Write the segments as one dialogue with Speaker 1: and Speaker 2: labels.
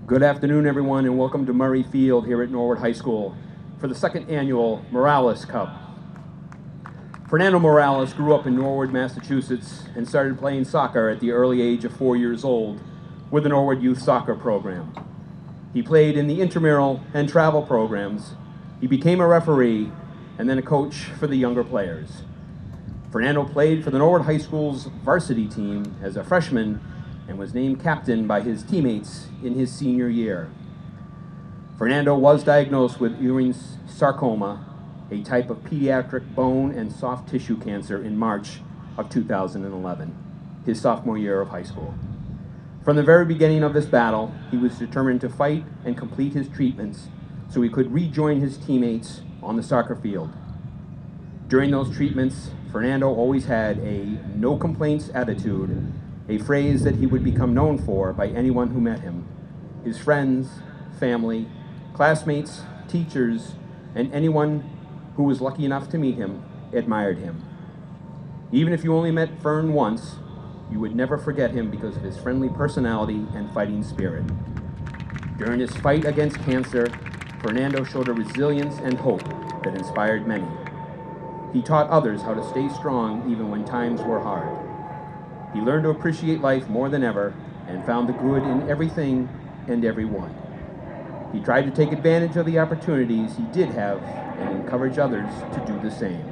Speaker 1: Good afternoon, everyone, and welcome to Murray Field here at Norwood High School for the second annual Morales Cup. Fernando Morales grew up in Norwood, Massachusetts, and started playing soccer at the early age of 4 years old with the Norwood Youth Soccer Program. He played in the intramural and travel programs. He became a referee and then a coach for the younger players. Fernando played for the Norwood High School's varsity team as a freshman and was named captain by his teammates in his senior year. Fernando was diagnosed with Ewing's sarcoma, a type of pediatric bone and soft tissue cancer, in March of 2011, his sophomore year of high school. From the very beginning of this battle, he was determined to fight and complete his treatments so he could rejoin his teammates on the soccer field. During those treatments, Fernando always had a no complaints attitude, a phrase that he would become known for by anyone who met him. His friends, family, classmates, teachers, and anyone who was lucky enough to meet him admired him. Even if you only met Fern once, you would never forget him because of his friendly personality and fighting spirit. During his fight against cancer, Fernando showed a resilience and hope that inspired many. He taught others how to stay strong even when times were hard. He learned to appreciate life more than ever and found the good in everything and everyone. He tried to take advantage of the opportunities he did have and encourage others to do the same.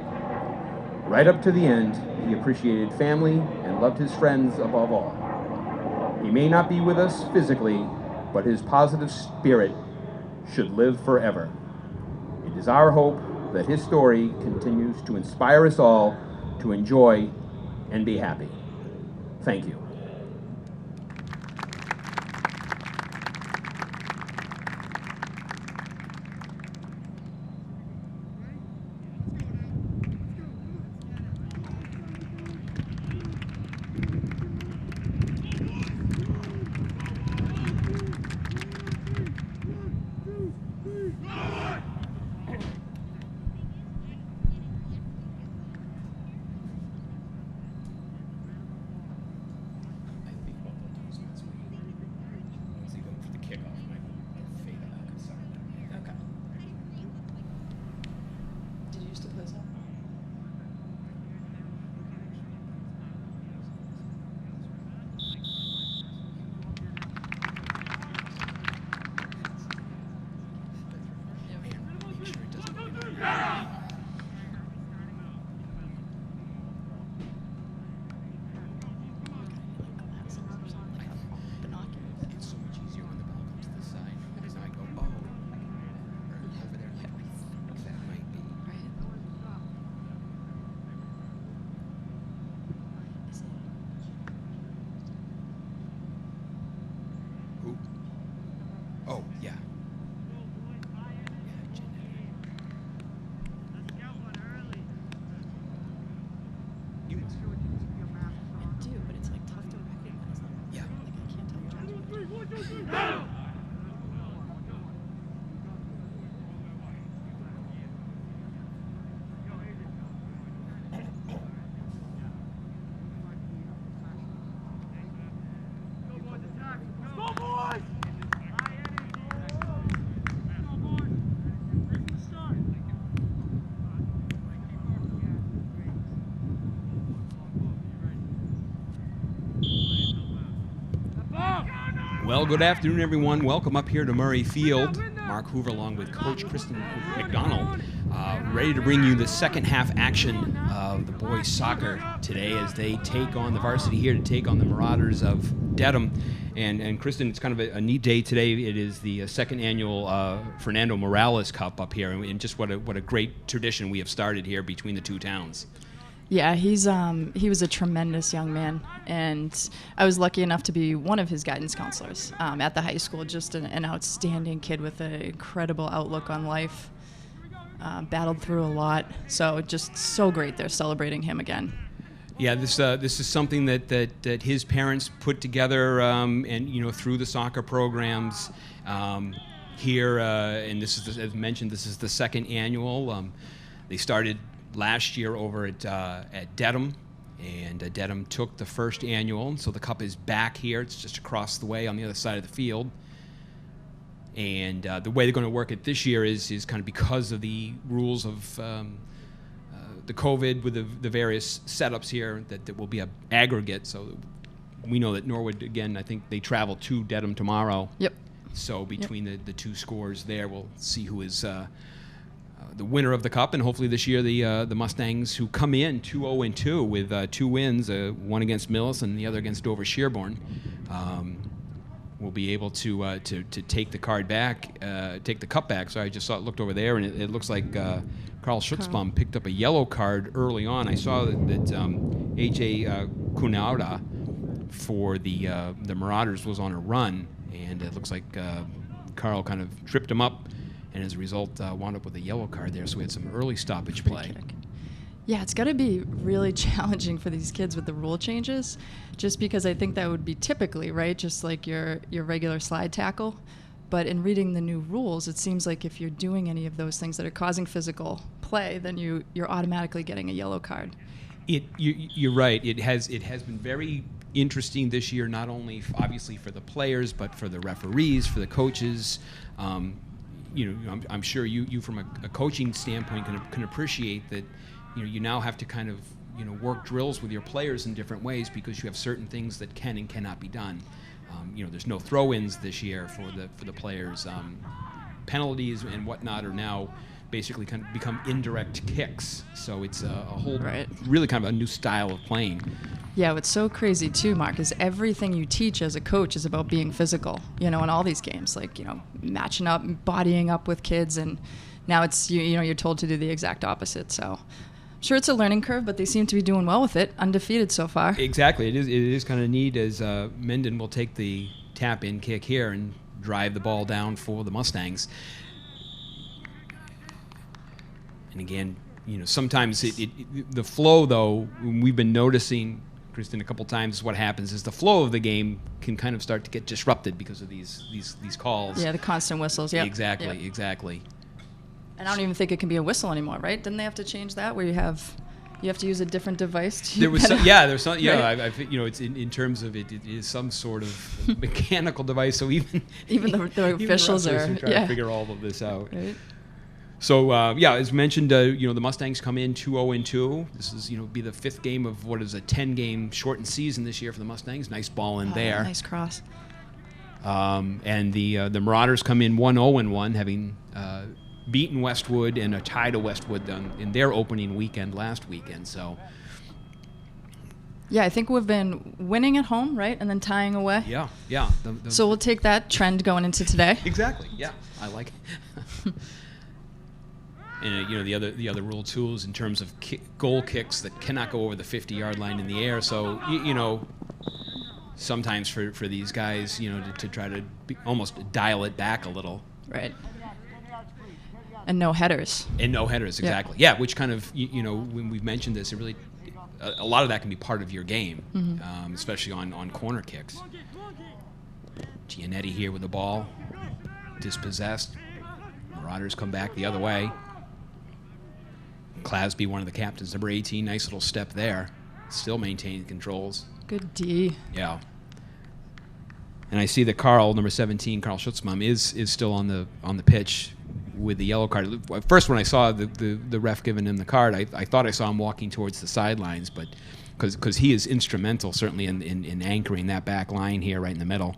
Speaker 1: Right up to the end, he appreciated family and loved his friends above all. He may not be with us physically, but his positive spirit should live forever. It is our hope that his story continues to inspire us all to enjoy and be happy. Thank you.
Speaker 2: Oh, yeah. You must.
Speaker 3: I do, but it's like tough to recognize them.
Speaker 2: Yeah.
Speaker 3: Like I can't tell which one's
Speaker 2: Well, good afternoon, everyone. Welcome up here to Murray Field. Mark Hoover along with Coach Kristen McDonald, ready to bring you the second half action of the boys soccer today as they take on the varsity here to take on the Marauders of Dedham. And Kristen, it's kind of a neat day today. It is the second annual Fernando Morales Cup up here, and just what a great tradition we have started here between the two towns.
Speaker 3: Yeah, he was a tremendous young man, and I was lucky enough to be one of his guidance counselors at the high school. Just an outstanding kid with an incredible outlook on life. Battled through a lot, so just so great they're celebrating him again.
Speaker 2: Yeah, this is something that his parents put together, and through the soccer programs here, and this is, as mentioned, this is the second annual. They started last year over at Dedham, and Dedham took the first annual, and so the cup is back here. It's just across the way on the other side of the field. And the way they're going to work it this year is kind of because of the rules of the COVID with the various setups here, that there will be an aggregate. So we know that Norwood, again, I think they travel to Dedham tomorrow.
Speaker 3: Yep.
Speaker 2: So between the two scores there, we'll see who is the winner of the Cup, and hopefully this year the Mustangs, who come in 2-0-2 with 2 wins, one against Millis and the other against Dover Sherborne, will be able to take the card back, take the Cup back. So I just looked over there, and it looks like Carl Schutzbaum picked up a yellow card early on. I saw that A.J. Kunauda for the Marauders was on a run, and it looks like Carl kind of tripped him up, and as a result wound up with a yellow card there. So we had some early stoppage play.
Speaker 3: Yeah, it's got to be really challenging for these kids with the rule changes, just because I think that would be typically, right, just like your regular slide tackle. But in reading the new rules, it seems like if you're doing any of those things that are causing physical play, then you're automatically getting a yellow card.
Speaker 2: You're right. It has been very interesting this year, not only obviously for the players, but for the referees, for the coaches. I'm sure you from a coaching standpoint can appreciate that. You now have to kind of work drills with your players in different ways, because you have certain things that can and cannot be done. There's no throw-ins this year for the players. Penalties and whatnot are now basically kind of become indirect kicks. So it's a whole really kind of a new style of playing.
Speaker 3: Yeah, what's so crazy too, Mark, is everything you teach as a coach is about being physical. In all these games, like matching up, bodying up with kids, and now it's you're told to do the exact opposite. So. Sure, it's a learning curve, but they seem to be doing well with it. Undefeated so far.
Speaker 2: Exactly. It is kind of neat, as Menden will take the tap-in kick here and drive the ball down for the Mustangs. And again, sometimes the flow, though, we've been noticing, Kristen, a couple times, what happens is the flow of the game can kind of start to get disrupted because of these calls.
Speaker 3: Yeah, the constant whistles. Yeah.
Speaker 2: Exactly.
Speaker 3: And I don't even think it can be a whistle anymore, right? Didn't they have to change that, where you have to use a different device?
Speaker 2: There's some. Yeah, right? It's in terms of it is some sort of mechanical device. So even
Speaker 3: the officials are
Speaker 2: trying to figure all of this out.
Speaker 3: Right.
Speaker 2: So as mentioned, the Mustangs come in 2-0-2. This is be the 5th game of what is a 10-game shortened season this year for the Mustangs. Nice ball in there.
Speaker 3: Nice cross.
Speaker 2: And the Marauders come in 1-0-1, having beaten Westwood and a tie to Westwood in their opening weekend last weekend. So
Speaker 3: yeah, I think we've been winning at home, right, and then tying away.
Speaker 2: Yeah.
Speaker 3: So we'll take that trend going into today.
Speaker 2: Exactly. Yeah, I like it. And the other rule too is in terms of goal kicks that cannot go over the 50-yard line in the air. So sometimes for these guys, to try to almost dial it back a little.
Speaker 3: Right. And no headers.
Speaker 2: Exactly. Yeah, which kind of, when we've mentioned this, it really, a lot of that can be part of your game, especially on corner kicks. Giannetti here with the ball, dispossessed. Marauders come back the other way. Clasby, one of the captains, number 18, nice little step there. Still maintaining controls.
Speaker 3: Good D.
Speaker 2: Yeah. And I see that Carl, number 17, Carl Schutzbaum, is still on the pitch with the yellow card. First, when I saw the ref giving him the card, I thought I saw him walking towards the sidelines, but because he is instrumental, certainly, in anchoring that back line here right in the middle.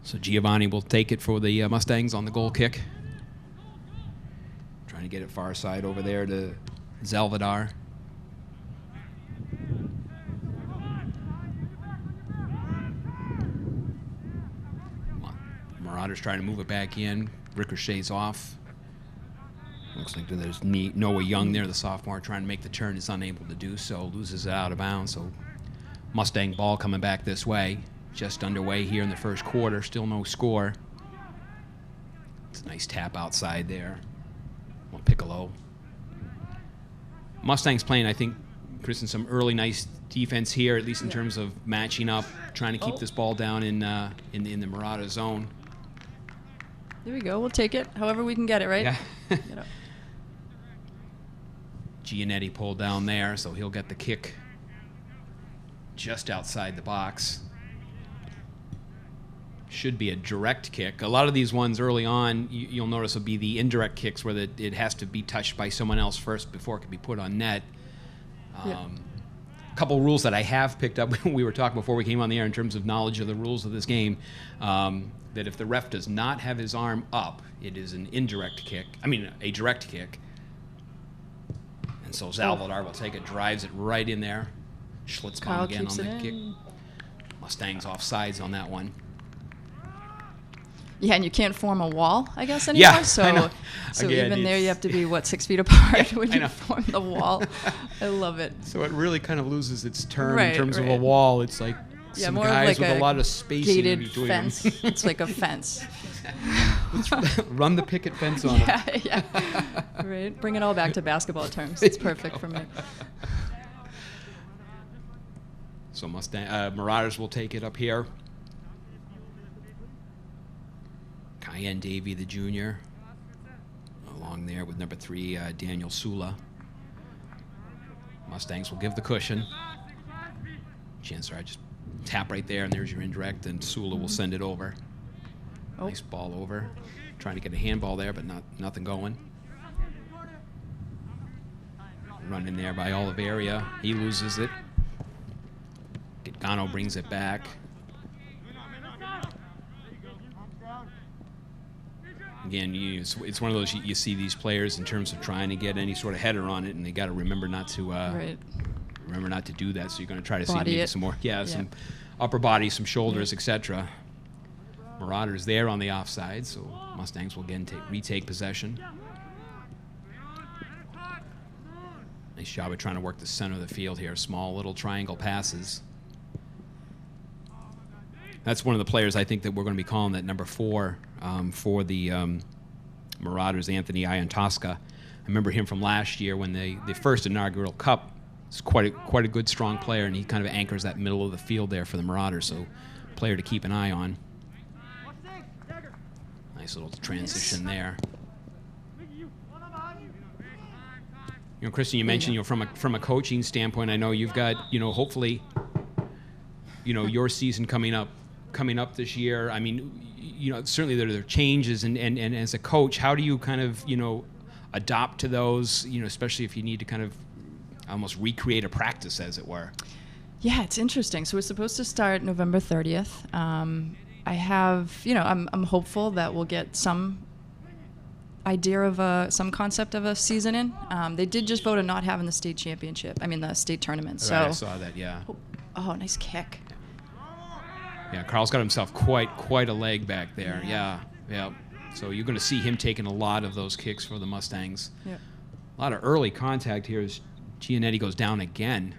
Speaker 2: So Giovanni will take it for the Mustangs on the goal kick. Trying to get it far side over there to Zalvadar. Marauders trying to move it back in. Ricochets off. Looks like there's Noah Young there, the sophomore, trying to make the turn. Is unable to do so. Loses it out of bounds. So Mustang ball coming back this way. Just underway here in the first quarter. Still no score. It's a nice tap outside there. Well, Piccolo. Mustangs playing, I think, Kristen, some early nice defense here, at least in terms of matching up, trying to keep this ball down in the Marauder zone.
Speaker 3: There we go. We'll take it however we can get it, right?
Speaker 2: Yeah. Giannetti pulled down there, so he'll get the kick just outside the box. should be a direct kick. A lot of these ones early on, you'll notice will be the indirect kicks where it has to be touched by someone else first before it can be put on net. A couple rules that I have picked up we were talking before we came on the air in terms of knowledge of the rules of this game, that if the ref does not have his arm up, it is an indirect kick. I mean, a direct kick. And so Salvador will take it, drives it right in there. Schlitzbaum again on the kick. Mustangs off sides on that one.
Speaker 3: Yeah, and you can't form a wall, I guess, anymore.
Speaker 2: Yeah,
Speaker 3: so
Speaker 2: I know.
Speaker 3: so
Speaker 2: Again,
Speaker 3: even there you have to be, 6 feet apart when you form the wall. I love it.
Speaker 2: So it really kind of loses its term
Speaker 3: Right,
Speaker 2: in terms of
Speaker 3: right.
Speaker 2: a wall. It's like some
Speaker 3: more of
Speaker 2: guys
Speaker 3: like
Speaker 2: with a lot of spacing in
Speaker 3: gated
Speaker 2: between
Speaker 3: fence.
Speaker 2: them.
Speaker 3: It's like a fence.
Speaker 2: Run the picket fence on them.
Speaker 3: Yeah. Right. Bring it all back to basketball terms. It's perfect for me.
Speaker 2: So Marauders will take it up here. Cayenne Davey, the junior, along there with number 3, Daniel Sula. Mustangs will give the cushion. Chancer, I just tap right there, and there's your indirect, and Sula will send it over.
Speaker 3: Oh.
Speaker 2: Nice ball over. Trying to get a handball there, but nothing going. Run in there by Oliveria. He loses it. Gano brings it back. Again, it's one of those you see these players in terms of trying to get any sort of header on it, and they got to remember not to remember not to do that. So you're going to try to see maybe some more, some upper body, some shoulders, etc. Marauders there on the offside, so Mustangs will again retake possession. Nice job of trying to work the center of the field here. Small little triangle passes. That's one of the players I think that we're going to be calling that number 4 for the Marauders, Anthony Iantosca. I remember him from last year when the first inaugural Cup. He's quite a good, strong player, and he kind of anchors that middle of the field there for the Marauders, so player to keep an eye on. Nice little transition there. You know, Kristen, you mentioned from a coaching standpoint, I know you've got hopefully your season coming up this year. I mean, certainly there are changes, and as a coach, how do you kind of adopt to those? Especially if you need to kind of almost recreate a practice, as it were.
Speaker 3: Yeah, it's interesting. So it's supposed to start November 30th. I have, I'm hopeful that we'll get some idea of some concept of a season in. They did just vote on not having the state championship. I mean, the state tournament. So
Speaker 2: right, I saw that. Yeah.
Speaker 3: Oh, nice kick.
Speaker 2: Yeah, Carl's got himself quite a leg back there. Yeah. So you're going to see him taking a lot of those kicks for the Mustangs.
Speaker 3: Yeah.
Speaker 2: A lot of early contact here as Giannetti goes down again.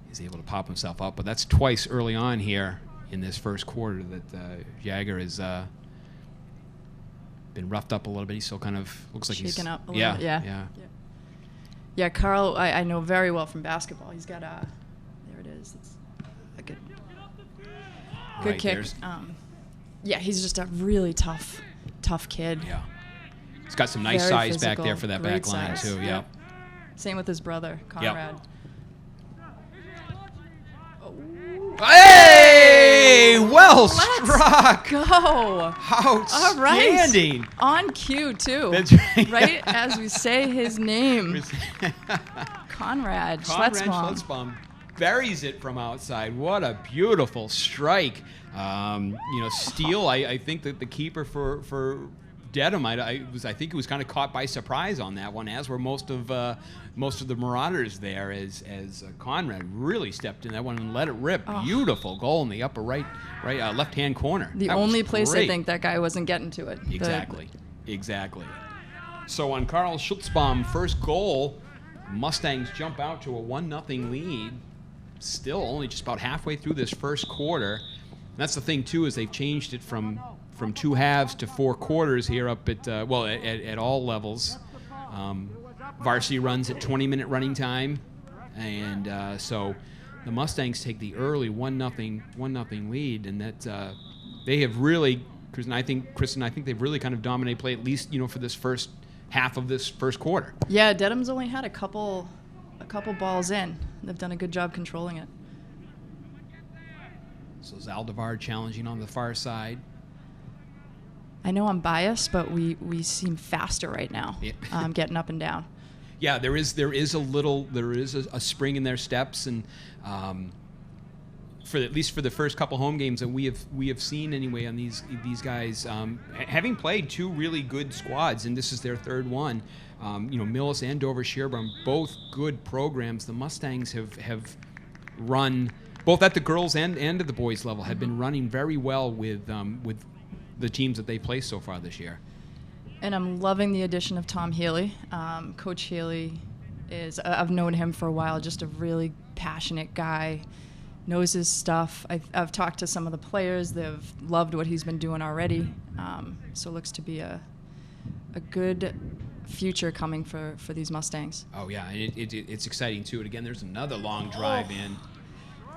Speaker 2: He's able to pop himself up, but that's twice early on here in this first quarter that Jagger has been roughed up a little bit. He's still kind of looks like
Speaker 3: shaken
Speaker 2: he's
Speaker 3: up a little bit. Yeah, Carl, I know very well from basketball. He's got there it is. It's a good
Speaker 2: right,
Speaker 3: kick. Yeah, he's just a really tough kid.
Speaker 2: Yeah. He's got some nice
Speaker 3: Very
Speaker 2: size
Speaker 3: physical,
Speaker 2: back there for that
Speaker 3: great
Speaker 2: back line,
Speaker 3: size.
Speaker 2: too. Yeah.
Speaker 3: Same with his brother, Conrad.
Speaker 2: Hey! Well struck!
Speaker 3: Go!
Speaker 2: Outstanding!
Speaker 3: All right. On cue, too.
Speaker 2: That's right.
Speaker 3: Right as we say his name. Conrad Schlitzbaum.
Speaker 2: Buries it from outside. What a beautiful strike. Steele, I think that the keeper for Dedham, I think he was kind of caught by surprise on that one, as were most of the Marauders there, as Conrad really stepped in that one and let it rip. Oh. Beautiful goal in the upper right left-hand corner.
Speaker 3: The only place I think that guy wasn't getting to it.
Speaker 2: Exactly. So on Carl Schlitzbaum, first goal, Mustangs jump out to a 1-0 lead. Still only just about halfway through this first quarter. And that's the thing too, is they've changed it from 2 halves to 4 quarters here up at at all levels. Varsity runs at 20-minute running time, and so the Mustangs take the early 1-0 lead, and that they have really, Kristen, I think they've really kind of dominated play, at least for this first half of this first quarter.
Speaker 3: Yeah, Dedham's only had a couple balls in. They've done a good job controlling it.
Speaker 2: So Zaldivar challenging on the far side.
Speaker 3: I know I'm biased, but we seem faster right now,
Speaker 2: Yeah.
Speaker 3: getting up and down.
Speaker 2: Yeah, there is a spring in their steps, and for at least for the first couple home games that we have seen anyway on these guys, having played two really good squads, and this is their third one. Millis and Dover Sherburne, both good programs. The Mustangs have run both at the girls and at the boys level, have been running very well with the teams that they placed so far this year.
Speaker 3: And I'm loving the addition of Tom Healy. Coach Healy I've known him for a while, just a really passionate guy, knows his stuff. I've talked to some of the players. They've loved what he's been doing already. So it looks to be a good future coming for these Mustangs.
Speaker 2: Oh, yeah, and it's exciting, too. And again, there's another long drive in.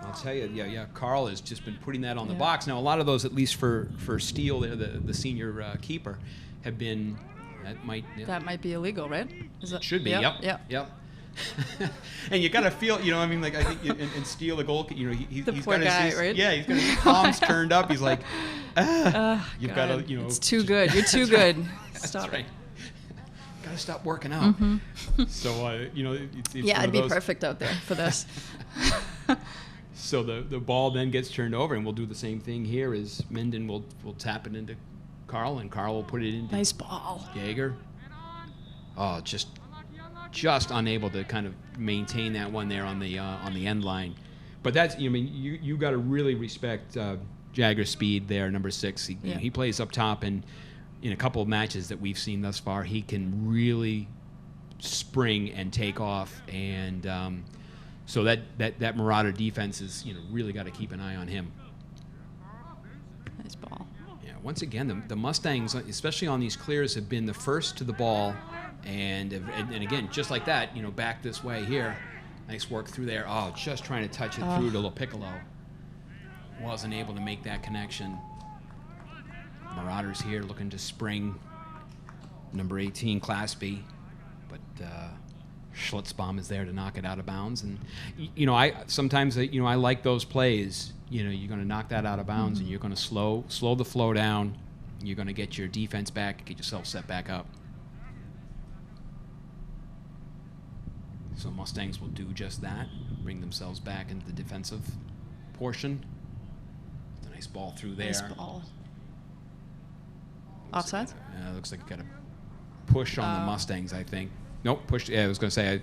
Speaker 2: I'll tell you, yeah, Carl has just been putting that on the box. Now, a lot of those, at least for Steele, the senior keeper, have been, that might
Speaker 3: be illegal, right?
Speaker 2: It should be, yep. And you got to feel, I think, and Steele, the goalkeeper, he's
Speaker 3: poor
Speaker 2: got
Speaker 3: guy,
Speaker 2: his,
Speaker 3: right?
Speaker 2: Yeah, he's got his palms turned up. He's like, you've got to,
Speaker 3: It's too good. You're too good. Stop.
Speaker 2: That's right. Got to stop working out.
Speaker 3: Mm-hmm.
Speaker 2: So, it's
Speaker 3: yeah,
Speaker 2: one
Speaker 3: I'd
Speaker 2: of
Speaker 3: be
Speaker 2: those.
Speaker 3: perfect out there for this.
Speaker 2: So the ball then gets turned over, and we'll do the same thing here. Is Minden will tap it into Carl, and Carl will put it into
Speaker 3: Nice ball.
Speaker 2: Jaeger. Oh, just unable to kind of maintain that one there on the end line. But that's you got to really respect Jaeger's speed there, number 6. He plays up top, and in a couple of matches that we've seen thus far, he can really spring and take off, and so that Marauder defense is really got to keep an eye on him.
Speaker 3: Nice ball.
Speaker 2: Yeah, once again, the Mustangs, especially on these clears, have been the first to the ball, and again, just like that, back this way here. Nice work through there. Oh, just trying to touch it through to LaPiccolo. Wasn't able to make that connection. Marauders here looking to spring. Number 18, Claspy, but Schlitzbaum is there to knock it out of bounds. And I sometimes I like those plays. You're going to knock that out of bounds, and you're going to slow the flow down. You're going to get your defense back, get yourself set back up. So Mustangs will do just that, bring themselves back into the defensive portion. A nice ball through there.
Speaker 3: Nice ball. Offsides?
Speaker 2: Looks like it got a push on the Mustangs, I think. Nope, push. Yeah, I was going to say.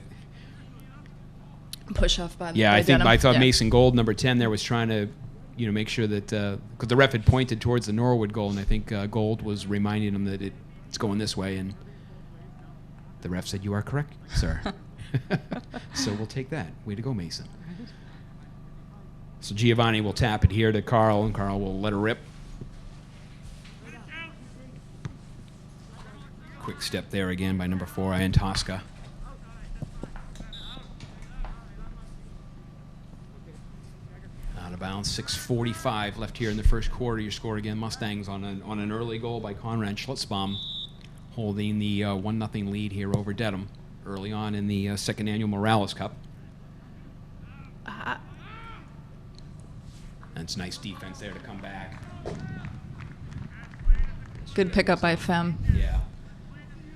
Speaker 3: Push off by
Speaker 2: Yeah,
Speaker 3: Dedham.
Speaker 2: I thought Mason Gold, number 10, there was trying to, make sure that because the ref had pointed towards the Norwood goal, and I think Gold was reminding him that it's going this way, and the ref said, "You are correct, sir." So we'll take that. Way to go, Mason. So Giovanni will tap it here to Carl, and Carl will let her rip. Quick step there again by number 4, Ian Tosca. Out of bounds, 6:45 left here in the first quarter. Your score again, Mustangs on an early goal by Conrad Schlitzbaum, holding the 1-0 lead here over Dedham early on in the second annual Morales Cup. That's nice defense there to come back.
Speaker 3: Good pickup by Fem.
Speaker 2: Yeah.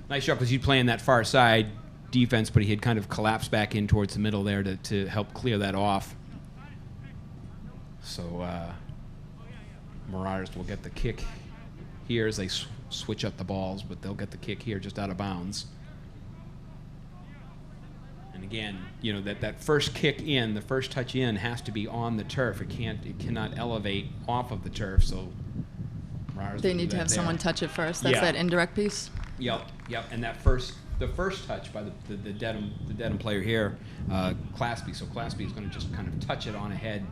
Speaker 2: Nice job, because he'd play in that far side defense, but he had kind of collapsed back in towards the middle there to help clear that off. So Marauders will get the kick here as they switch up the balls, but they'll get the kick here just out of bounds. And again, that first kick in, the first touch in has to be on the turf. It cannot elevate off of the turf. So Marauders
Speaker 3: They need to have someone touch it first. That's that indirect piece.
Speaker 2: Yep. And the first touch by the Dedham player here, Claspy. So Claspy is going to just kind of touch it on ahead.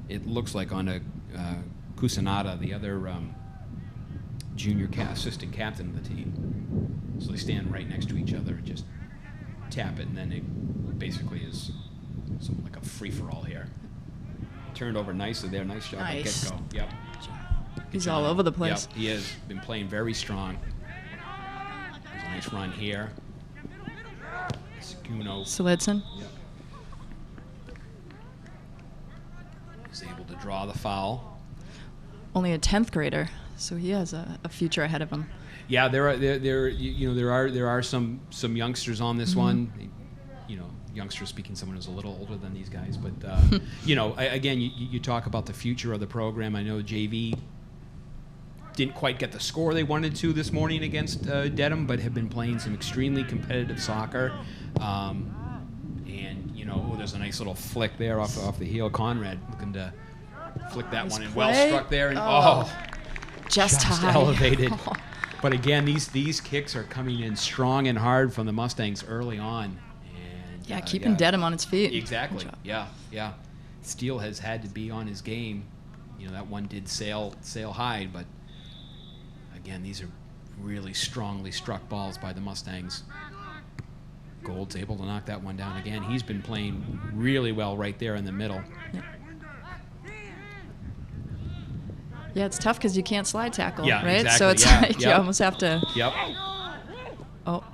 Speaker 2: It looks like on a Kusanada, the other junior assistant captain of the team. So they stand right next to each other and just tap it, and then it basically is something like a free-for-all here. Turned over nicely there. Nice job by Getco. Yep.
Speaker 3: He's all over the place.
Speaker 2: Yep, he has been playing very strong. There's a nice run here. Seguno.
Speaker 3: Soledson.
Speaker 2: Yep. He's able to draw the foul.
Speaker 3: Only a 10th grader, so he has a future ahead of him.
Speaker 2: Yeah, there are some youngsters on this one. You know, youngster speaking, someone who's a little older than these guys, but you know, again, you talk about the future of the program. I know JV didn't quite get the score they wanted to this morning against Dedham, but have been playing some extremely competitive soccer. And you know, there's a nice little flick there off the heel. Conrad looking to flick that one, and well struck there, and
Speaker 3: just high.
Speaker 2: elevated. But again, these kicks are coming in strong and hard from the Mustangs early on. And
Speaker 3: Yeah, keeping Dedham on its feet.
Speaker 2: Exactly. Yeah. Steele has had to be on his game. You know, that one did sail high, but again, these are really strongly struck balls by the Mustangs. Gold's able to knock that one down again. He's been playing really well right there in the middle.
Speaker 3: Yeah, it's tough because you can't slide tackle,
Speaker 2: Yeah,
Speaker 3: right?
Speaker 2: exactly.
Speaker 3: So it's like you almost have to.
Speaker 2: Yep.
Speaker 3: Oh.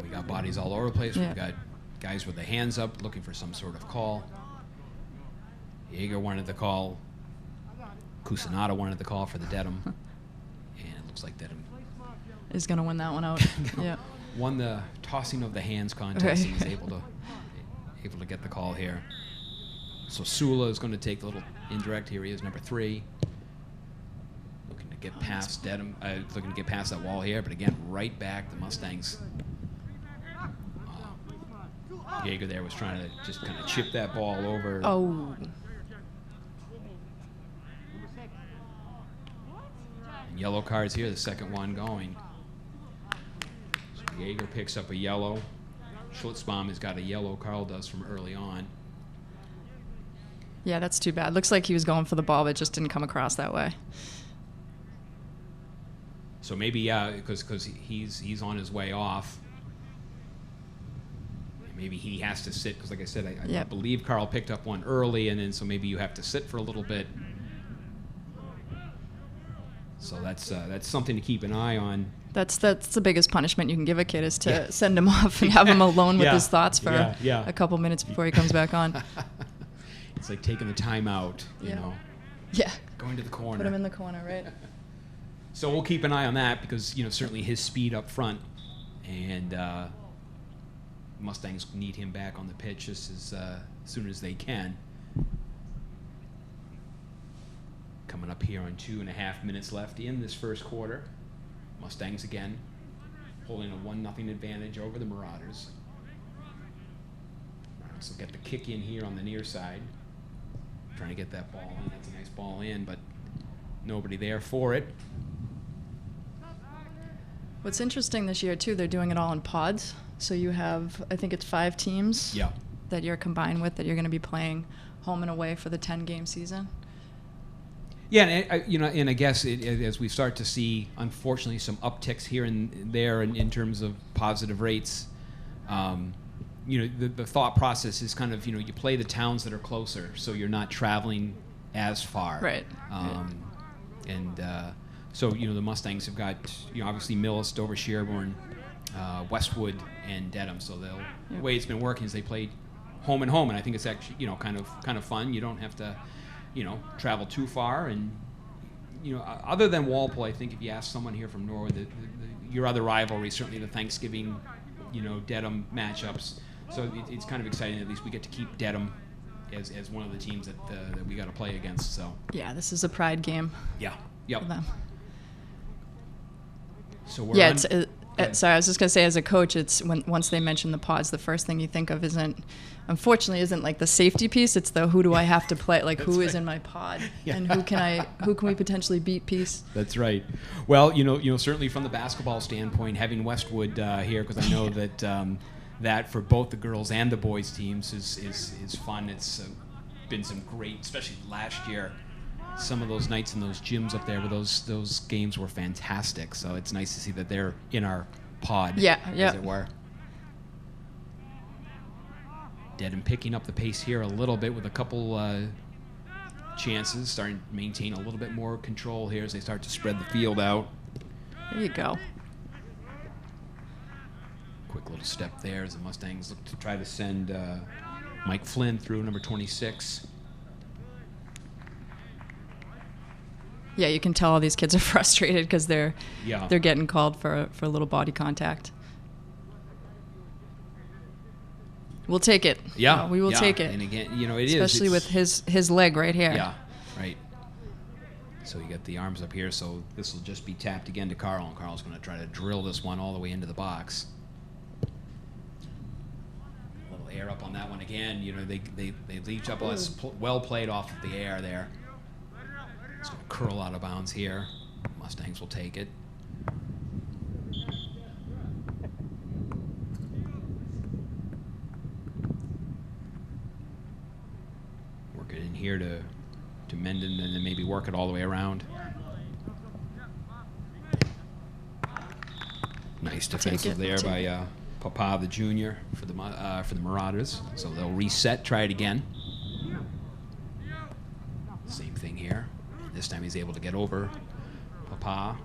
Speaker 2: We got bodies all over the place.
Speaker 3: Yeah.
Speaker 2: We've got guys with their hands up looking for some sort of call. Jaeger wanted the call. Cusinata wanted the call for the Dedham. And it looks like Dedham
Speaker 3: Is going to win that one out. Yeah.
Speaker 2: won the tossing of the hands contest
Speaker 3: Right.
Speaker 2: and is able to get the call here. So Sula is going to take the little indirect. Here he is, number 3. Looking to get past Dedham, looking to get past that wall here, but again, right back, the Mustangs. Jaeger there was trying to just kind of chip that ball over.
Speaker 3: Oh.
Speaker 2: And yellow cards here, the second one going. So Jaeger picks up a yellow. Schlitzbaum has got a yellow. Carl does from early on.
Speaker 3: Yeah, that's too bad. Looks like he was going for the ball, but it just didn't come across that way.
Speaker 2: So maybe, yeah, because he's on his way off. Maybe he has to sit, because like I said, I believe Carl picked up one early, and then so maybe you have to sit for a little bit. So that's something to keep an eye on.
Speaker 3: That's the biggest punishment you can give a kid is to send him off and have him alone with his thoughts for a couple minutes before he comes back on.
Speaker 2: It's like taking the time out, you know.
Speaker 3: Yeah.
Speaker 2: Going to the corner.
Speaker 3: Put him in the corner, right?
Speaker 2: So we'll keep an eye on that because, you know, certainly his speed up front, and Mustangs need him back on the pitch just as soon as they can. Coming up here on 2.5 minutes left in this first quarter. Mustangs again holding a 1-0 advantage over the Marauders. So get the kick in here on the near side. Trying to get that ball in. That's a nice ball in, but nobody there for it.
Speaker 3: What's interesting this year, too, they're doing it all in pods. So you have, I think it's 5 teams that you're combined with that you're going to be playing home and away for the 10-game season.
Speaker 2: Yeah, and I guess as we start to see, unfortunately, some upticks here and there in terms of positive rates, you know, the thought process is kind of, you know, you play the towns that are closer, so you're not traveling as far.
Speaker 3: Right.
Speaker 2: And so, you know, the Mustangs have got, you know, obviously Millis, Dover, Sherborne, Westwood, and Dedham. So the way it's been working is they play home and home, and I think it's actually, you know, kind of fun. You don't have to, you know, travel too far. And, you know, other than Walpole, I think if you ask someone here from Norwood, your other rivalry, certainly the Thanksgiving, you know, Dedham matchups. So it's kind of exciting. At least we get to keep Dedham as one of the teams that we got to play against. So
Speaker 3: yeah, this is a pride game.
Speaker 2: Yeah. Yep.
Speaker 3: For them.
Speaker 2: So we're
Speaker 3: sorry, I was just gonna say, as a coach, it's once they mention the pods, the first thing you think of unfortunately isn't like the safety piece. It's the who do I have to play, like who is in my pod, and who can we potentially beat piece.
Speaker 2: That's right. Well, you know, certainly from the basketball standpoint, having Westwood here, because I know that that for both the girls and the boys teams is fun. It's been some great, especially last year. Some of those nights in those gyms up there, where those games were fantastic. So it's nice to see that they're in our pod, as it were. Dedham picking up the pace here a little bit with a couple chances, starting to maintain a little bit more control here as they start to spread the field out.
Speaker 3: There you go.
Speaker 2: Quick little step there as the Mustangs look to try to send Mike Flynn through, number 26.
Speaker 3: Yeah, you can tell all these kids are frustrated because they're
Speaker 2: Yeah.
Speaker 3: getting called for a little body contact. We'll take it.
Speaker 2: Yeah,
Speaker 3: We will take it.
Speaker 2: And again, it
Speaker 3: especially with his leg right here.
Speaker 2: Yeah, right. So you got the arms up here, so this will just be tapped again to Carl, and Carl's going to try to drill this one all the way into the box. A little air up on that one again. They leach up. Well played off of the air there. It's going to curl out of bounds here. Mustangs will take it. Work it in here to Menden, and then maybe work it all the way around. Nice defensive there by Papa the Junior for the Marauders. So they'll reset, try it again. Same thing here. This time he's able to get over Papa.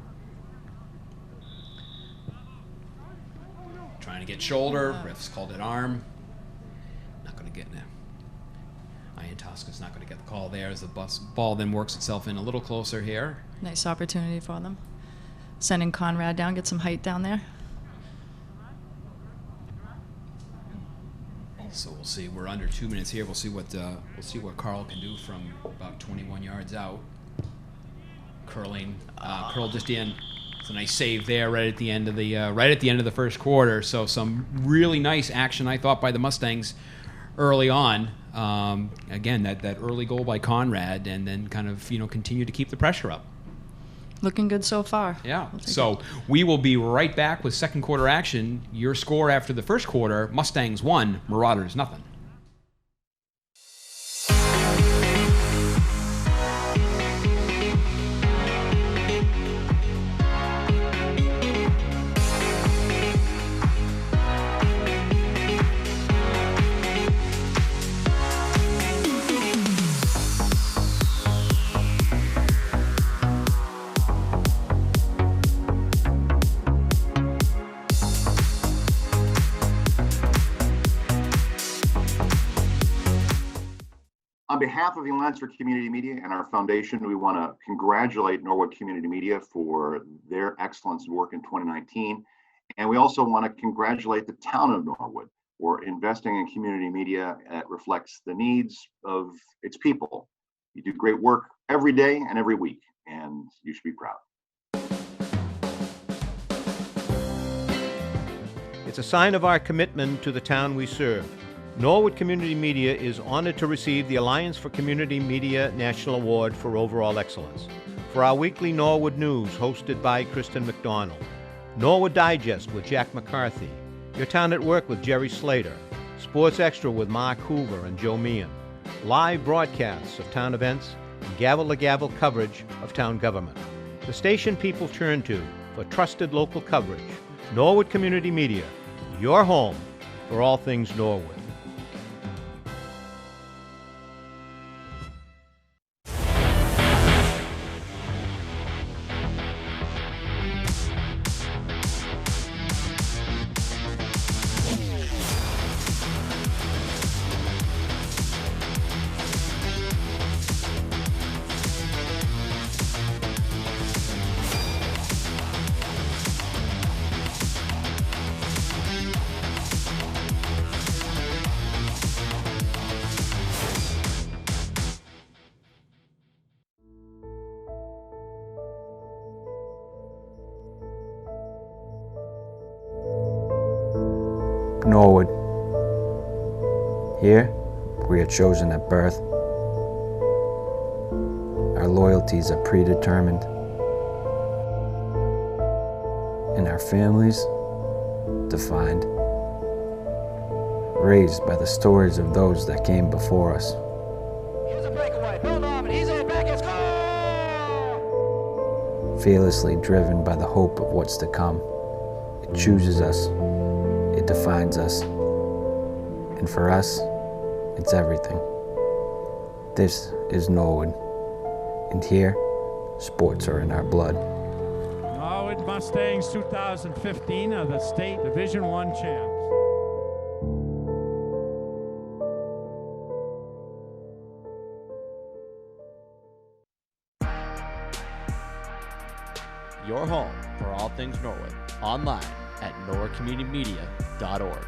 Speaker 2: Trying to get shoulder. Ref's called it arm. Not going to get there. Ian Tosca's not going to get the call there as the ball then works itself in a little closer here.
Speaker 3: Nice opportunity for them. Sending Conrad down, get some height down there.
Speaker 2: So we'll see. We're under 2 minutes here. We'll see what Carl can do from about 21 yards out. Curling, curl just in. It's a nice save there right at the end of the first quarter. So some really nice action, I thought, by the Mustangs early on. Again, that early goal by Conrad, and then kind of continue to keep the pressure up.
Speaker 3: Looking good so far.
Speaker 2: Yeah. So we will be right back with second quarter action. Your score after the first quarter: Mustangs 1, Marauders nothing.
Speaker 4: On behalf of the Alliance for Community Media and our foundation, we want to congratulate Norwood Community Media for their excellence work in 2019. And we also want to congratulate the town of Norwood for investing in community media that reflects the needs of its people. You do great work every day and every week, and you should be proud.
Speaker 5: It's a sign of our commitment to the town we serve. Norwood Community Media is honored to receive the Alliance for Community Media National Award for Overall Excellence. For our weekly Norwood News, hosted by Kristen McDonald, Norwood Digest with Jack McCarthy, Your Town at Work with Jerry Slater, Sports Extra with Mark Hoover and Joe Meehan, live broadcasts of town events, and gavel-to-gavel coverage of town government. The station people turn to for trusted local coverage. Norwood Community Media, your home for all things Norwood.
Speaker 6: Norwood. Here, we are chosen at birth. Our loyalties are predetermined. And our families defined. Raised by the stories of those that came before us.
Speaker 7: Here's a breakaway. Bill Norman, he's in back and score!
Speaker 6: Fearlessly driven by the hope of what's to come. It chooses us. It defines us. And for us, it's everything. This is Norwood. And here, sports are in our blood.
Speaker 8: Norwood Mustangs 2015 are the state Division I champs.
Speaker 9: your home for all things Norwood, online at norwoodcommunitymedia.org.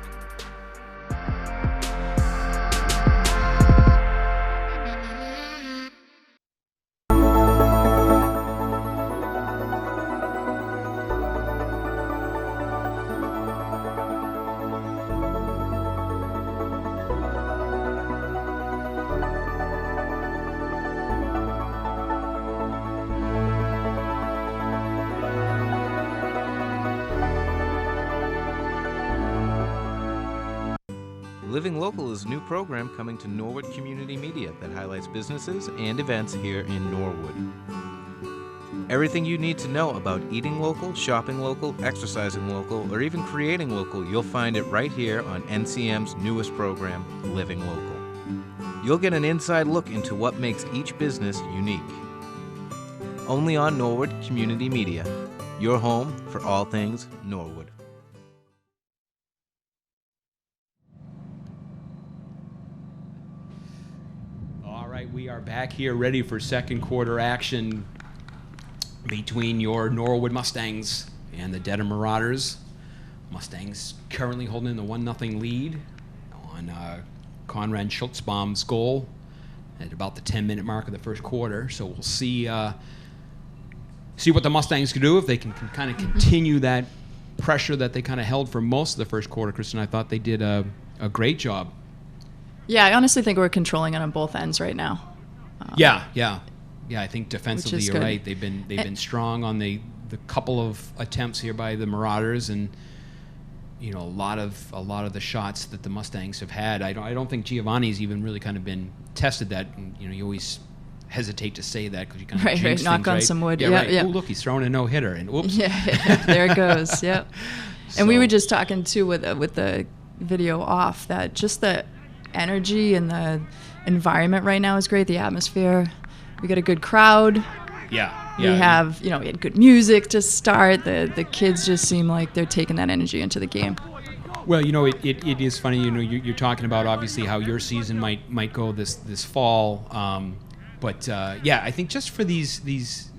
Speaker 10: Living Local is a new program coming to Norwood Community Media that highlights businesses and events here in Norwood. Everything you need to know about eating local, shopping local, exercising local, or even creating local, you'll find it right here on NCM's newest program, Living Local. You'll get an inside look into what makes each business unique. Only on Norwood Community Media, your home for all things Norwood.
Speaker 2: We are back here ready for second quarter action between your Norwood Mustangs and the Dedham Marauders. Mustangs currently holding the 1-0 lead on Conrad Schultzbaum's goal at about the 10-minute mark of the first quarter. So we'll see what the Mustangs can do, if they can kind of continue that pressure that they kind of held for most of the first quarter. Kristen, I thought they did a great job.
Speaker 3: Yeah, I honestly think we're controlling it on both ends right now.
Speaker 2: Yeah. I think defensively you're
Speaker 3: good.
Speaker 2: right. They've been strong on the couple of attempts here by the Marauders, and a lot of the shots that the Mustangs have had. I don't think Giovanni's even really kind of been tested that. And, you always hesitate to say that because you kind of jinx
Speaker 3: knock
Speaker 2: things,
Speaker 3: on
Speaker 2: right?
Speaker 3: some wood.
Speaker 2: Yeah,
Speaker 3: Yep,
Speaker 2: right.
Speaker 3: yep.
Speaker 2: Oh, look, he's throwing a no-hitter, and oops.
Speaker 3: Yeah, there it goes. Yep. And we
Speaker 2: So-
Speaker 3: were just talking too with the video off that just the energy and the environment right now is great. The atmosphere. We got a good crowd.
Speaker 2: Yeah.
Speaker 3: We have, we had good music to start. The kids just seem like they're taking that energy into the game.
Speaker 2: Well, it is funny. You're talking about obviously how your season might go this fall, but I think just for these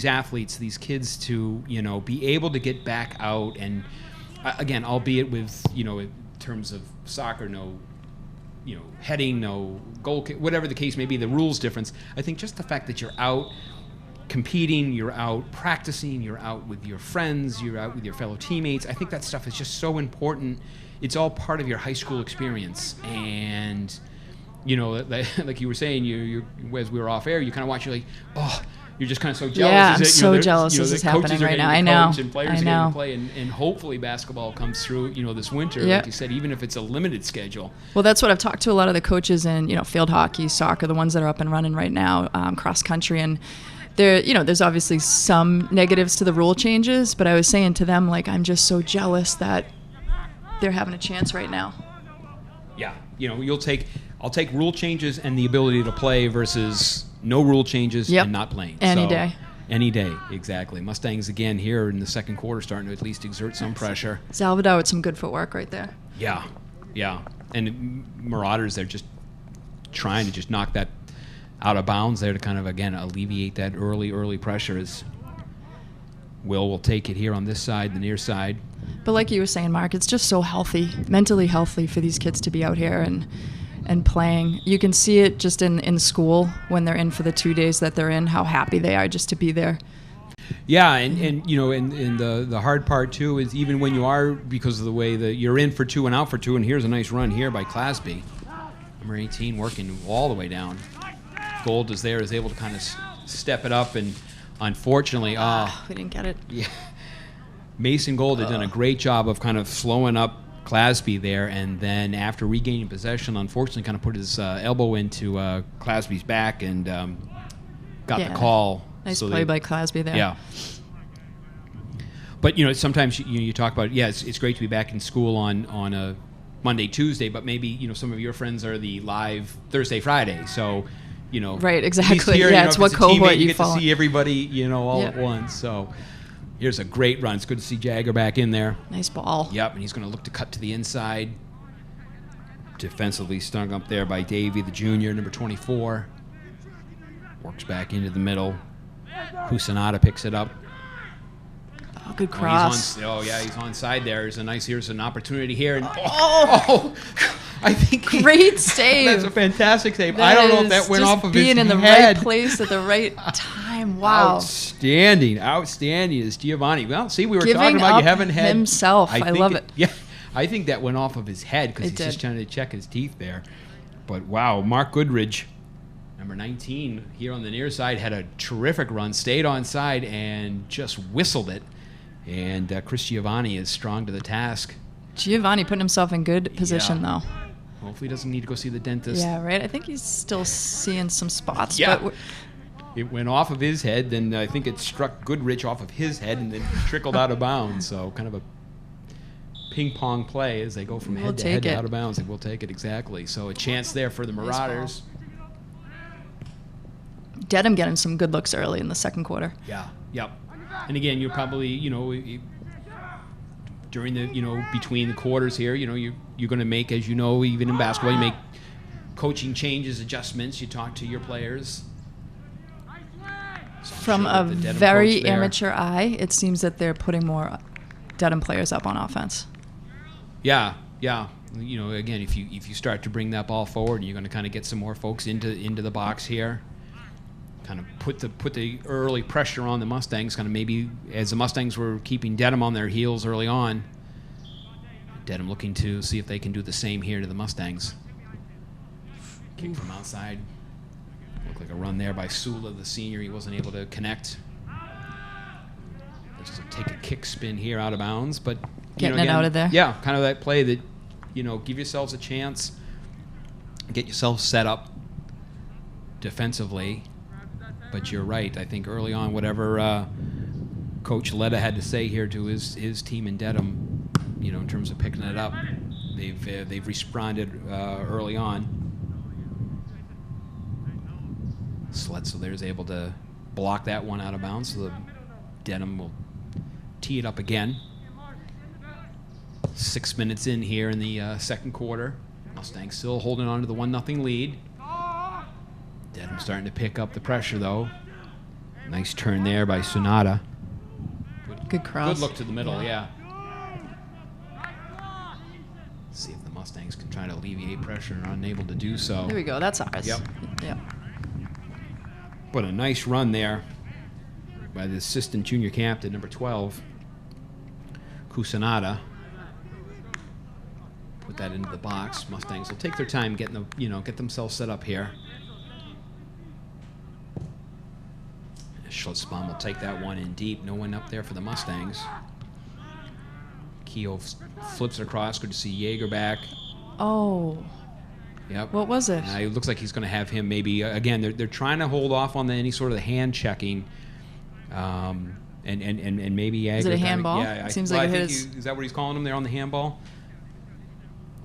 Speaker 2: athletes, these kids to be able to get back out and again, albeit with in terms of soccer, no heading, no goal, whatever the case may be, the rules difference. I think just the fact that you're out competing, you're out practicing, you're out with your friends, you're out with your fellow teammates. I think that stuff is just so important. It's all part of your high school experience. And, like you were saying, you as we were off air, you kind of watch, you're like, oh, you're just kind of so jealous.
Speaker 3: Yeah, I'm so jealous this is happening right now. I know.
Speaker 2: And players are getting to play, and hopefully basketball comes through, this winter, like you said, even if it's a limited schedule.
Speaker 3: Well, that's what I've talked to a lot of the coaches in, field hockey, soccer, the ones that are up and running right now, cross country, and there's obviously some negatives to the rule changes, but I was saying to them, like, I'm just so jealous that they're having a chance right now.
Speaker 2: Yeah, I'll take rule changes and the ability to play versus no rule changes and not playing.
Speaker 3: Any day.
Speaker 2: Any day, exactly. Mustangs again here in the second quarter starting to at least exert some pressure.
Speaker 3: Salvador with some good footwork right there.
Speaker 2: Yeah. And Marauders, they're just trying to just knock that out of bounds there to kind of, again, alleviate that early pressure as Will take it here on this side, the near side.
Speaker 3: But like you were saying, Mark, it's just so healthy, mentally healthy for these kids to be out here and playing. You can see it just in school when they're in for the 2 days that they're in, how happy they are just to be there.
Speaker 2: Yeah, and the hard part too is even when you are, because of the way that you're in for two and out for two, and here's a nice run here by Clasby, number 18, working all the way down. Gold is able to kind of step it up, and unfortunately,
Speaker 3: we didn't get it.
Speaker 2: Yeah, Mason Gold had done a great job of kind of slowing up Clasby there, and then after regaining possession, unfortunately, kind of put his elbow into Clasby's back and got the call.
Speaker 3: Nice play by Clasby there.
Speaker 2: Yeah. But sometimes you talk about it's great to be back in school on a Monday, Tuesday, but maybe some of your friends are the live Thursday, Friday, so.
Speaker 3: Right, exactly.
Speaker 2: Here,
Speaker 3: it's what cohort
Speaker 2: you
Speaker 3: you
Speaker 2: get
Speaker 3: follow.
Speaker 2: to see everybody, all at once. So here's a great run. It's good to see Jagger back in there.
Speaker 3: Nice ball.
Speaker 2: Yep, and he's going to look to cut to the inside. Defensively stung up there by Davey, the junior, number 24. Works back into the middle. Husanada picks it up.
Speaker 3: good cross.
Speaker 2: He's onside there. Here's an opportunity here. And,
Speaker 3: Oh!
Speaker 2: I think
Speaker 3: Great save.
Speaker 2: That's a fantastic save. I don't know if that went off of his head.
Speaker 3: Being in the right place at the right time. Wow.
Speaker 2: Outstanding is Giovanni. Well, see, we were
Speaker 3: Giving
Speaker 2: talking about
Speaker 3: up
Speaker 2: you haven't had
Speaker 3: himself. I love it.
Speaker 2: Yeah, I think that went off of his head because
Speaker 3: It
Speaker 2: he's
Speaker 3: did.
Speaker 2: just trying to check his teeth there. But wow, Mark Goodridge, number 19, here on the near side, had a terrific run, stayed on side, and just whistled it. And Chris Giovanni is strong to the task.
Speaker 3: Giovanni putting himself in good position, though.
Speaker 2: Hopefully he doesn't need to go see the dentist.
Speaker 3: Yeah, right. I think he's still seeing some spots.
Speaker 2: Yeah.
Speaker 3: But
Speaker 2: it went off of his head, then I think it struck Goodrich off of his head and then trickled out of bounds. So kind of a ping pong play as they go from head to head to out of bounds. And we'll take it, exactly. So a chance there for the Marauders.
Speaker 3: Dedham getting some good looks early in the second quarter.
Speaker 2: Yeah, yep. And again, you're probably, during the, between the quarters here, you're going to make, as you know, even in basketball, you make coaching changes, adjustments. You talk to your players. So
Speaker 3: From a very amateur eye, it seems that they're putting more Dedham players up on offense.
Speaker 2: Yeah. Again, if you start to bring that ball forward, you're going to kind of get some more folks into the box here. Kind of put the early pressure on the Mustangs. Kind of maybe as the Mustangs were keeping Dedham on their heels early on. Dedham looking to see if they can do the same here to the Mustangs. Kick from outside. Looked like a run there by Sula, the senior. He wasn't able to connect. Just to take a kick spin here out of bounds, but
Speaker 3: getting it out of there.
Speaker 2: Yeah, kind of that play that give yourselves a chance, get yourself set up defensively. But you're right. I think early on, whatever Coach Letta had to say here to his team in Dedham, in terms of picking it up, they've responded early on. Sletzel able to block that one out of bounds, so the Dedham will tee it up again. 6 minutes in here in the second quarter. Mustangs still holding on to the 1-0 lead. Dedham starting to pick up the pressure, though. Nice turn there by Sonata.
Speaker 3: Good cross.
Speaker 2: Good look to the middle, yeah. See if the Mustangs can try to alleviate pressure and are unable to do so.
Speaker 3: There we go. That's ours.
Speaker 2: Yep.
Speaker 3: Yep.
Speaker 2: But a nice run there by the assistant junior captain, number 12, Kusanada. Put that into the box. Mustangs will take their time getting get themselves set up here. Schlutzbaum will take that one in deep. No one up there for the Mustangs. Keogh flips it across. Good to see Yeager back.
Speaker 3: Oh.
Speaker 2: Yep.
Speaker 3: What was it?
Speaker 2: It looks like he's going to have him maybe again. They're trying to hold off on any sort of the hand checking, and maybe Yeager.
Speaker 3: Is it a handball?
Speaker 2: Yeah,
Speaker 3: It seems like it
Speaker 2: is that what he's calling him there on the handball?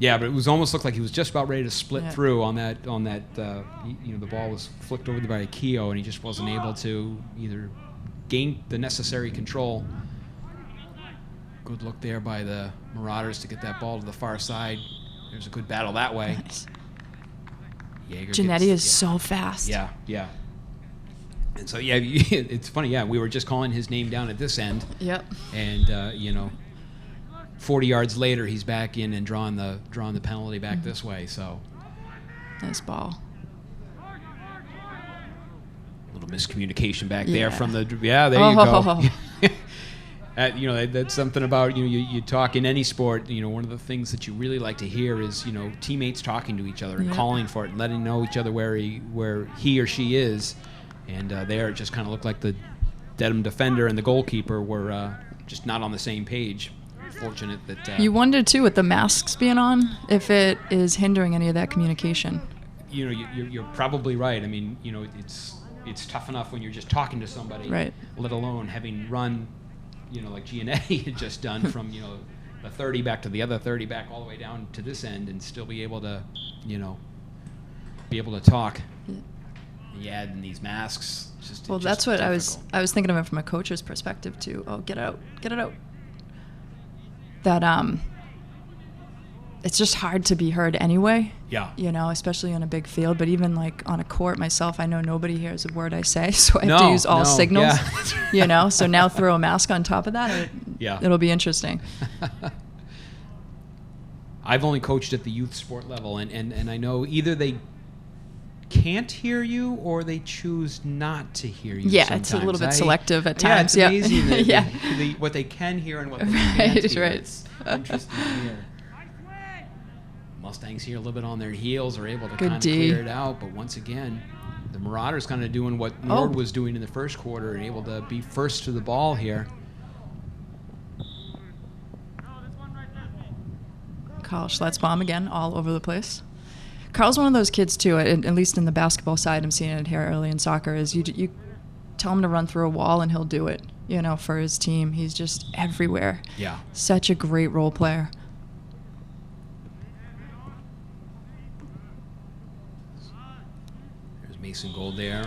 Speaker 2: Yeah, but it was almost looked like he was just about ready to split through on that. The ball was flicked over by Keogh, and he just wasn't able to either gain the necessary control. Good look there by the Marauders to get that ball to the far side. There's a good battle that way.
Speaker 3: Nice.
Speaker 2: Janetti
Speaker 3: is so fast.
Speaker 2: Yeah. And so, it's funny, we were just calling his name down at this end.
Speaker 3: Yep.
Speaker 2: And, 40 yards later, he's back in and drawing the penalty back this way, so.
Speaker 3: Nice ball.
Speaker 2: A little miscommunication back there from the, there you go. That's something about, you talk in any sport, one of the things that you really like to hear is, teammates talking to each other and calling for it and letting know each other where he or she is. And there it just kind of looked like the Dedham defender and the goalkeeper were just not on the same page. Fortunate that...
Speaker 3: you wonder, too, with the masks being on, if it is hindering any of that communication.
Speaker 2: You're probably right. I mean, it's tough enough when you're just talking to somebody,
Speaker 3: right,
Speaker 2: let alone having run, like Gianetti had just done from, the 30 back to the other 30 back all the way down to this end and still be able to, talk. Yeah, and these masks.
Speaker 3: That's what difficult. I was thinking of it from a coach's perspective, too. Oh, get it out. That it's just hard to be heard anyway.
Speaker 2: Yeah.
Speaker 3: Especially on a big field. But even like on a court myself, I know nobody hears a word I say, so I have to use all signals.
Speaker 2: Yeah.
Speaker 3: So now throw a mask on top of that,
Speaker 2: Yeah.
Speaker 3: It'll be interesting.
Speaker 2: I've only coached at the youth sport level, and I know either they can't hear you or they choose not to hear you.
Speaker 3: Yeah,
Speaker 2: sometimes.
Speaker 3: it's a little bit selective at times.
Speaker 2: Yeah, it's amazing
Speaker 3: Yeah.
Speaker 2: what they can hear and what they can't hear.
Speaker 3: Right.
Speaker 2: It's interesting to hear. Mustangs here a little bit on their heels are able to
Speaker 3: Good
Speaker 2: kind of
Speaker 3: D.
Speaker 2: clear it out, but once again, the Marauders kind of doing what Nord was doing in the first quarter and able to be first to the ball here.
Speaker 3: Carl Schletzbaum again, all over the place. Carl's one of those kids too, at least in the basketball side, I'm seeing it here early in soccer, is you tell him to run through a wall and he'll do it, for his team. He's just everywhere.
Speaker 2: Yeah.
Speaker 3: Such a great role player.
Speaker 2: There's Mason Gold there.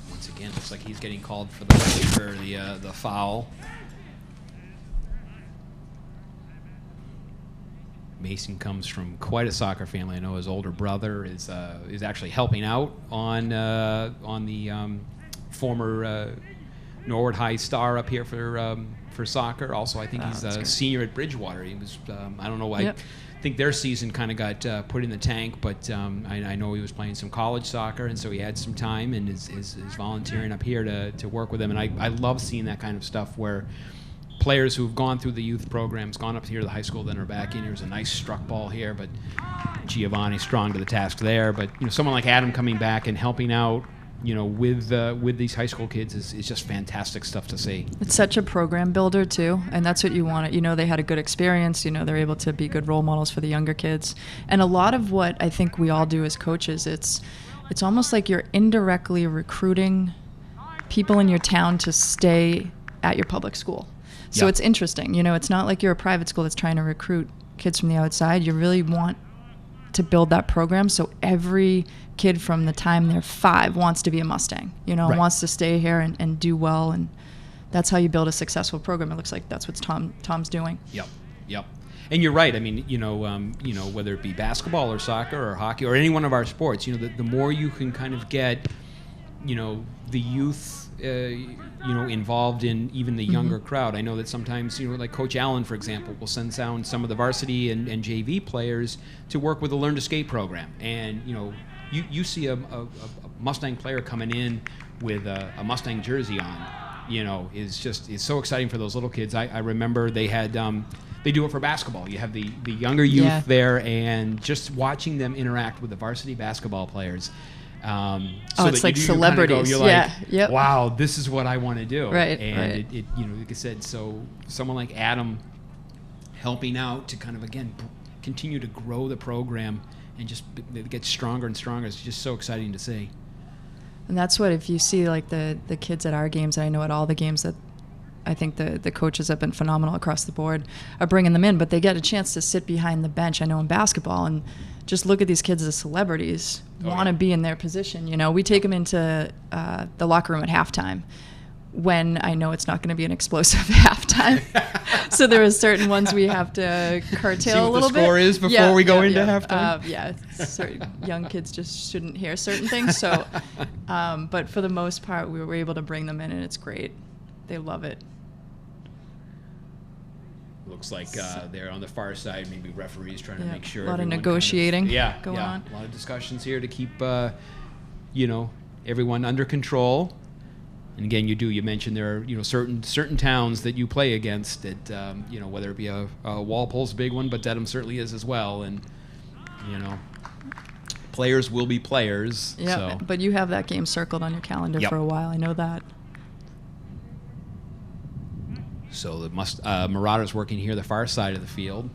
Speaker 2: Once again, looks like he's getting called for the foul. Mason comes from quite a soccer family. I know his older brother is actually helping out on the former Norwood High star up here for soccer. Also, I think he's a senior at Bridgewater. He was I don't know why.
Speaker 3: Yep.
Speaker 2: I think their season kind of got put in the tank, but I know he was playing some college soccer, and so he had some time and is volunteering up here to work with them. And I love seeing that kind of stuff where players who've gone through the youth programs, gone up here to the high school, then are back in. Here's a nice struck ball here, but Giovanni strong to the task there. But someone like Adam coming back and helping out, with these high school kids is just fantastic stuff to see.
Speaker 3: It's such a program builder too, and that's what you want. They had a good experience. They're able to be good role models for the younger kids. And a lot of what I think we all do as coaches, it's almost like you're indirectly recruiting people in your town to stay at your public school. So it's interesting. It's not like you're a private school that's trying to recruit kids from the outside. You really want to build that program so every kid from the time they're 5 wants to be a Mustang,
Speaker 2: Right.
Speaker 3: wants to stay here and do well. And that's how you build a successful program. It looks like that's what Tom's doing.
Speaker 2: Yep. And you're right. I mean, whether it be basketball or soccer or hockey or any one of our sports, the more you can kind of get, the youth, involved in even the younger crowd. I know that sometimes, like Coach Allen, for example, will send down some of the varsity and JV players to work with the Learn to Skate program. And, you see a Mustang player coming in with a Mustang jersey on, is so exciting for those little kids. I remember they had, they do it for basketball. You have the younger youth there, and just watching them interact with the varsity basketball players. So
Speaker 3: it's like
Speaker 2: you
Speaker 3: celebrities.
Speaker 2: You're
Speaker 3: Yeah.
Speaker 2: like,
Speaker 3: Yep.
Speaker 2: wow, this is what I want to do.
Speaker 3: Right.
Speaker 2: And it like I said, so someone like Adam helping out to kind of again continue to grow the program and just get stronger and stronger. It's just so exciting to see.
Speaker 3: And that's what, if you see like the kids at our games, and I know at all the games that I think the coaches have been phenomenal across the board, are bringing them in, but they get a chance to sit behind the bench. I know in basketball, and just look at these kids as celebrities, want to be in their position. We take them into the locker room at halftime when I know it's not going to be an explosive halftime. So there are certain ones we have to curtail a little bit.
Speaker 2: See what the score is before we go into halftime?
Speaker 3: Certain young kids just shouldn't hear certain things. So, but for the most part, we were able to bring them in, and it's great. They love it.
Speaker 2: Looks like they're on the far side, maybe referees trying to make sure.
Speaker 3: A lot of
Speaker 2: everyone
Speaker 3: negotiating
Speaker 2: going
Speaker 3: on.
Speaker 2: A lot of discussions here to keep, everyone under control. And again, you mentioned there are, certain towns that you play against that, whether it be a Walpole's a big one, but Dedham certainly is as well. And, players will be players.
Speaker 3: Yeah,
Speaker 2: so.
Speaker 3: but you have that game circled on your calendar for a while. I know that.
Speaker 2: So the Marauders working here the far side of the field.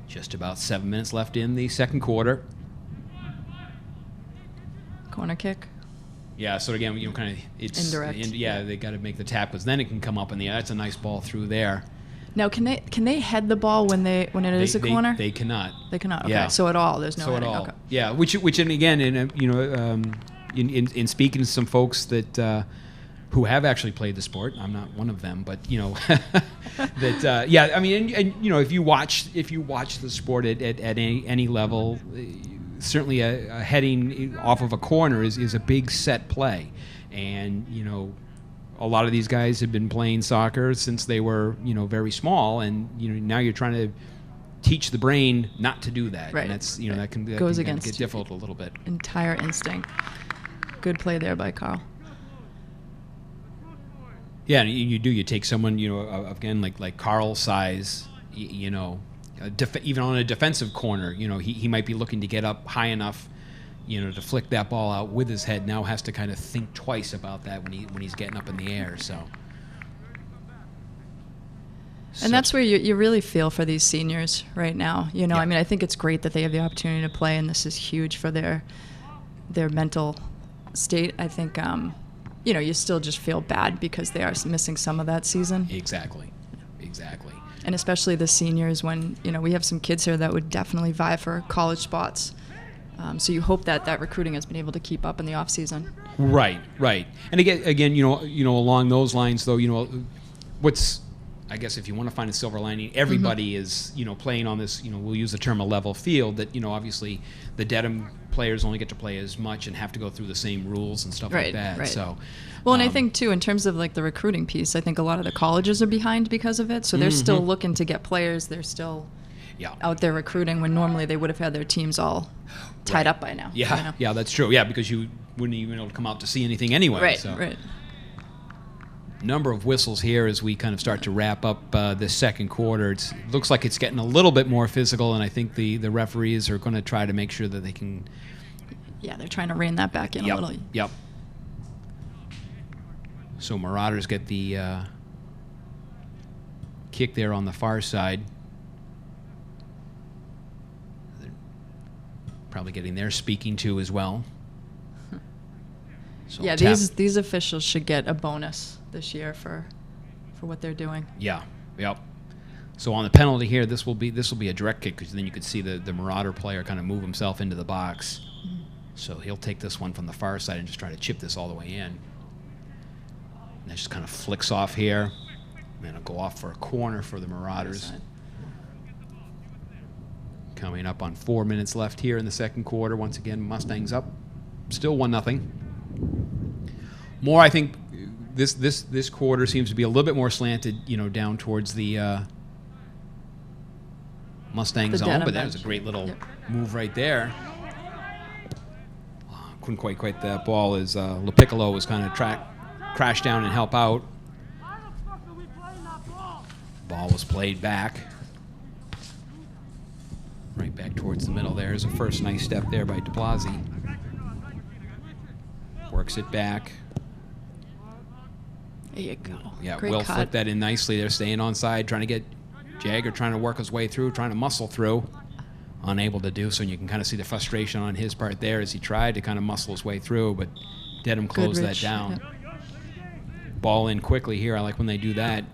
Speaker 2: Just about 7 minutes left in the second quarter.
Speaker 3: Corner kick.
Speaker 2: Yeah, so again, kind of it's
Speaker 3: indirect.
Speaker 2: They got to make the tap because then it can come up in the air. That's a nice ball through there.
Speaker 3: Now, can they head the ball when it is a corner?
Speaker 2: They cannot.
Speaker 3: They cannot. Okay.
Speaker 2: Yeah.
Speaker 3: So at all, there's no.
Speaker 2: So
Speaker 3: heading.
Speaker 2: at all.
Speaker 3: Okay.
Speaker 2: Yeah, which and again, in speaking to some folks that. Who have actually played the sport. I'm not one of them, but that I mean, and if you watch the sport at any level, certainly a heading off of a corner is a big set play, and a lot of these guys have been playing soccer since they were, very small, and now you're trying to teach the brain not to do that.
Speaker 3: Right.
Speaker 2: And that's that can
Speaker 3: Goes
Speaker 2: kind of
Speaker 3: against
Speaker 2: get difficult a little bit.
Speaker 3: Entire instinct. Good play there by Carl.
Speaker 2: Yeah, and you take someone, again, like Carl's size, even on a defensive corner, he might be looking to get up high enough, to flick that ball out with his head. Now has to kind of think twice about that when he's getting up in the air.
Speaker 3: And that's where you really feel for these seniors right now.
Speaker 2: Yeah.
Speaker 3: I mean, I think it's great that they have the opportunity to play, and this is huge for their mental state. I think, you still just feel bad because they are missing some of that season.
Speaker 2: Exactly.
Speaker 3: And especially the seniors when, we have some kids here that would definitely vie for college spots. So you hope that recruiting has been able to keep up in the off season.
Speaker 2: Right. And again, along those lines, though, what's, I guess, if you want to find a silver lining, everybody is, playing on this, we'll use the term a level field, that, obviously the Dedham players only get to play as much and have to go through the same rules and stuff like that.
Speaker 3: Right.
Speaker 2: So,
Speaker 3: well, and I think, too, in terms of, like, the recruiting piece, I think a lot of the colleges are behind because of it. So they're still looking to get players. They're still out there recruiting when normally they would have had their teams all tied up by now.
Speaker 2: Yeah, yeah, that's true. Yeah, because you wouldn't even be able to come out to see anything anyway.
Speaker 3: Right.
Speaker 2: Number of whistles here as we kind of start to wrap up this second quarter. It looks like it's getting a little bit more physical, and I think the referees are going to try to make sure that they can...
Speaker 3: Yeah, they're trying to rein that back in a little.
Speaker 2: Yep. So Marauders get the kick there on the far side. They're probably getting their speaking to as well. So
Speaker 3: yeah, these officials should get a bonus this year for what they're doing.
Speaker 2: Yeah, yep. So on the penalty here, this will be a direct kick, because then you could see the Marauder player kind of move himself into the box. So he'll take this one from the far side and just try to chip this all the way in. And that just kind of flicks off here, and then it'll go off for a corner for the Marauders. Coming up on 4 minutes left here in the second quarter. Once again, Mustangs up, still 1-0. More, I think, this quarter seems to be a little bit more slanted, down towards the Mustang zone. But that was a great little move right there. Couldn't quite quite that ball as LaPiccolo was kind of crash down and help out. Ball was played back. Right back towards the middle there. There's a first nice step there by DeBlasi. Works it back.
Speaker 3: There you go.
Speaker 2: Yeah,
Speaker 3: Great
Speaker 2: Will
Speaker 3: cut.
Speaker 2: flipped that in nicely. They're staying onside, trying to get Jagger trying to work his way through, trying to muscle through. Unable to do so, and you can kind of see the frustration on his part there as he tried to kind of muscle his way through, but Dedham closed that down. Yep. Ball in quickly here. I like when they do that.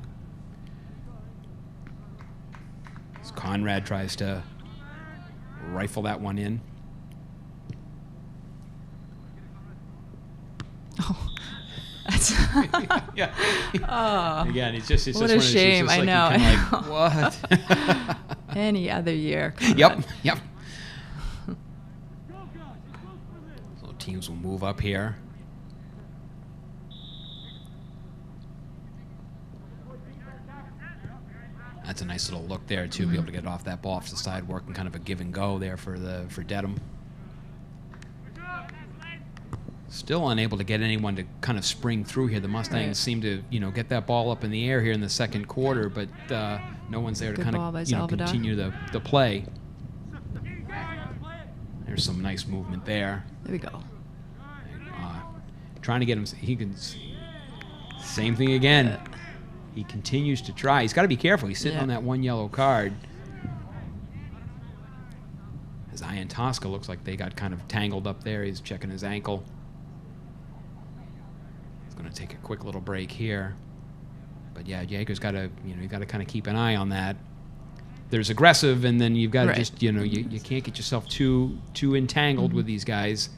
Speaker 2: As Conrad tries to rifle that one in.
Speaker 3: Oh, that's
Speaker 2: yeah.
Speaker 3: Oh,
Speaker 2: again, it's just
Speaker 3: what a shame. I know.
Speaker 2: What?
Speaker 3: Any other year.
Speaker 2: Yep. So teams will move up here. That's a nice little look there too. Be able to get off that ball off the side, working kind of a give and go there for Dedham. Still unable to get anyone to kind of spring through here. The Mustangs seem to, get that ball up in the air here in the second quarter, but no one's there to kind of, continue the play. There's some nice movement there.
Speaker 3: There we go.
Speaker 2: Trying to get him. He can. Same thing again. He continues to try. He's got to be careful. He's sitting on that one yellow card. As Ian Tosca looks like they got kind of tangled up there. He's checking his ankle. Going to take a quick little break here, but yeah, Jager's got to, you got to kind of keep an eye on that. There's aggressive, and then you've got to just, you can't get yourself too entangled with these guys,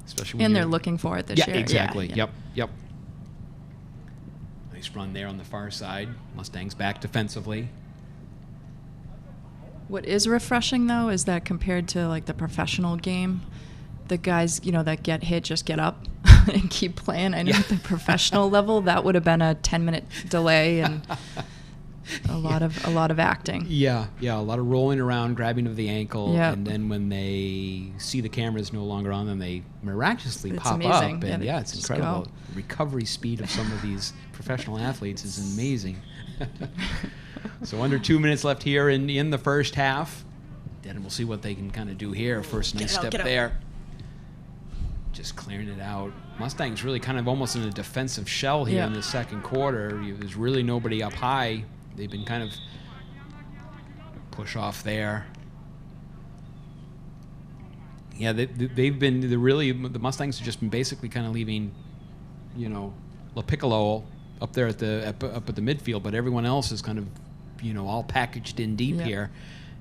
Speaker 2: especially when
Speaker 3: they're looking for it this year.
Speaker 2: Exactly. Yep. Nice run there on the far side. Mustangs back defensively.
Speaker 3: What is refreshing though is that compared to like the professional game, the guys, that get hit just get up. and keep playing. I know at the professional level that would have been a 10-minute delay and a lot of acting.
Speaker 2: Yeah, a lot of rolling around, grabbing of the ankle,
Speaker 3: Yeah.
Speaker 2: and then when they see the cameras no longer on them, they miraculously
Speaker 3: It's
Speaker 2: pop
Speaker 3: amazing.
Speaker 2: up, and
Speaker 3: Yeah,
Speaker 2: it's
Speaker 3: just
Speaker 2: incredible.
Speaker 3: go.
Speaker 2: The recovery speed of some of these professional athletes is amazing. So under 2 minutes left here in the first half. Then we'll see what they can kind of do here. First nice step there. Just clearing it out. Mustangs really kind of almost in a defensive shell here in the second quarter. There's really nobody up high. They've been kind of push off there. Yeah, the Mustangs have just been basically kind of leaving, La Piccolo up there up at the midfield, but everyone else is kind of, all packaged in deep here.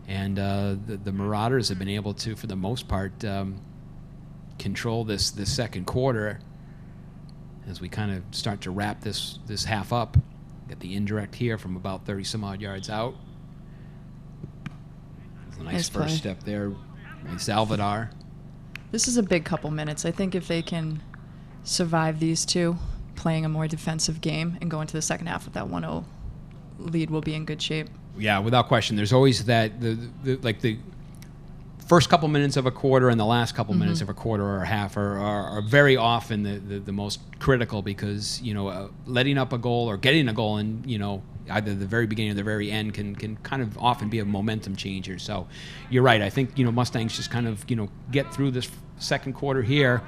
Speaker 2: And the Marauders have been able to, for the most part, control this second quarter as we kind of start to wrap this half up. Get the indirect here from about 30 some odd yards out. A nice first
Speaker 3: play.
Speaker 2: step there. Nice Salvador.
Speaker 3: This is a big couple minutes. I think if they can survive these two, playing a more defensive game and go into the second half with that 1-0 lead, will be in good shape.
Speaker 2: Yeah, without question. There's always that the first couple minutes of a quarter and the last couple minutes of a quarter or a half are very often the most critical, because letting up a goal or getting a goal in either the very beginning or the very end can kind of often be a momentum changer. So you're right. I think Mustangs just kind of get through this second quarter here.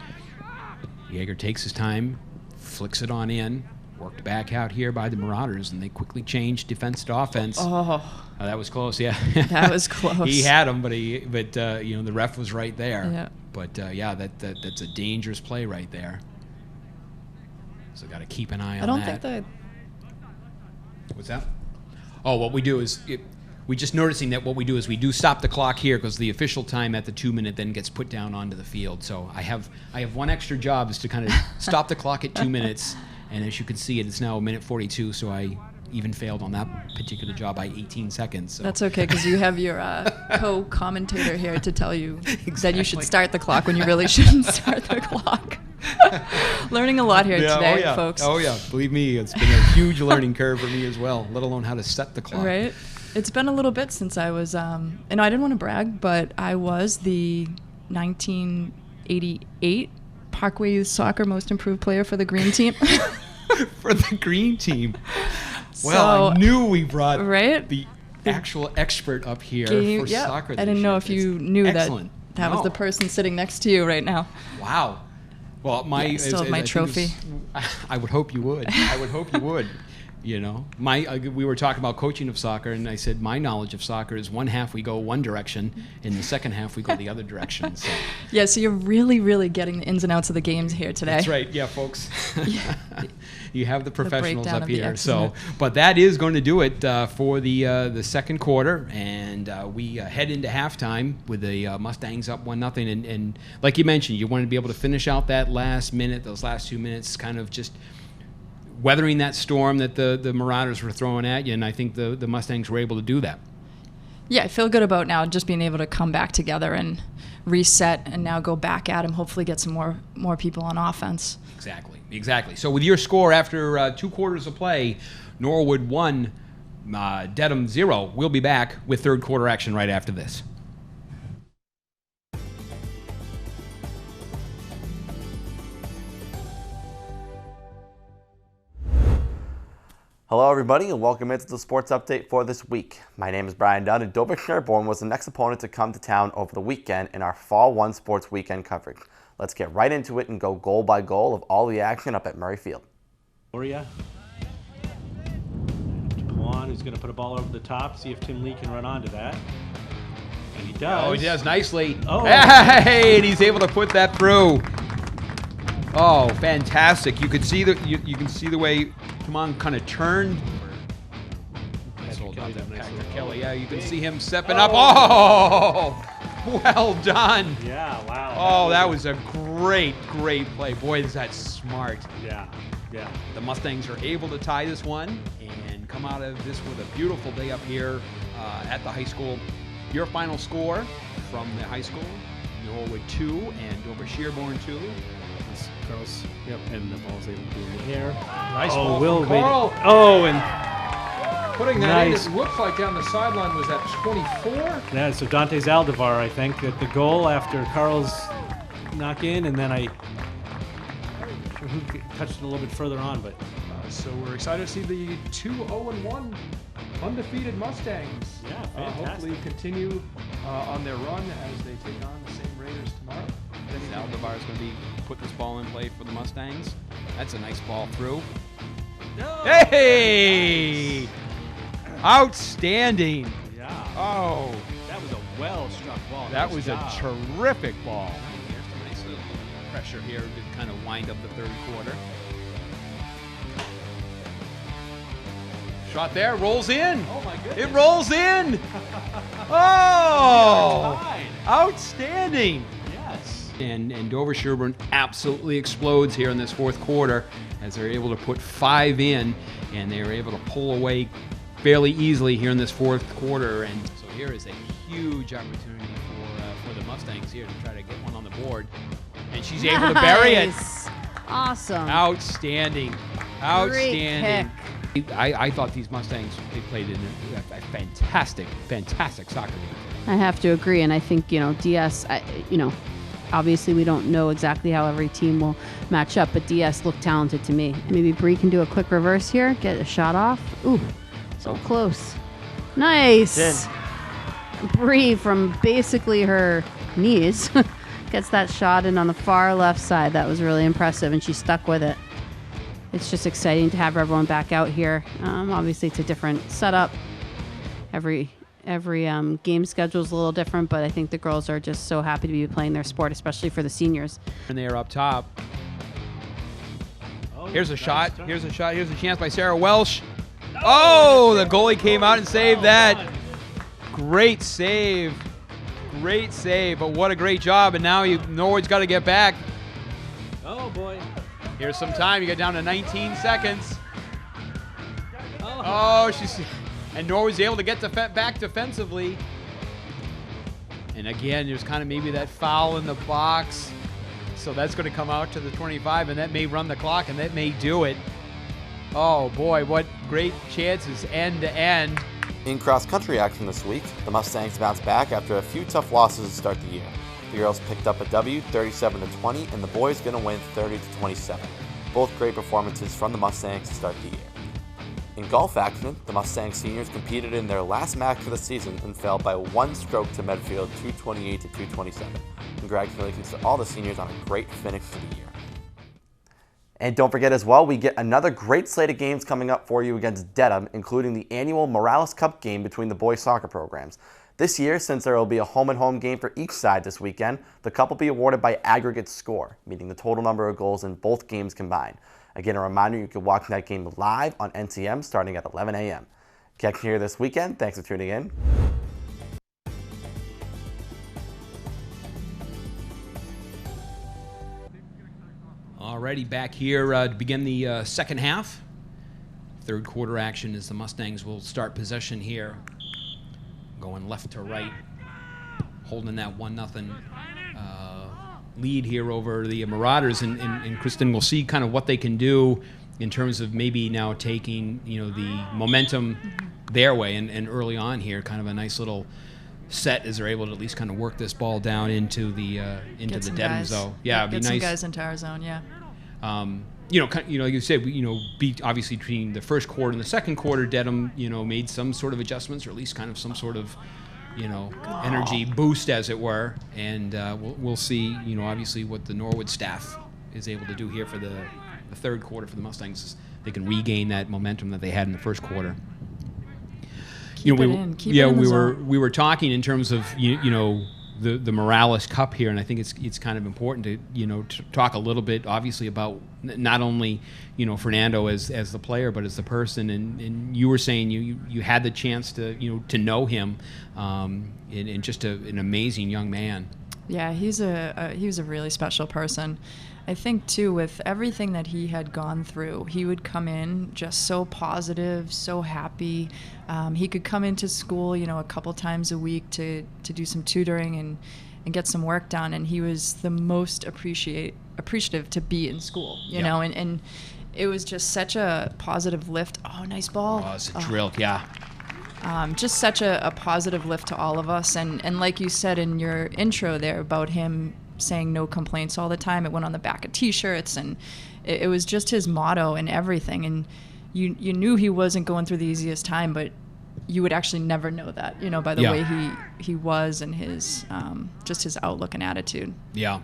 Speaker 2: Yeager takes his time, flicks it on in. Worked back out here by the Marauders, and they quickly changed defense to offense. That was close, yeah.
Speaker 3: That was close.
Speaker 2: He had him, but the ref was right there.
Speaker 3: Yeah.
Speaker 2: But that's a dangerous play right there. So got to keep an eye on that.
Speaker 3: I don't think that.
Speaker 2: What's that? Oh, what we do is we just noticing that what we do is we do stop the clock here, because the official time at the 2 minute then gets put down onto the field. So I have one extra job, is to kind of stop the clock at 2 minutes. And as you can see, it's now 1:42, so I even failed on that particular job by 18 seconds. So.
Speaker 3: That's okay, because you have your co-commentator here to tell you that you should start the clock when you really shouldn't start the clock. Learning a lot here today, folks.
Speaker 2: Oh, yeah. Believe me, it's been a huge learning curve for me as well, let alone how to set the clock.
Speaker 3: Right? It's been a little bit since I was, and I didn't want to brag, but I was the 1988 Parkway Youth Soccer Most Improved Player for the Green Team.
Speaker 2: For the Green Team. Well, I knew we brought the actual expert up here for soccer.
Speaker 3: I didn't know if you knew
Speaker 2: excellent.
Speaker 3: that was the person sitting next to you right now.
Speaker 2: Wow. Well,
Speaker 3: I still have my trophy.
Speaker 2: I would hope you would. I would hope you would. We were talking about coaching of soccer, and I said my knowledge of soccer is one half we go one direction, and the second half we go the other direction. So.
Speaker 3: Yeah, so you're really, really getting the ins and outs of the games here today.
Speaker 2: That's right. Yeah, folks. You have the professionals up here.
Speaker 3: So,
Speaker 2: but that is going to do it for the second quarter, and we head into halftime with the Mustangs up 1-0. And like you mentioned, you wanted to be able to finish out that last minute, those last 2 minutes, kind of just weathering that storm that the Marauders were throwing at you, and I think the Mustangs were able to do that.
Speaker 3: Yeah, I feel good about now just being able to come back together and reset, and now go back at him, hopefully get some more people on offense.
Speaker 2: Exactly. So with your score after 2 quarters of play, Norwood 1, Dedham 0. We'll be back with third quarter action right after this.
Speaker 11: Hello everybody, and welcome into the sports update for this week. My name is Brian Dunn, and Dover Sherborne was the next opponent to come to town over the weekend in our Fall 1 Sports Weekend coverage. Let's get right into it and go goal by goal of all the action up at Murray Field.
Speaker 12: Gloria. Juan, who's going to put a ball over the top, see if Tim Lee can run onto that. And he does.
Speaker 2: Oh, he does nicely.
Speaker 12: Oh.
Speaker 2: Hey, and he's able to put that through. Oh, fantastic! You could see you can see the way Come kind of turned. Kelly, yeah, you can see him stepping up. Oh, well done.
Speaker 12: Yeah, wow.
Speaker 2: Oh, that was a great play. Boy, is that smart.
Speaker 12: Yeah.
Speaker 2: The Mustangs are able to tie this one and come out of this with a beautiful day up here at the high school. Your final score from the high school: Norwood 2 and Dover Sherborne 2.
Speaker 12: Carl's, yep, and the ball's able to be in the air.
Speaker 2: Nice ball
Speaker 12: Will
Speaker 2: from Carl.
Speaker 12: made it. Oh, and
Speaker 2: Putting that
Speaker 12: nice.
Speaker 2: in, it looks like down the sideline was that 24?
Speaker 12: Yeah, so Dante's Aldevar, I think, that the goal after Carl's knock in, and then I who touched it a little bit further on, but
Speaker 2: So we're excited to see the 2-0-1 undefeated Mustangs.
Speaker 12: Yeah, fantastic.
Speaker 2: Hopefully continue on their run as they take on the same Raiders tomorrow. Aldevar is going to be put this ball in play for the Mustangs. That's a nice ball through.
Speaker 12: No.
Speaker 2: Hey! Outstanding.
Speaker 12: Yeah.
Speaker 2: Oh,
Speaker 12: That was a well-struck ball.
Speaker 2: that
Speaker 12: Nice
Speaker 2: was
Speaker 12: job.
Speaker 2: a terrific ball. There's some nice little pressure here to kind of wind up the third quarter. Shot there, rolls in.
Speaker 12: Oh my goodness.
Speaker 2: It rolls in. Oh, outstanding.
Speaker 12: Yes.
Speaker 2: And Dover Sherburne absolutely explodes here in this fourth quarter as they're able to put 5 in, and they were able to pull away fairly easily here in this fourth quarter. And so here is a huge opportunity for the Mustangs here to try to get one on the board. And she's able to bury it.
Speaker 13: Awesome.
Speaker 2: Outstanding. Outstanding.
Speaker 13: Great
Speaker 2: I thought these Mustangs, they played in a fantastic soccer game.
Speaker 13: I have to agree, and I think, DS, obviously we don't know exactly how every team will match up, but DS looked talented to me. Maybe Bree can do a quick reverse here, get a shot off. Ooh, so close. Nice. Bree, from basically her knees, gets that shot in on the far left side. That was really impressive, and she stuck with it. It's just exciting to have everyone back out here. Obviously, it's a different setup. Every game schedule is a little different, but I think the girls are just so happy to be playing their sport, especially for the seniors.
Speaker 2: And they are up top. Here's a shot. Here's a shot. Here's a chance by Sarah Welsh. Oh, the goalie came out and saved that. Great save. Great save, but what a great job. And now Norwood's got to get back.
Speaker 12: Oh, boy.
Speaker 2: Here's some time. You get down to 19 seconds. Oh, and Norwood's able to get back defensively. And again, there's kind of maybe that foul in the box. So that's going to come out to the 25, and that may run the clock, and that may do it. Oh, boy, what great chances end to end.
Speaker 11: In cross-country action this week, the Mustangs bounced back after a few tough losses to start the year. The girls picked up a W, 37-20, and the boys going to win 30-27. Both great performances from the Mustangs to start the year. In golf action, the Mustang seniors competed in their last match for the season and fell by 1 stroke to Medfield, 228-227. Congratulations to all the seniors on a great finish to the year. And don't forget as well, we get another great slate of games coming up for you against Dedham, including the annual Morales Cup game between the boys soccer programs. This year, since there will be a home-and-home game for each side this weekend, the cup will be awarded by aggregate score, meaning the total number of goals in both games combined. Again, a reminder, you can watch that game live on NCM starting at 11 a.m. Catch you here this weekend. Thanks for tuning in.
Speaker 2: Alrighty, back here to begin the second half. Third quarter action as the Mustangs will start possession here. Going left to right, holding that 1-0 lead here over the Marauders, and Kristen will see kind of what they can do in terms of maybe now taking the momentum their way, and early on here, kind of a nice little set as they're able to at least kind of work this ball down into the Dedham zone. Yeah, it'd be
Speaker 3: get
Speaker 2: nice.
Speaker 3: some guys into our zone. Yeah.
Speaker 2: Like you said, obviously between the first quarter and the second quarter, Dedham, made some sort of adjustments, or at least kind of some sort of, energy boost, as it were. And we'll see, obviously what the Norwood staff is able to do here for the third quarter for the Mustangs. They can regain that momentum that they had in the first quarter.
Speaker 3: Keep it in the zone.
Speaker 2: We were talking in terms of the Morales Cup here, and I think it's kind of important to talk a little bit, obviously, about not only Fernando as the player, but as the person. And you were saying you had the chance to know him, and just an amazing young man.
Speaker 3: Yeah, he was a really special person. I think too, with everything that he had gone through, he would come in just so positive, so happy. He could come into school, a couple times a week to do some tutoring, and get some work done. And he was the most appreciative to be in school, you know, and it was just such a positive lift. Oh, nice ball.
Speaker 2: Oh, it's a drill, yeah.
Speaker 3: Just such a positive lift to all of us. And like you said in your intro there about him saying no complaints all the time, it went on the back of T-shirts, and it was just his motto and everything. And you knew he wasn't going through the easiest time, but you would actually never know that, you know, by the way he was and his just his outlook and attitude.
Speaker 2: Yeah,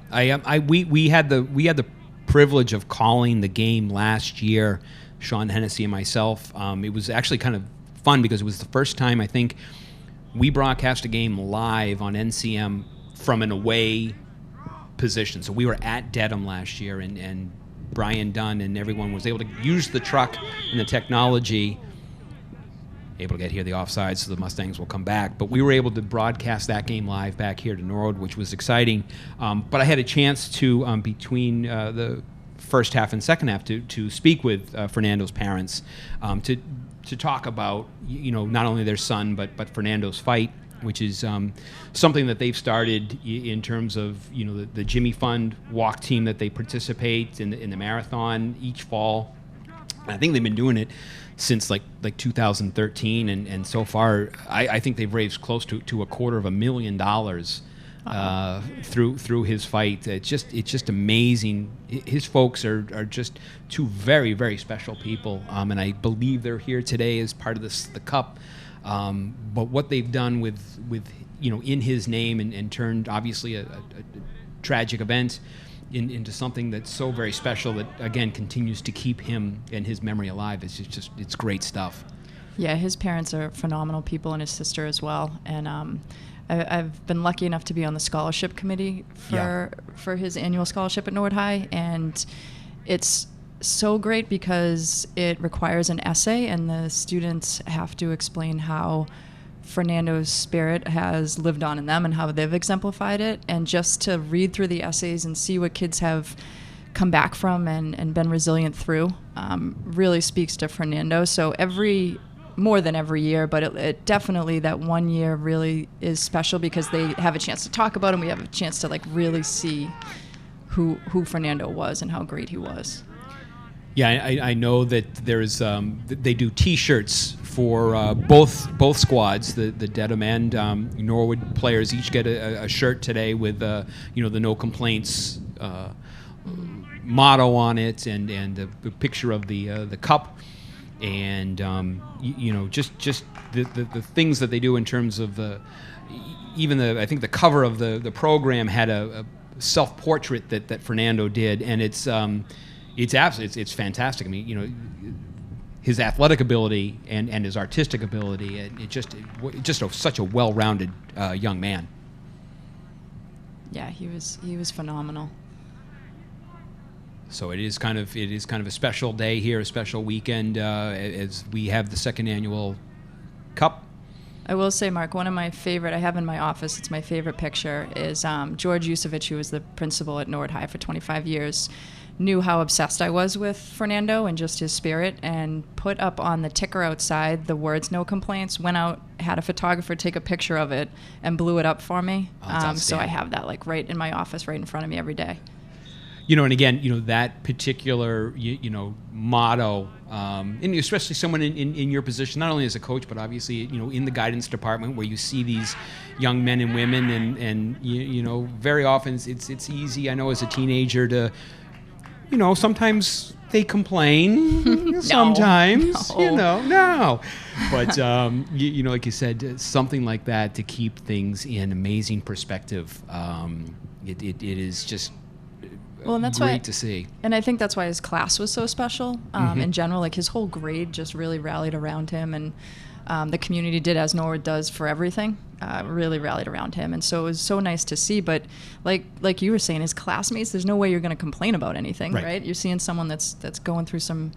Speaker 2: we had the privilege of calling the game last year, Sean Hennessy and myself. It was actually kind of fun because it was the first time I think we broadcast a game live on NCM from an away position. So we were at Dedham last year, and Brian Dunn and everyone was able to use the truck and the technology, able to get here the offside, so the Mustangs will come back. But we were able to broadcast that game live back here to Norwood, which was exciting. But I had a chance to, between the first half and second half, to speak with Fernando's parents, to talk about, you know, not only their son, but Fernando's fight, which is something that they've started in terms of, you know, the Jimmy Fund walk team that they participate in the marathon each fall. And I think they've been doing it since like 2013, and so far I think they've raised close to $250,000 through his fight. It's just amazing. His folks are just two very, very special people, and I believe they're here today as part of the Cup. But what they've done with you know, in his name and turned obviously a tragic event into something that's so very special that again continues to keep him and his memory alive. It's great stuff.
Speaker 3: Yeah, his parents are phenomenal people, and his sister as well. And I've been lucky enough to be on the scholarship committee for his annual scholarship at Norwood High, and it's so great because it requires an essay, and the students have to explain how Fernando's spirit has lived on in them and how they've exemplified it. And just to read through the essays and see what kids have come back from and been resilient through really speaks to Fernando. So more than every year, but it definitely, that one year really is special because they have a chance to talk about him. We have a chance to like really see who Fernando was and how great he was.
Speaker 2: Yeah, I know that there's they do T-shirts for both squads. The Dedham and Norwood players each get a shirt today with you know, the no complaints motto on it, and the picture of the cup, and you know, just the things that they do in terms of I think the cover of the program had a self-portrait that Fernando did, and it's absolutely it's fantastic. I mean, you know, his athletic ability and his artistic ability, it just such a well-rounded young man.
Speaker 3: Yeah, he was phenomenal.
Speaker 2: So it is kind of a special day here, a special weekend as we have the second annual Cup.
Speaker 3: I will say, Mark, one of my favorite, I have in my office, it's my favorite picture, is George Yusevich, who was the principal at Norwood High for 25 years, knew how obsessed I was with Fernando and just his spirit, and put up on the ticker outside the words "no complaints," went out, had a photographer take a picture of it, and blew it up for me. So I have that like right in my office, right in front of me every day.
Speaker 2: You know, and again, you know, that particular, you know, motto, and especially someone in your position, not only as a coach, but obviously, you know, in the guidance department where you see these young men and women, and you know, very often it's easy, I know, as a teenager to, you know, sometimes they complain, sometimes, you know, no. But, you know, like you said, something like that to keep things in amazing perspective, it is just...
Speaker 3: Well, and that's
Speaker 2: great to see.
Speaker 3: And I think that's why his class was so special. In general, like his whole grade just really rallied around him, and the community did, as Norwood does for everything, really rallied around him. And so it was so nice to see. But like you were saying, his classmates, there's no way you're going to complain about anything, right? You're seeing someone that's going through some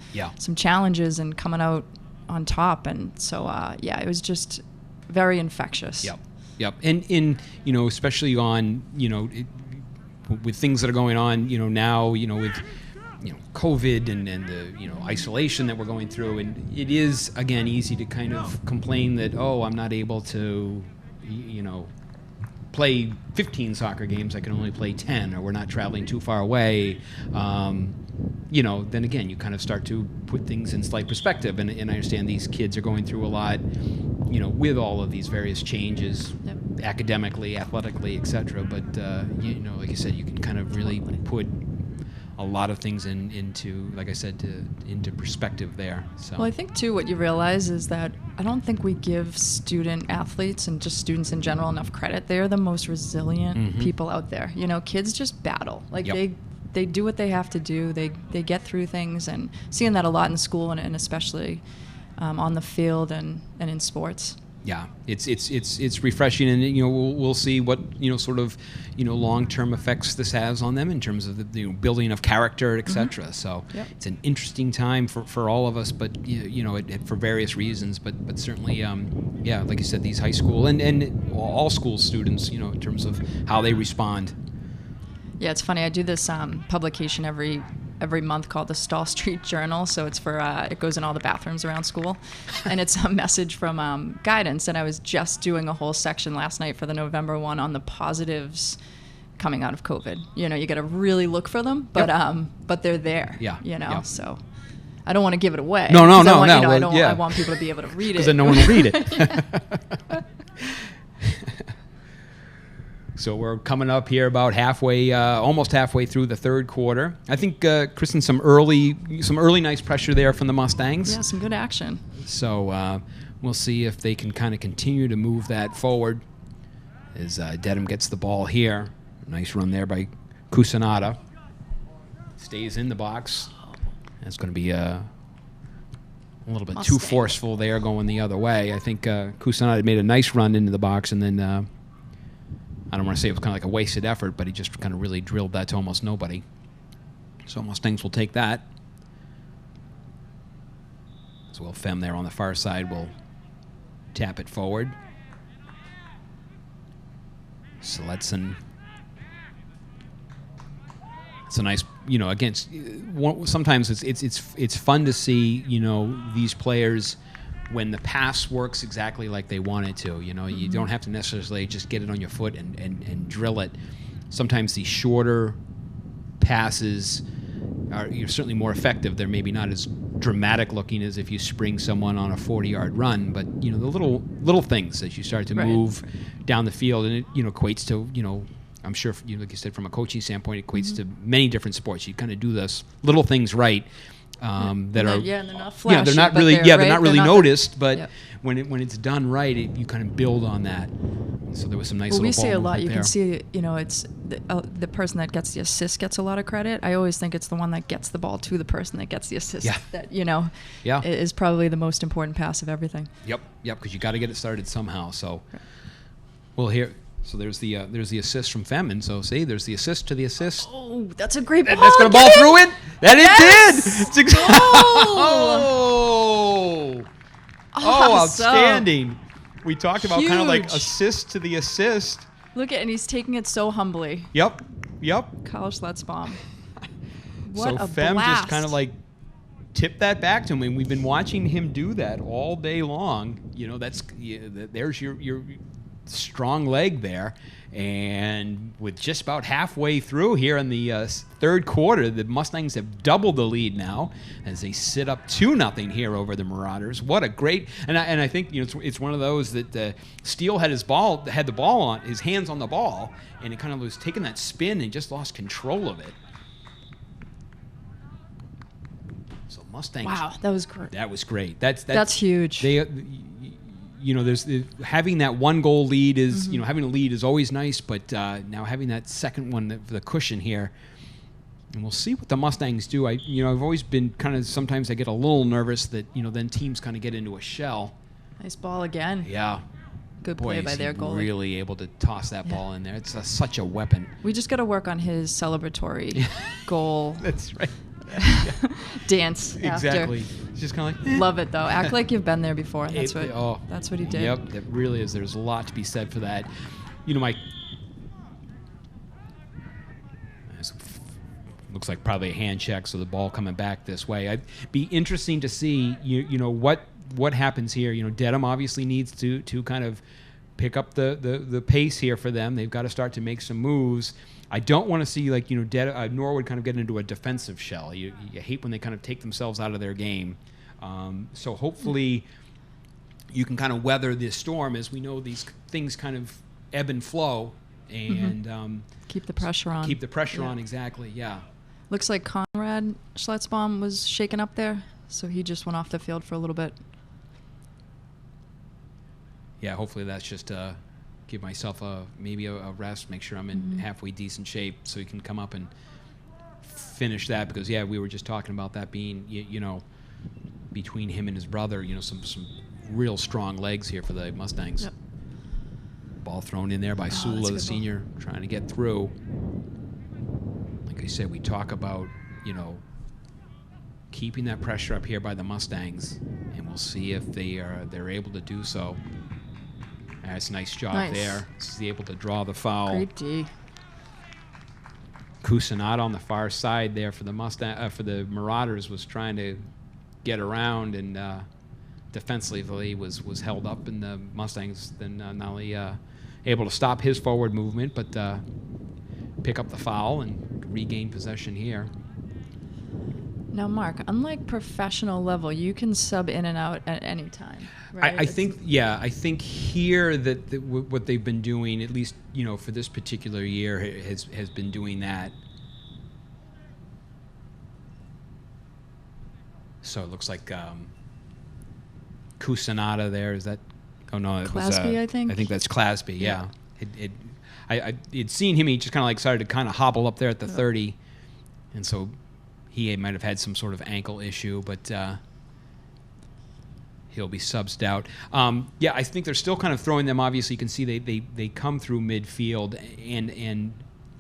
Speaker 3: challenges and coming out on top. And so, it was just very infectious.
Speaker 2: Yep. And in, you know, especially on, you know, with things that are going on, you know, now, you know, with, you know, COVID and the, you know, isolation that we're going through, and it is, again, easy to kind of complain that, oh, I'm not able to, you know, play 15 soccer games. I can only play 10, or we're not traveling too far away. Then again, you kind of start to put things in slight perspective. And I understand these kids are going through a lot, with all of these various changes, academically, athletically, etc. But, like you said, you can kind of really put a lot of things into, like I said, into perspective there. So.
Speaker 3: Well, I think too what you realize is that I don't think we give student athletes and just students in general enough credit. They are the most resilient people out there. Kids just battle. Like they do what they have to do. They get through things, and seeing that a lot in school and especially on the field and in sports.
Speaker 2: Yeah, it's refreshing, and we'll see what sort of long-term effects this has on them in terms of the building of character, etc. So it's an interesting time for all of us, but for various reasons. But certainly, like you said, these high school and all school students, in terms of how they respond.
Speaker 3: Yeah, it's funny. I do this publication every month called the Stall Street Journal. So it's for it goes in all the bathrooms around school, and it's a message from guidance. And I was just doing a whole section last night for the November one on the positives coming out of COVID. You got to really look for them, but they're there.
Speaker 2: Yeah.
Speaker 3: So I don't want to give it away.
Speaker 2: No.
Speaker 3: I want people to be able to read it
Speaker 2: because then no one will read it. So we're coming up here about halfway, almost halfway through the third quarter. I think, Kristen, some early nice pressure there from the Mustangs.
Speaker 3: Yeah, some good action.
Speaker 2: So we'll see if they can kind of continue to move that forward as Dedham gets the ball here. Nice run there by Kusanada. Stays in the box. That's going to be a little bit too forceful there going the other way. I think Kusanada made a nice run into the box, and then I don't want to say it was kind of like a wasted effort, but he just kind of really drilled that to almost nobody. So Mustangs will take that. As well, Fem there on the far side will tap it forward. Sletson. It's a nice, against. Sometimes it's fun to see, these players when the pass works exactly like they want it to. You don't have to necessarily just get it on your foot and drill it. Sometimes these shorter passes are certainly more effective. They're maybe not as dramatic looking as if you spring someone on a 40-yard run, but the little things as you start to move down the field, and it equates to I'm sure like you said, from a coaching standpoint, it equates to many different sports. You kind of do those little things right. That are
Speaker 3: they're not flashy,
Speaker 2: they're not really noticed, but when it's done right, you kind of build on that. So there was some nice little ball
Speaker 3: we see a lot. You
Speaker 2: there.
Speaker 3: Can see, it's the person that gets the assist gets a lot of credit. I always think it's the one that gets the ball to the person that gets the assist that is probably the most important pass of everything.
Speaker 2: Yep, because you got to get it started somehow. So we'll hear. So there's the assist from Fem, and so see, there's the assist to the assist.
Speaker 3: Oh, that's a great ball.
Speaker 2: That's gonna ball through it. That it did. It's outstanding. We talked about kind of like assist to the assist.
Speaker 3: Look and he's taking it so humbly.
Speaker 2: Yep.
Speaker 3: Kyle Schletzbaum.
Speaker 2: What so Fem blast. Just kind of like tipped that back to him, and we've been watching him do that all day long. There's your strong leg there, and with just about halfway through here in the third quarter, the Mustangs have doubled the lead now as they sit up 2-0 here over the Marauders. What a great and I think it's one of those that Steele had the ball on his hands on the ball, and it kind of was taking that spin and just lost control of it. So Mustangs.
Speaker 3: Wow, that was great.
Speaker 2: That was great. That's
Speaker 3: huge.
Speaker 2: There's having that one goal lead is having a lead is always nice, but now having that second one, the cushion here, and we'll see what the Mustangs do. I've always been kind of, sometimes I get a little nervous that then teams kind of get into a shell.
Speaker 3: Nice ball again.
Speaker 2: Yeah.
Speaker 3: Good play by their goalie.
Speaker 2: Really able to toss that ball in there. It's such a weapon.
Speaker 3: We just got to work on his celebratory goal.
Speaker 2: That's right.
Speaker 3: Dance
Speaker 2: exactly.
Speaker 3: After.
Speaker 2: It's just kind of like
Speaker 3: love it though. Act like you've been there before. And that's what he did.
Speaker 2: Yep, that really is. There's a lot to be said for that. Looks like probably a hand check, so the ball coming back this way. It'd be interesting to see what happens here. Dedham obviously needs to kind of pick up the pace here for them. They've got to start to make some moves. I don't want to see Norwood kind of get into a defensive shell. You hate when they kind of take themselves out of their game. So hopefully you can kind of weather this storm. As we know, these things kind of ebb and flow, and
Speaker 3: keep the pressure on.
Speaker 2: Keep the pressure on, exactly. Yeah.
Speaker 3: Looks like Conrad Schletzbaum was shaken up there, so he just went off the field for a little bit.
Speaker 2: Yeah, hopefully that's just give myself maybe a rest, make sure I'm in halfway decent shape, so he can come up and finish that. Because we were just talking about that being between him and his brother, some real strong legs here for the Mustangs.
Speaker 3: Yep.
Speaker 2: Ball thrown in there by Sula, the senior, trying to get through. Like I said, we talk about keeping that pressure up here by the Mustangs, and we'll see if they're able to do so. That's a nice job there. He's able to draw the foul.
Speaker 3: Great D.
Speaker 2: Cusinat on the far side there for the for the Marauders was trying to get around, and defensively was held up, and the Mustangs then not only able to stop his forward movement, but pick up the foul and regain possession here.
Speaker 3: Now, Mark, unlike professional level, you can sub in and out at any time, right?
Speaker 2: I think here that what they've been doing, at least for this particular year, has been doing that. So it looks like Cusinata there. Is that? Oh no, it
Speaker 3: Clasby,
Speaker 2: was.
Speaker 3: I think.
Speaker 2: I think that's Clasby. Yeah. I'd seen him. He just kind of started to kind of hobble up there at the 30, and so he might have had some sort of ankle issue, but he'll be subbed out. I think they're still kind of throwing them. Obviously, you can see they come through midfield, and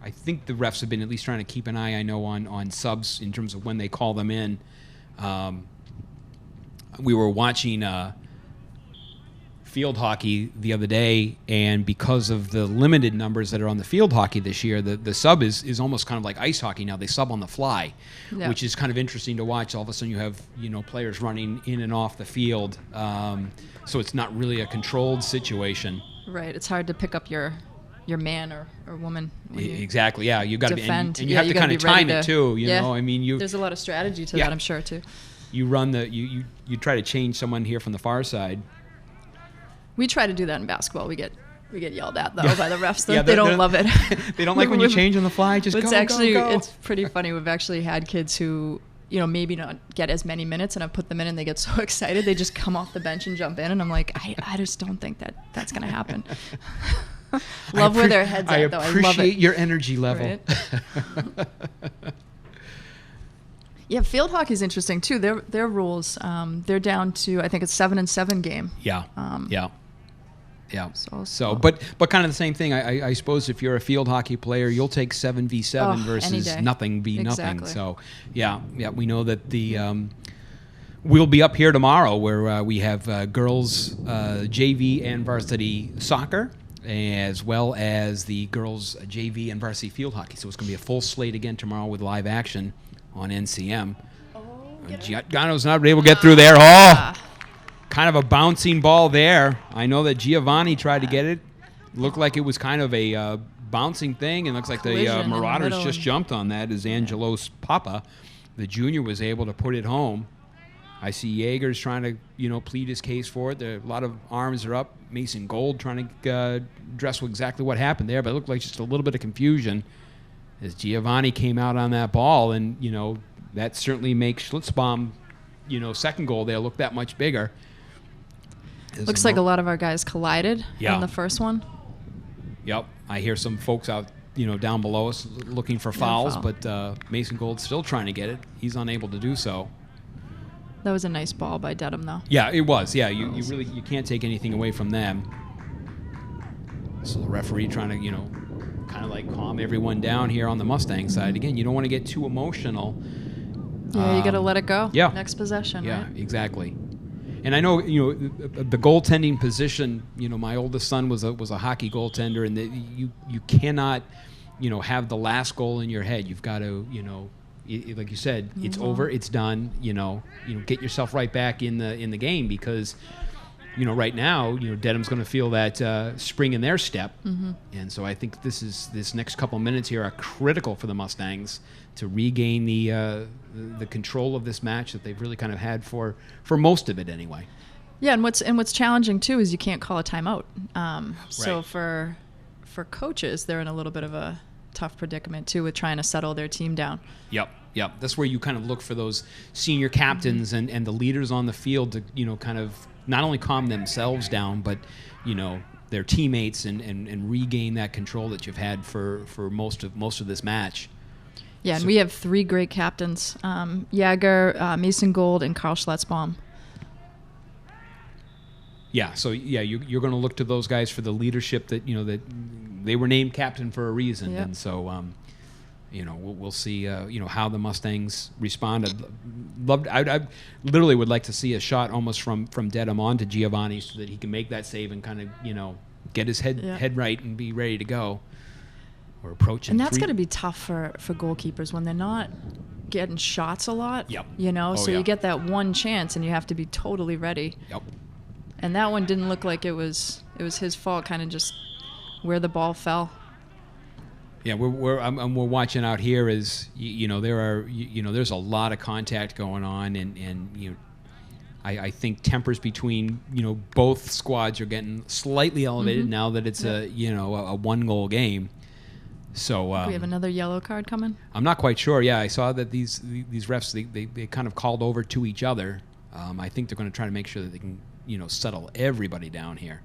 Speaker 2: I think the refs have been at least trying to keep an eye, I know, on subs in terms of when they call them in. We were watching field hockey the other day, and because of the limited numbers that are on the field hockey this year, the sub is almost kind of like ice hockey now. They sub on the fly, which is kind of interesting to watch. All of a sudden you have players running in and off the field, so it's not really a controlled situation.
Speaker 3: Right, it's hard to pick up your man or woman.
Speaker 2: Exactly, yeah. You've got to be, and you have to
Speaker 3: you
Speaker 2: kind of time it too. You know, I mean,
Speaker 3: there's a lot of strategy to that, I'm sure too.
Speaker 2: You run you try to change someone here from the far side.
Speaker 3: We try to do that in basketball. We get yelled at though by the refs. They
Speaker 2: they're
Speaker 3: don't love it.
Speaker 2: They don't like when you change on the fly. Just go.
Speaker 3: It's pretty funny. We've actually had kids who maybe not get as many minutes, and I've put them in, and they get so excited they just come off the bench and jump in, and I'm like, I just don't think that's gonna happen. Love where their heads at though. I love it.
Speaker 2: I appreciate your energy level.
Speaker 3: Right? Yeah, field hockey is interesting too. Their rules, they're down to, I think it's 7-7 game.
Speaker 2: Yeah. So, but kind of the same thing. I suppose if you're a field hockey player, you'll take 7v7 versus nothing v nothing. So, we know that we'll be up here tomorrow where we have girls JV and varsity soccer, as well as the girls JV and varsity field hockey. So it's going to be a full slate again tomorrow with live action on NCM. Giordano's not able to get through there. Kind of a bouncing ball there. I know that Giovanni tried to get it. Looked like it was kind of a bouncing thing, and looks like the Marauders just jumped on that as Angelos Papa, the junior, was able to put it home. I see Yeager's trying to, plead his case for it. A lot of arms are up. Mason Gold trying to address exactly what happened there, but it looked like just a little bit of confusion as Giovanni came out on that ball, and that certainly makes Schlitzbaum, second goal there look that much bigger.
Speaker 3: Looks like a lot of our guys collided in the first one.
Speaker 2: Yep, I hear some folks out, down below us looking for fouls, but Mason Gold's still trying to get it. He's unable to do so.
Speaker 3: That was a nice ball by Dedham, though.
Speaker 2: Yeah, it was. Yeah, you really can't take anything away from them. So the referee trying to kind of like calm everyone down here on the Mustang side. Again, you don't want to get too emotional.
Speaker 3: Yeah, you got to let it go.
Speaker 2: Yeah.
Speaker 3: Next possession.
Speaker 2: Yeah,
Speaker 3: right?
Speaker 2: Exactly. And I know the goaltending position. My oldest son was a hockey goaltender, and you cannot have the last goal in your head. You've got to like you said, it's over, it's done. Get yourself right back in the game, because right now, Dedham's going to feel that spring in their step.
Speaker 3: Mm-hmm.
Speaker 2: And so I think this next couple of minutes here are critical for the Mustangs to regain the control of this match that they've really kind of had for most of it anyway.
Speaker 3: Yeah, and what's challenging too is you can't call a timeout. So
Speaker 2: Right.
Speaker 3: for coaches, they're in a little bit of a tough predicament too with trying to settle their team down.
Speaker 2: Yep. That's where you kind of look for those senior captains and the leaders on the field to, kind of not only calm themselves down, but, their teammates and regain that control that you've had for most of this match.
Speaker 3: Yeah, and we have 3 great captains, Jager, Mason Gold, and Carl Schletzbaum.
Speaker 2: Yeah, so you're going to look to those guys for the leadership that that they were named captain for a reason,
Speaker 3: Yep.
Speaker 2: and so we'll see how the Mustangs responded. I literally would like to see a shot almost from Dedham on to Giovanni so that he can make that save and kind of get his head right and be ready to go. We're approaching,
Speaker 3: And that's
Speaker 2: 3
Speaker 3: going to be tough for goalkeepers when they're not getting shots a lot.
Speaker 2: Yep.
Speaker 3: So
Speaker 2: yeah.
Speaker 3: you get that one chance and you have to be totally ready.
Speaker 2: Yep.
Speaker 3: And that one didn't look like it was his fault, kind of just where the ball fell.
Speaker 2: Yeah, we're watching out here as there's a lot of contact going on, and I think tempers between both squads are getting slightly elevated now that it's a 1-goal game. So
Speaker 3: we have another yellow card coming.
Speaker 2: I'm not quite sure. Yeah, I saw that these refs they kind of called over to each other. I think they're going to try to make sure that they can settle everybody down here.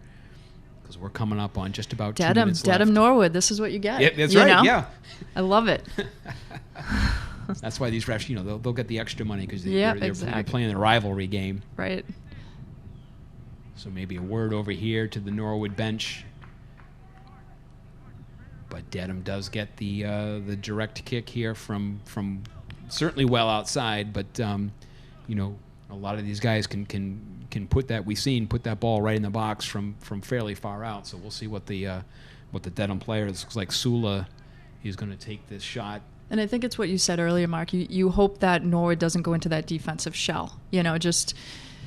Speaker 2: Because we're coming up on just about 2 minutes left.
Speaker 3: Dedham, Norwood. This is what you get.
Speaker 2: Yeah, that's right. Yeah,
Speaker 3: I love it.
Speaker 2: That's why these refs, they'll get the extra money because
Speaker 3: Yep,
Speaker 2: they're
Speaker 3: exactly.
Speaker 2: playing a rivalry game.
Speaker 3: Right.
Speaker 2: So maybe a word over here to the Norwood bench. But Dedham does get the direct kick here from certainly well outside, but a lot of these guys can put that ball right in the box from fairly far out. So we'll see what the Dedham players, looks like Sula, he's going to take this shot.
Speaker 3: And I think it's what you said earlier, Mark. You hope that Norwood doesn't go into that defensive shell. Just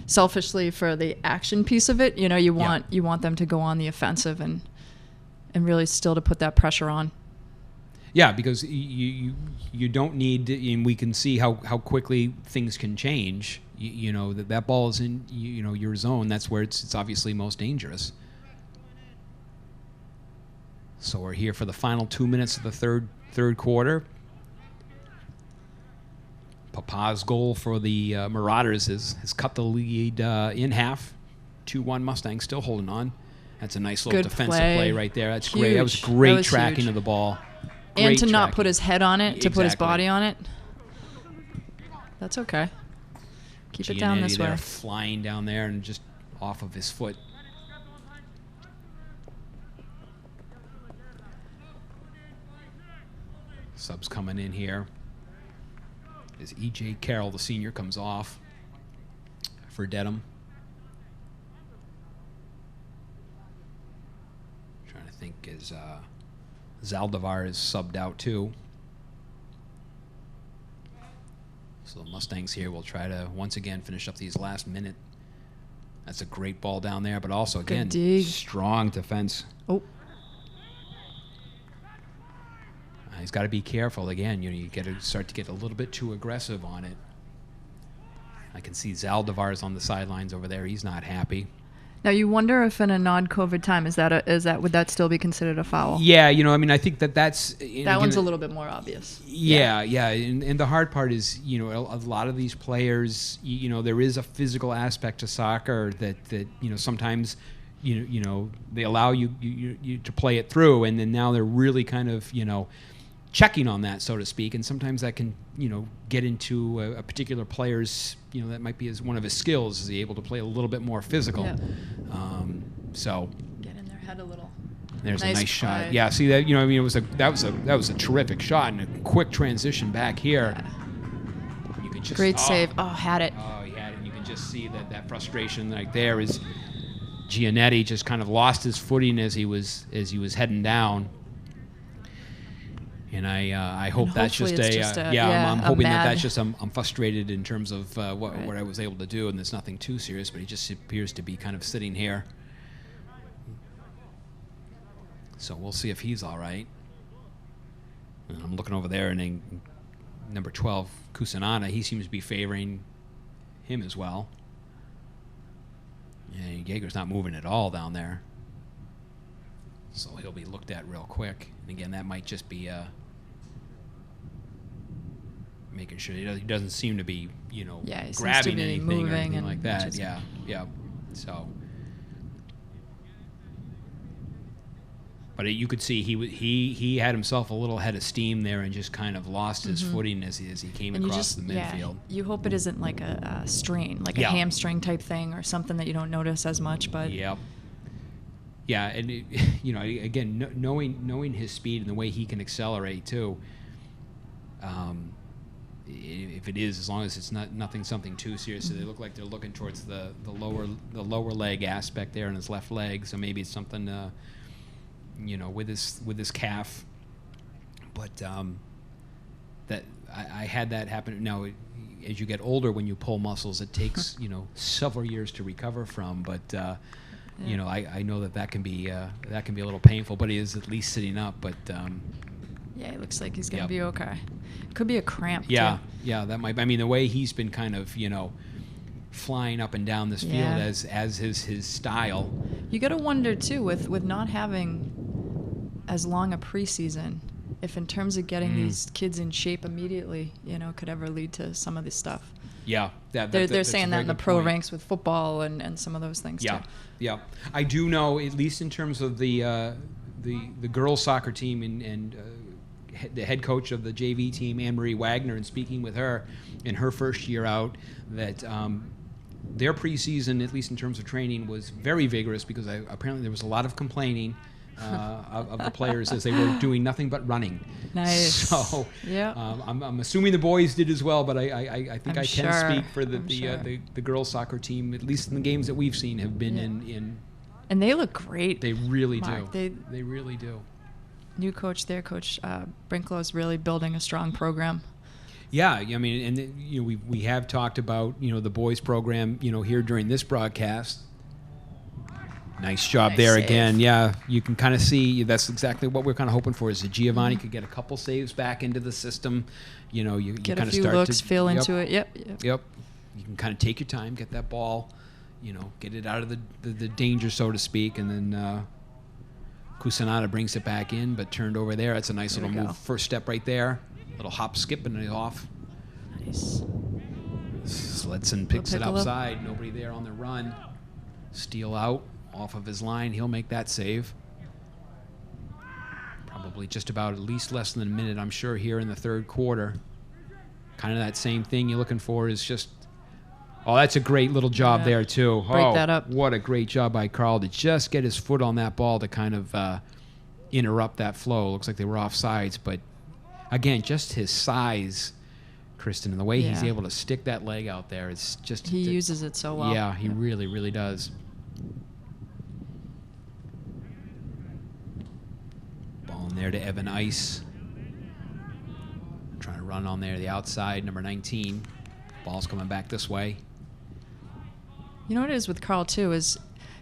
Speaker 3: selfishly for the action piece of it. You want them to go on the offensive and really still to put that pressure on.
Speaker 2: Yeah, because you don't need, and we can see how quickly things can change. That ball is in your zone. That's where it's obviously most dangerous. So we're here for the final 2 minutes of the third quarter. Papa's goal for the Marauders has cut the lead in half. 2-1 Mustangs still holding on. That's a nice little
Speaker 3: Good
Speaker 2: defensive play right there. That's
Speaker 3: Huge.
Speaker 2: great. That was great
Speaker 3: That was
Speaker 2: tracking
Speaker 3: huge.
Speaker 2: of the ball.
Speaker 3: And
Speaker 2: Great
Speaker 3: to not
Speaker 2: tracking.
Speaker 3: put his head on it, to put his
Speaker 2: Exactly.
Speaker 3: body on it. That's okay. Keep it down this
Speaker 2: there
Speaker 3: way.
Speaker 2: flying down there and just off of his foot. Subs coming in here as E.J. Carroll, the senior, comes off for Dedham. Trying to think as Zaldivar is subbed out too. So the Mustangs here will try to once again finish up these last minute. That's a great ball down there, but also again
Speaker 3: dig.
Speaker 2: strong defense.
Speaker 3: Oh.
Speaker 2: He's got to be careful again. You get to start to get a little bit too aggressive on it. I can see Zaldivar's on the sidelines over there. He's not happy.
Speaker 3: Now you wonder if in a non-COVID time would that still be considered a foul?
Speaker 2: Yeah, I think that's
Speaker 3: That one's a little bit more obvious.
Speaker 2: Yeah. And the hard part is, a lot of these players, there is a physical aspect to soccer that sometimes, they allow you to play it through, and then now they're really kind of, checking on that, so to speak, and sometimes that can, get into a particular player's, that might be as one of his skills, is he able to play a little bit more physical.
Speaker 3: Yeah.
Speaker 2: So
Speaker 3: Get in their head a little.
Speaker 2: there's
Speaker 3: Nice
Speaker 2: a nice shot.
Speaker 3: play.
Speaker 2: Yeah, see that, that was a terrific shot and a quick transition back here. You can just
Speaker 3: Great save. Oh, had it.
Speaker 2: Oh, he had it. And you can just see that frustration right there is Giannetti just kind of lost his footing as he was heading down. And I hope
Speaker 3: And
Speaker 2: that's just
Speaker 3: hopefully
Speaker 2: a,
Speaker 3: it's just
Speaker 2: I'm
Speaker 3: a
Speaker 2: hoping that
Speaker 3: mad-
Speaker 2: that's just I'm frustrated in terms of what
Speaker 3: Right.
Speaker 2: I was able to do, and there's nothing too serious, but he just appears to be kind of sitting here. So we'll see if he's all right. And I'm looking over there, and then number 12, Kusanana, he seems to be favoring him as well. And Jaeger's not moving at all down there. So he'll be looked at real quick. And again, that might just be making sure he doesn't seem to be,
Speaker 3: Yeah, he seems to
Speaker 2: grabbing
Speaker 3: be
Speaker 2: anything or
Speaker 3: moving
Speaker 2: anything
Speaker 3: and
Speaker 2: like that.
Speaker 3: just-
Speaker 2: Yeah. So, but you could see he had himself a little head of steam there and just kind of lost his footing as he came
Speaker 3: And you
Speaker 2: across
Speaker 3: just,
Speaker 2: the midfield.
Speaker 3: you hope it isn't like a strain, like a
Speaker 2: Yeah.
Speaker 3: hamstring type thing or something that you don't notice as much. But
Speaker 2: Yep. Yeah, and again, knowing his speed and the way he can accelerate too. If it is, as long as it's something too serious, so they look like they're looking towards the lower leg aspect there in his left leg. So maybe it's something, with his calf. But that I had that happen. Now, as you get older, when you pull muscles, it takes several years to recover from. But I know that can be a little painful. But he is at least sitting up. But
Speaker 3: yeah, it looks like he's gonna
Speaker 2: Yep.
Speaker 3: be okay. Could be a cramp.
Speaker 2: yeah,
Speaker 3: too.
Speaker 2: yeah, that might. I mean, the way he's been kind of flying up and down this field
Speaker 3: Yeah.
Speaker 2: as his style.
Speaker 3: You gotta wonder too, with not having as long a preseason, if in terms of getting these kids in shape immediately, could ever lead to some of this stuff.
Speaker 2: Yeah,
Speaker 3: They're
Speaker 2: that's a
Speaker 3: saying that
Speaker 2: very
Speaker 3: in the
Speaker 2: good
Speaker 3: pro
Speaker 2: point.
Speaker 3: ranks with football and some of those things
Speaker 2: Yeah,
Speaker 3: too.
Speaker 2: yeah. I do know, at least in terms of the girls soccer team and the head coach of the JV team, Anne-Marie Wagner, and speaking with her in her first year out, that their preseason, at least in terms of training, was very vigorous because apparently there was a lot of complaining of the players as they were doing nothing but running.
Speaker 3: Nice.
Speaker 2: So
Speaker 3: Yeah.
Speaker 2: I'm assuming the boys did as well, but I think
Speaker 3: I'm
Speaker 2: I can
Speaker 3: sure.
Speaker 2: speak for
Speaker 3: I'm sure.
Speaker 2: the girls soccer team, at least in the games that we've seen, have been in.
Speaker 3: And they look great.
Speaker 2: They really
Speaker 3: Mark.
Speaker 2: do. They really do.
Speaker 3: New coach, their coach, Brinklow is really building a strong program.
Speaker 2: Yeah, I mean, and we have talked about the boys program here during this broadcast. Nice job
Speaker 3: Nice
Speaker 2: there
Speaker 3: save.
Speaker 2: again. Yeah, you can kind of see that's exactly what we're kind of hoping for is that Giovanni could get a couple saves back into the system. You
Speaker 3: Get
Speaker 2: kind
Speaker 3: a
Speaker 2: of
Speaker 3: few
Speaker 2: start
Speaker 3: looks,
Speaker 2: to
Speaker 3: feel
Speaker 2: yep,
Speaker 3: into it. Yep.
Speaker 2: Yep. You can kind of take your time, get that ball, get it out of the danger, so to speak, and then Kusanada brings it back in, but turned over there. That's a nice
Speaker 3: There
Speaker 2: little
Speaker 3: we
Speaker 2: move.
Speaker 3: go.
Speaker 2: First step right there. Little hop, skip, and off.
Speaker 3: Nice.
Speaker 2: Sletson picks it
Speaker 3: Piccolo.
Speaker 2: outside. Nobody there on the run. Steal out off of his line. He'll make that save. Probably just about at least less than a minute, I'm sure, here in the third quarter. Kind of that same thing you're looking for is just... Oh, that's a great little job
Speaker 3: Yeah.
Speaker 2: there, too.
Speaker 3: Break that up.
Speaker 2: What a great job by Carl to just get his foot on that ball to kind of interrupt that flow. Looks like they were offsides, but again, just his size, Kristen, and the way he's
Speaker 3: Yeah.
Speaker 2: able to stick that leg out there, it's just...
Speaker 3: He uses it so well.
Speaker 2: Yeah, he really, really does. Ball in there to Evan Ice. Trying to run on there, the outside, number 19. Ball's coming back this way.
Speaker 3: You know what it is with Carl too is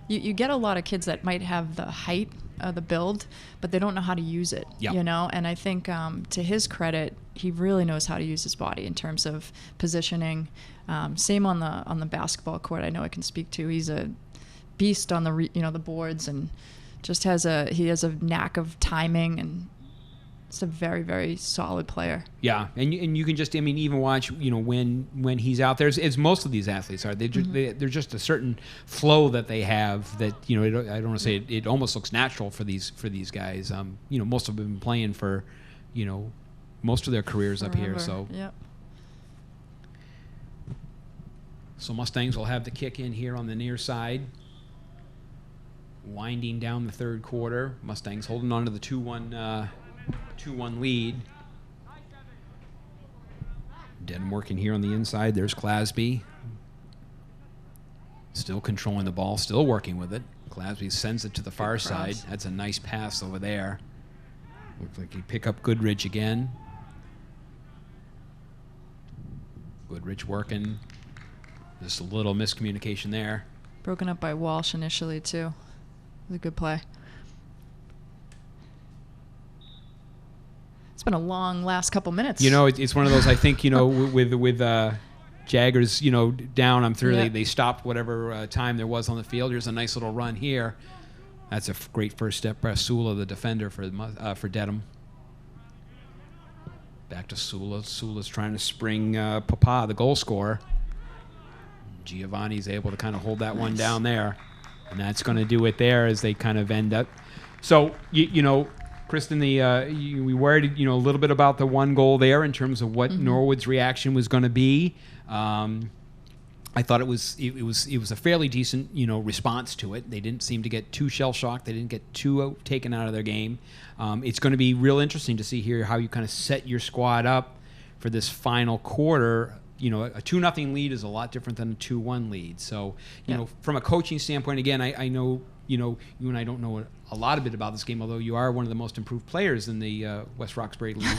Speaker 3: you get a lot of kids that might have the height, the build, but they don't know how to use it.
Speaker 2: Yep.
Speaker 3: And I think to his credit, he really knows how to use his body in terms of positioning. Same on the basketball court. I know I can speak to. He's a beast on the boards and just has a knack of timing and. It's a very, very solid player.
Speaker 2: Yeah, and you can just, I mean, even watch, when he's out there, as most of these athletes are, they're just a certain flow that they have that, I don't want to say it almost looks natural for these guys. Most of them have been playing for, most of their careers up here.
Speaker 3: Forever.
Speaker 2: So,
Speaker 3: Yep.
Speaker 2: so Mustangs will have the kick in here on the near side. Winding down the third quarter. Mustangs holding on to the 2-1 lead. Dedham working here on the inside. There's Clasby. Still controlling the ball, still working with it. Clasby sends it to the far side. That's a nice pass over there. Looks like you pick up Goodrich again. Goodrich working. Just a little miscommunication there.
Speaker 3: Broken up by Walsh initially, too. It was a good play. It's been a long last couple minutes.
Speaker 2: You know, it's one of those, I think, you know, with Jaggers, you know, down, I'm sure they stopped whatever time there was on the field. Here's a nice little run here. That's a great first step by Sula, the defender for Dedham. Back to Sula. Sula's trying to spring Papa, the goal scorer. Giovanni's able to kind of hold that one down there. And that's going to do it there as they kind of end up. So, you know, Kristen, we worried, you know, a little bit about the one goal there in terms of what Norwood's reaction was going to be. I thought it was a fairly decent, you know, response to it. They didn't seem to get too shell shocked. They didn't get too taken out of their game. It's going to be real interesting to see here how you kind of set your squad up for this final quarter. You know, a 2-0 lead is a lot different than a 2-1 lead. So, you know, from a coaching standpoint, again, I know, you know, you and I don't know a lot of bit about this game, although you are one of the most improved players in the West Roxbury League.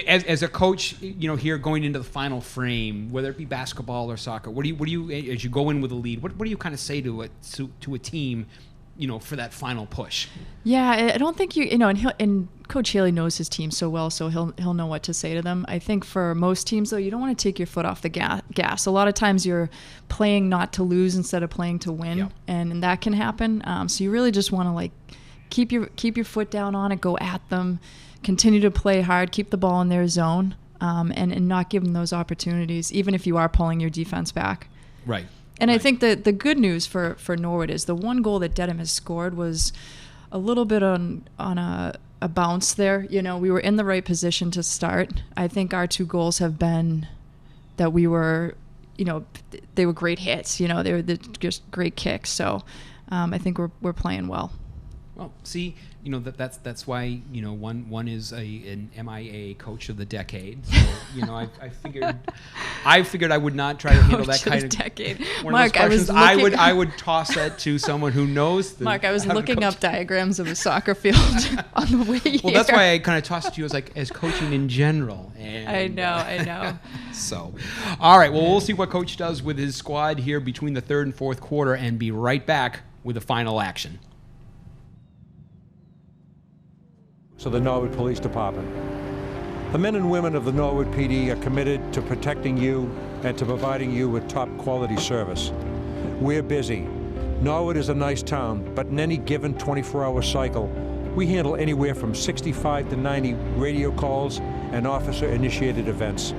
Speaker 2: As a coach, you know, here going into the final frame, whether it be basketball or soccer, what do you as you go in with a lead, what do you kind of say to a team, you know, for that final push? Yeah, I don't think you know, and Coach Haley knows his team so well, so he'll know what to say to them. I think for most teams, though, you don't want to take your foot off the gas. A lot of times you're playing not to lose instead of playing to win, and that can happen. So you really just want to like keep your foot down on it, go at them, continue to play hard, keep the ball in their zone, and not give them those opportunities, even if you are pulling your defense back. Right. And I think that the good news for Norwood is the one goal that Dedham has scored was a little bit on a bounce there. You know, we were in the right position to start. I think our 2 goals have been that we were, you know, they were great hits. You know, they were just great kicks. So I think we're playing well. Well, see, you know, that's why, you know, one is an MIA coach of the decade. So, you know, I figured I would not try to handle that kind of decade. Mark, I would toss that to someone who knows. Mark, I was looking up diagrams of a soccer field on the way here. Well, that's why I kind of tossed it to you as coaching in general. And, I know. So, all right. Well, we'll see what Coach does with his squad here between the third and fourth quarter, and be right back with the final action.
Speaker 14: To the Norwood Police Department. The men and women of the Norwood PD are committed to protecting you and to providing you with top quality service. We're busy. Norwood is a nice town, but in any given 24-hour cycle, we handle anywhere from 65 to 90 radio calls and officer-initiated events.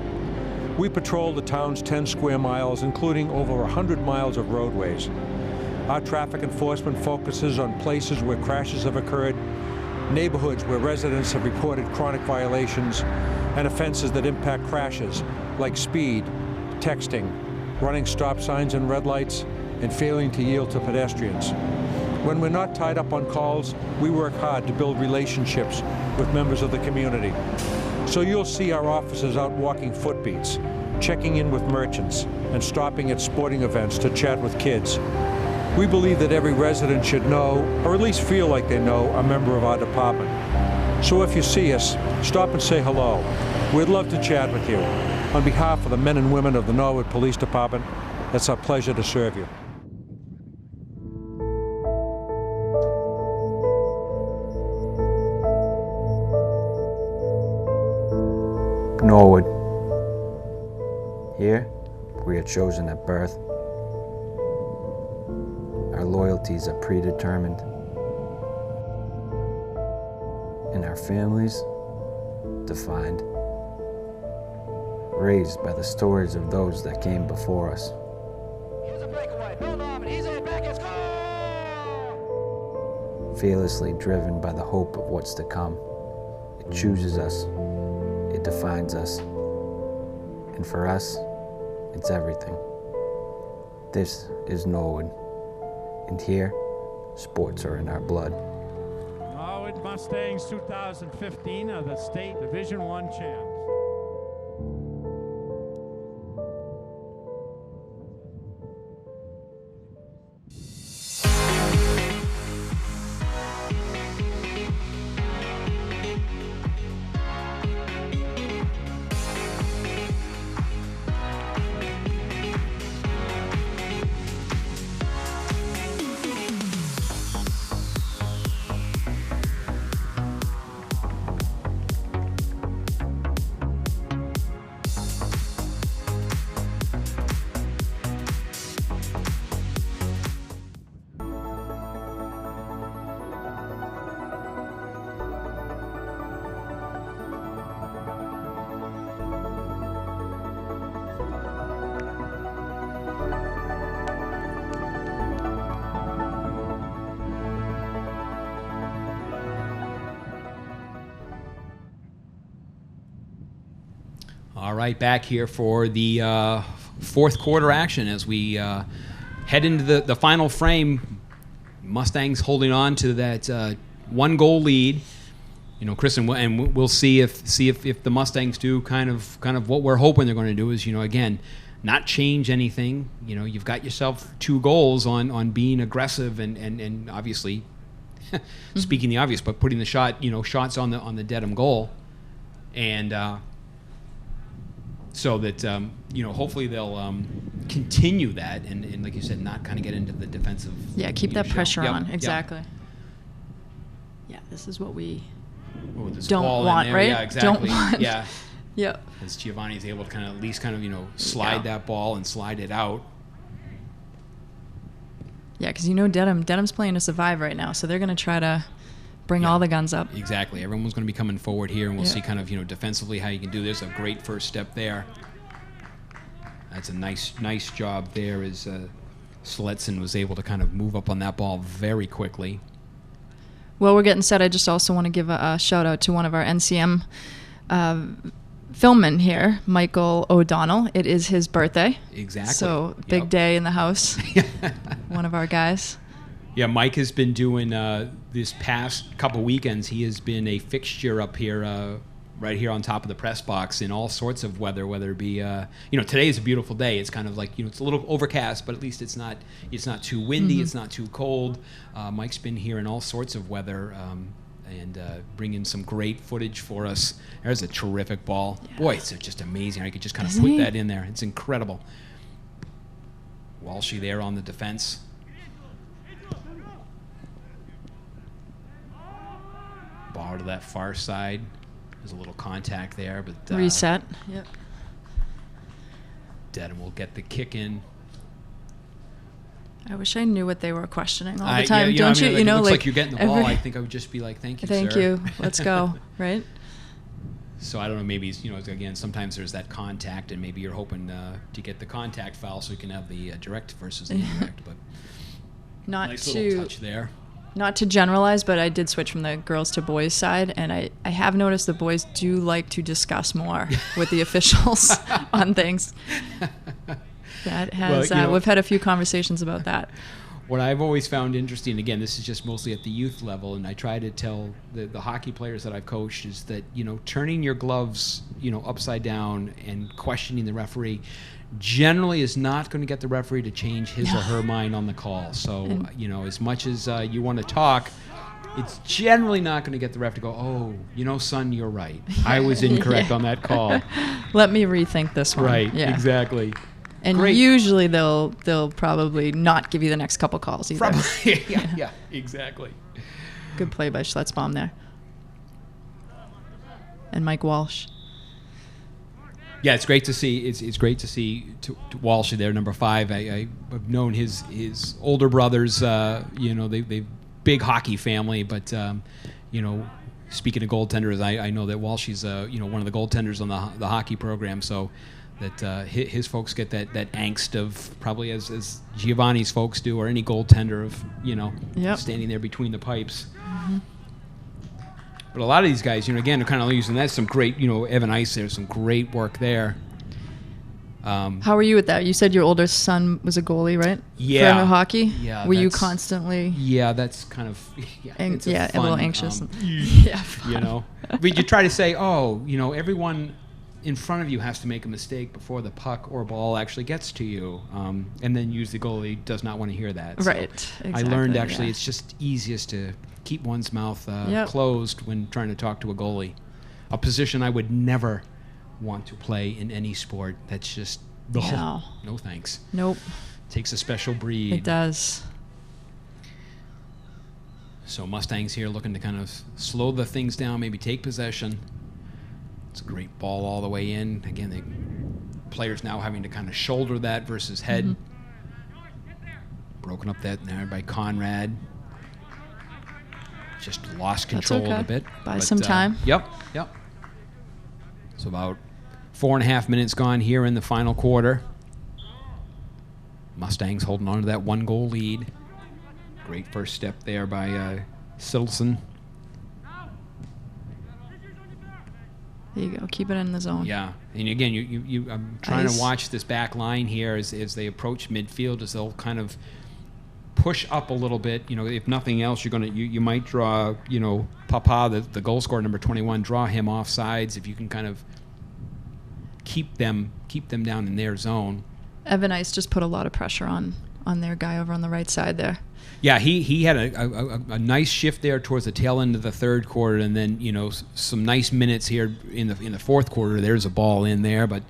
Speaker 14: We patrol the town's 10 square miles, including over 100 miles of roadways. Our traffic enforcement focuses on places where crashes have occurred, neighborhoods where residents have reported chronic violations, and offenses that impact crashes like speed, texting, running stop signs and red lights, and failing to yield to pedestrians. When we're not tied up on calls, we work hard to build relationships with members of the community. So you'll see our officers out walking footbeats, checking in with merchants, and stopping at sporting events to chat with kids. We believe that every resident should know, or at least feel like they know, a member of our department. So if you see us, stop and say hello. We'd love to chat with you. On behalf of the men and women of the Norwood Police Department, it's our pleasure to serve you.
Speaker 6: Norwood. Here, we are chosen at birth. Our loyalties are predetermined, and our families defined, raised by the stories of those that came before us.
Speaker 7: Here's a breakaway. Dedham, and he's in back and score!
Speaker 6: Fearlessly driven by the hope of what's to come. It chooses us, it defines us, and for us, it's everything. This is Norwood. And here, sports are in our blood.
Speaker 8: Norwood Mustangs 2015 are the state Division I champs.
Speaker 2: All right, back here for the fourth quarter action as we head into the final frame. Mustangs holding on to that 1-goal lead. You know, Chris, and we'll see if the Mustangs do kind of what we're hoping they're going to do is, you know, again, not change anything. You know, you've got yourself 2 goals on being aggressive and obviously speaking the obvious, but putting the shots on the Dedham goal, and so that hopefully they'll continue that and like you said, not kind of get into the defensive.
Speaker 3: Yeah, keep that pressure on.
Speaker 2: Yep.
Speaker 3: Exactly. Yeah, this is what we
Speaker 2: this
Speaker 3: don't
Speaker 2: ball
Speaker 3: want,
Speaker 2: in there.
Speaker 3: right?
Speaker 2: Yeah, exactly.
Speaker 3: Don't want.
Speaker 2: Yeah.
Speaker 3: Yep.
Speaker 2: As Giovanni's able to kind of at least slide that ball and slide it out.
Speaker 3: Yeah, because Dedham's playing to survive right now, so they're going to try to bring all the guns up.
Speaker 2: Exactly. Everyone's going to be coming forward here, and we'll see kind of defensively how you can do this. A great first step there. That's a nice job there as Sletson was able to kind of move up on that ball very quickly.
Speaker 3: Well, we're getting set. I just also want to give a shout out to one of our NCM filmmen here, Michael O'Donnell. It is his birthday.
Speaker 2: Exactly.
Speaker 3: So big day in the house. One of our guys.
Speaker 2: Yeah, Mike has been doing this past couple weekends. He has been a fixture up here, right here on top of the press box in all sorts of weather. Whether it be, today is a beautiful day. It's kind of like it's a little overcast, but at least it's not too windy. It's not too cold. Mike's been here in all sorts of weather. And bringing some great footage for us. There's a terrific ball. Yeah. Boy, it's just amazing how you could just kind of put that in there. It's incredible. Walshy there on the defense. Ball to that far side. There's a little contact there, but
Speaker 3: reset. Yep.
Speaker 2: Dedham will get the kick in.
Speaker 3: I wish I knew what they were questioning all the time. Don't you?
Speaker 2: It looks like you're getting the ball. I think I would just be like, "Thank you,
Speaker 3: thank
Speaker 2: sir."
Speaker 3: you. Let's go. Right.
Speaker 2: So I don't know. Maybe again, sometimes there's that contact, and maybe you're hoping to get the contact foul so you can have the direct versus the indirect. But nice little touch there.
Speaker 3: Not to generalize, but I did switch from the girls to boys side, and I have noticed the boys do like to discuss more with the officials on things. That has we've had a few conversations about that.
Speaker 2: What I've always found interesting, again, this is just mostly at the youth level, and I try to tell the hockey players that I've coached, is that turning your gloves upside down and questioning the referee generally is not going to get the referee to change his or her mind on the call. So as much as you want to talk, it's generally not going to get the ref to go, "Oh, son, you're right. I was incorrect on that call.
Speaker 3: Let me rethink this one."
Speaker 2: Right. Yeah. Exactly.
Speaker 3: And usually they'll probably not give you the next couple calls either.
Speaker 2: Yeah, exactly.
Speaker 3: Good play by Schletzbaum there. And Mike Walsh.
Speaker 2: Yeah, it's great to see. It's great to see Walsh there, number 5. I've known his older brothers. They big hockey family, but speaking of goaltenders, I know that Walsh is one of the goaltenders on the hockey program. So that his folks get that angst of probably as Giovanni's folks do, or any goaltender of standing there between the pipes. Mm-hmm. But a lot of these guys, again, are kind of using that. Some great, Evan Ice there, some great work there.
Speaker 3: How were you with that? You said your older son was a goalie, right?
Speaker 2: Yeah.
Speaker 3: For hockey?
Speaker 2: Yeah.
Speaker 3: Were you constantly?
Speaker 2: Yeah, that's kind of it's
Speaker 3: a little anxious.
Speaker 2: But you try to say, everyone in front of you has to make a mistake before the puck or ball actually gets to you, and then use the goalie does not want to hear that.
Speaker 3: Right.
Speaker 2: So
Speaker 3: exactly,
Speaker 2: I learned actually it's just easiest to keep one's mouth closed when trying to talk to a goalie. A position I would never want to play in any sport. That's just no thanks.
Speaker 3: Nope.
Speaker 2: Takes a special breed.
Speaker 3: It does.
Speaker 2: So Mustangs here looking to kind of slow the things down, maybe take possession. It's a great ball all the way in. Again, the players now having to kind of shoulder that versus head. Mm-hmm. Broken up that there by Conrad. Just lost control a bit.
Speaker 3: Buy some time.
Speaker 2: Yep. So about 4.5 minutes gone here in the final quarter. Mustangs holding on to that 1-goal lead. Great first step there by Siddleson.
Speaker 3: There you go. Keep it in the zone.
Speaker 2: Yeah, and again, I'm trying
Speaker 3: Ice.
Speaker 2: to watch this back line here as they approach midfield, as they'll kind of push up a little bit. If nothing else, you might draw, Papa, the goal scorer, number 21, draw him off sides if you can kind of keep them down in their zone.
Speaker 3: Evan Ice just put a lot of pressure on their guy over on the right side there.
Speaker 2: Yeah, he had a nice shift there towards the tail end of the third quarter, and then some nice minutes here in the fourth quarter. There's a ball in there, but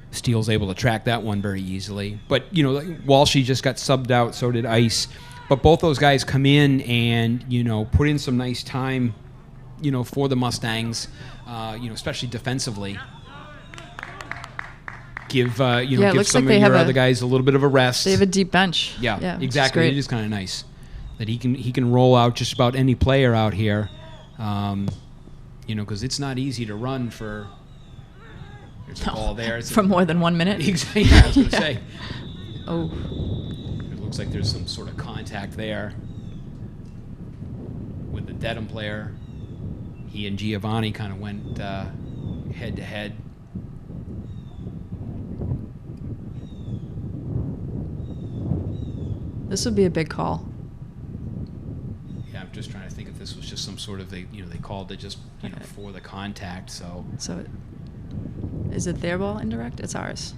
Speaker 2: Steele's able to track that one very easily. But Walshy just got subbed out, so did Ice. But both those guys come in and put in some nice time, for the Mustangs, especially defensively. Give
Speaker 3: looks
Speaker 2: some
Speaker 3: like they
Speaker 2: of
Speaker 3: have
Speaker 2: your other guys a little bit of a rest.
Speaker 3: They have a deep bench.
Speaker 2: Yeah,
Speaker 3: which
Speaker 2: exactly.
Speaker 3: is
Speaker 2: It is kind of nice that he can roll out just about any player out here, because it's not easy to run for. There's a ball there.
Speaker 3: For more than 1 minute.
Speaker 2: Exactly. Yeah, I was going to say.
Speaker 3: Oh.
Speaker 2: It looks like there's some sort of contact there with the Dedham player. He and Giovanni kind of went head to head.
Speaker 3: This would be a big call.
Speaker 2: Yeah, I'm just trying to think if this was just some sort of they called it just for the contact. So
Speaker 3: is it their ball indirect? It's ours.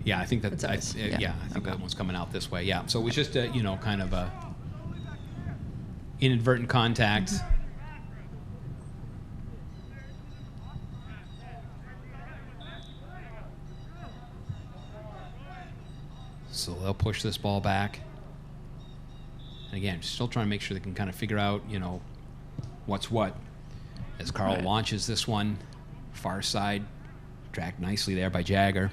Speaker 2: Yeah, I think that
Speaker 3: It's ours.
Speaker 2: I think that one's coming out this way. Yeah, so it was just kind of a inadvertent contact. So they'll push this ball back. And again, still trying to make sure they can kind of figure out, what's what. As Carl launches this one, far side, tracked nicely there by Jagger.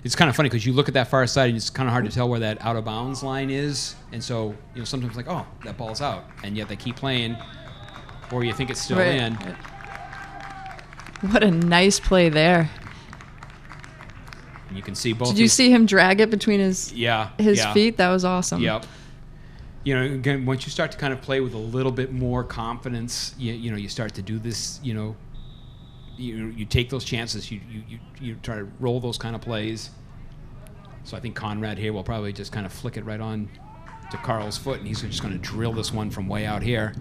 Speaker 2: It's kind of funny because you look at that far side and it's kind of hard to tell where that out of bounds line is. And so, sometimes like, oh, that ball's out. And yet they keep playing, or you think it's still in.
Speaker 3: What a nice play there.
Speaker 2: And you can see both.
Speaker 3: Did you see him drag it between his feet? That was awesome.
Speaker 2: Yep. Again, once you start to kind of play with a little bit more confidence, you start to do this. You take those chances. You try to roll those kind of plays. So I think Conrad here will probably just kind of flick it right on to Carl's foot, and he's just going to drill this one from way out here.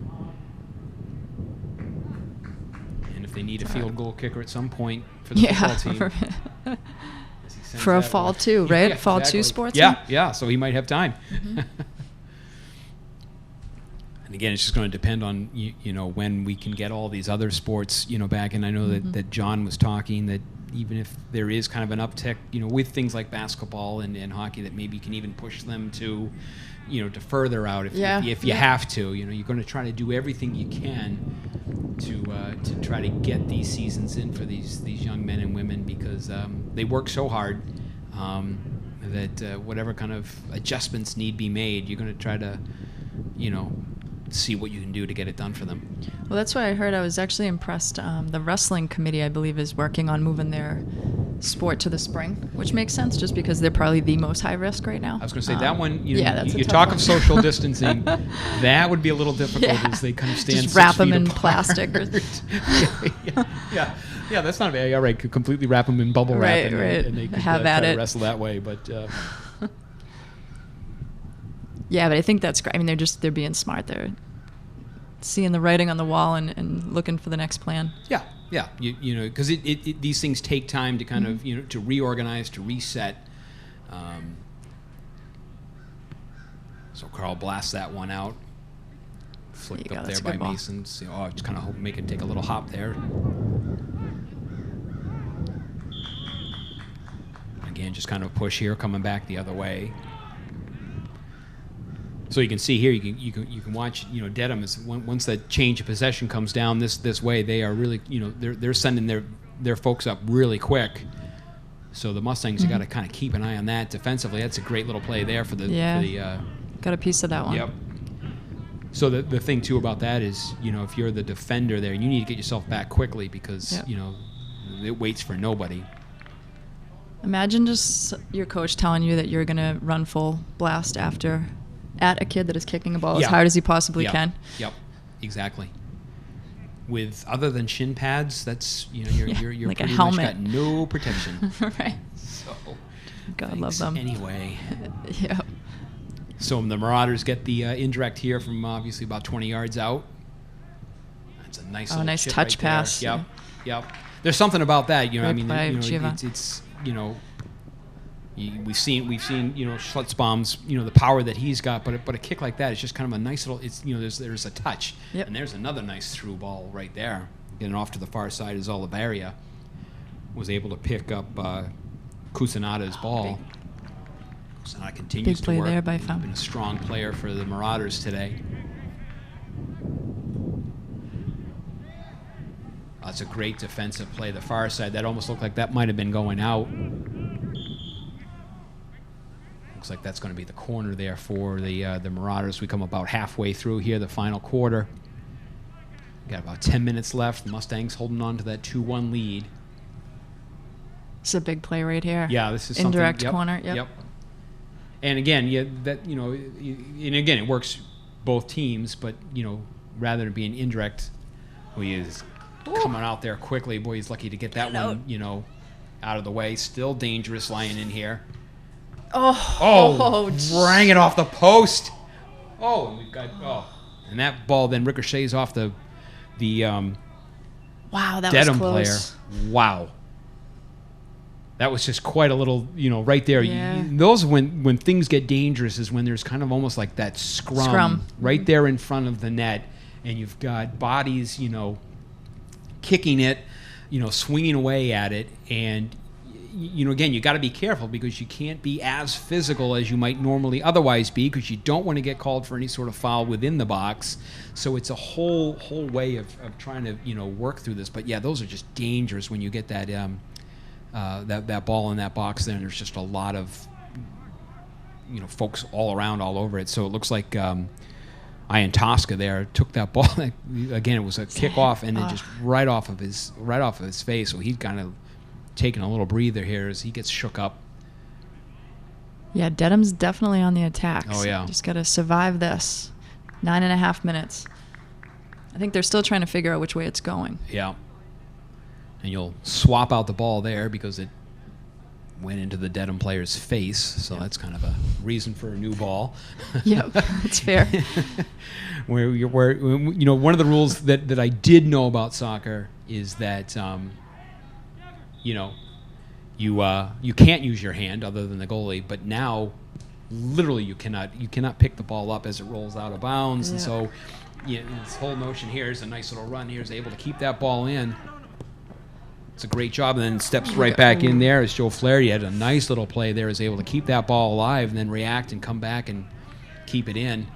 Speaker 2: And if they need a field goal kicker at some point for the football team.
Speaker 3: For a fall two, right?
Speaker 2: Yeah,
Speaker 3: fall
Speaker 2: exactly.
Speaker 3: two sports.
Speaker 2: Yeah. So he might have time. Mm-hmm. And again, it's just going to depend on when we can get all these other sports back. And I know that John was talking that even if there is kind of an uptick, with things like basketball and hockey, that maybe you can even push them to, to further out if you have to. You're going to try to do everything you can to try to get these seasons in for these young men and women because they work so hard that whatever kind of adjustments need be made, you're going to try to, see what you can do to get it done for them.
Speaker 3: Well, that's what I heard. I was actually impressed. The wrestling committee, I believe, is working on moving their sport to the spring, which makes sense just because they're probably the most high risk right now.
Speaker 2: I was going to say that one,
Speaker 3: that's
Speaker 2: you
Speaker 3: a tough
Speaker 2: talk
Speaker 3: one.
Speaker 2: of social distancing, that would be a little difficult as they kind of stand
Speaker 3: just
Speaker 2: 6
Speaker 3: wrap them
Speaker 2: feet
Speaker 3: in
Speaker 2: apart.
Speaker 3: plastic.
Speaker 2: Yeah, that's not bad. Yeah, right. Could completely wrap them in bubble wrap and they could
Speaker 3: Have
Speaker 2: try
Speaker 3: at
Speaker 2: to
Speaker 3: it.
Speaker 2: wrestle that way. But
Speaker 3: yeah, but I think that's great. I mean, they're being smart. They're seeing the writing on the wall and looking for the next plan.
Speaker 2: Yeah, because these things take time to kind of to reorganize, to reset. So Carl blasts that one out, flicked up there by Mason. So, just kind of make it take a little hop there. Again, just kind of push here, coming back the other way. So you can see here, you can watch. Dedham is once that change of possession comes down this way, they are really they're sending their folks up really quick. So the Mustangs have got to kind of keep an eye on that defensively. That's a great little play there for the
Speaker 3: got a piece of that one.
Speaker 2: Yep. So the thing too about that is if you're the defender there, you need to get yourself back quickly because it waits for nobody.
Speaker 3: Imagine just your coach telling you that you're going to run full blast after at a kid that is kicking a ball as
Speaker 2: Yeah.
Speaker 3: hard as he possibly
Speaker 2: Yep.
Speaker 3: can.
Speaker 2: Yep, exactly. With other than shin pads, that's you're
Speaker 3: Yeah, like a
Speaker 2: pretty
Speaker 3: helmet.
Speaker 2: much got no protection.
Speaker 3: Right.
Speaker 2: So
Speaker 3: God love
Speaker 2: thanks
Speaker 3: them.
Speaker 2: anyway.
Speaker 3: Yeah.
Speaker 2: So the Marauders get the indirect here from obviously about 20 yards out. That's a nice little
Speaker 3: nice
Speaker 2: chip
Speaker 3: touch
Speaker 2: right there.
Speaker 3: pass.
Speaker 2: Yep, yep. There's something about that, you know. I
Speaker 3: Right
Speaker 2: mean,
Speaker 3: by Giva.
Speaker 2: it's we've seen Schlutzbaum's the power that he's got, but a kick like that is just kind of a nice little. It's there's a touch,
Speaker 3: Yep.
Speaker 2: and there's another nice through ball right there. Getting off to the far side is Olivaria was able to pick up Kusanada's ball. Kusanada continues
Speaker 3: Big play
Speaker 2: to work.
Speaker 3: there by
Speaker 2: He's
Speaker 3: Fum.
Speaker 2: been a strong player for the Marauders today. That's a great defensive play. The far side, that almost looked like that might have been going out. Looks like that's going to be the corner there for the Marauders. We come about halfway through here, the final quarter. Got about 10 minutes left. The Mustangs holding on to that 2-1 lead.
Speaker 3: It's a big play right here.
Speaker 2: Yeah, this is
Speaker 3: indirect
Speaker 2: something,
Speaker 3: corner. Yep.
Speaker 2: And again, and again, it works both teams, but rather than being indirect, he is coming out there quickly. Boy, he's lucky to get that one, out of the way. Still dangerous lying in here.
Speaker 3: Oh,
Speaker 2: rang it off the post. And we've got and that ball then ricochets off the
Speaker 3: wow, that
Speaker 2: Dedham
Speaker 3: was
Speaker 2: player.
Speaker 3: close.
Speaker 2: Wow. That was just quite a little, right there.
Speaker 3: Yeah.
Speaker 2: Those when things get dangerous is when there's kind of almost like that scrum. Right there in front of the net, and you've got bodies, kicking it, swinging away at it, and again, you got to be careful because you can't be as physical as you might normally otherwise be because you don't want to get called for any sort of foul within the box. So it's a whole way of trying to work through this. But yeah, those are just dangerous when you get that that ball in that box there, and there's just a lot of folks all around, all over it. So it looks like Ian Tosca there took that ball. Again, it was a kickoff and then just right off of his face. So he's kind of taking a little breather here as he gets shook up.
Speaker 3: Yeah, Dedham's definitely on the attack.
Speaker 2: Oh, yeah.
Speaker 3: Just got to survive this. 9.5 minutes. I think they're still trying to figure out which way it's going.
Speaker 2: Yeah. And you'll swap out the ball there because it went into the Dedham player's face. So that's kind of a reason for a new ball.
Speaker 3: Yep, that's fair.
Speaker 2: Where one of the rules that I did know about soccer is that you can't use your hand other than the goalie, but now literally you cannot pick the ball up as it rolls out of bounds.
Speaker 3: Yeah.
Speaker 2: And so this whole notion here is a nice little run here, is able to keep that ball in. It's a great job, and then steps right back in there as Joe Flaherty had a nice little play there, is able to keep that ball alive and then react and come back and keep it in.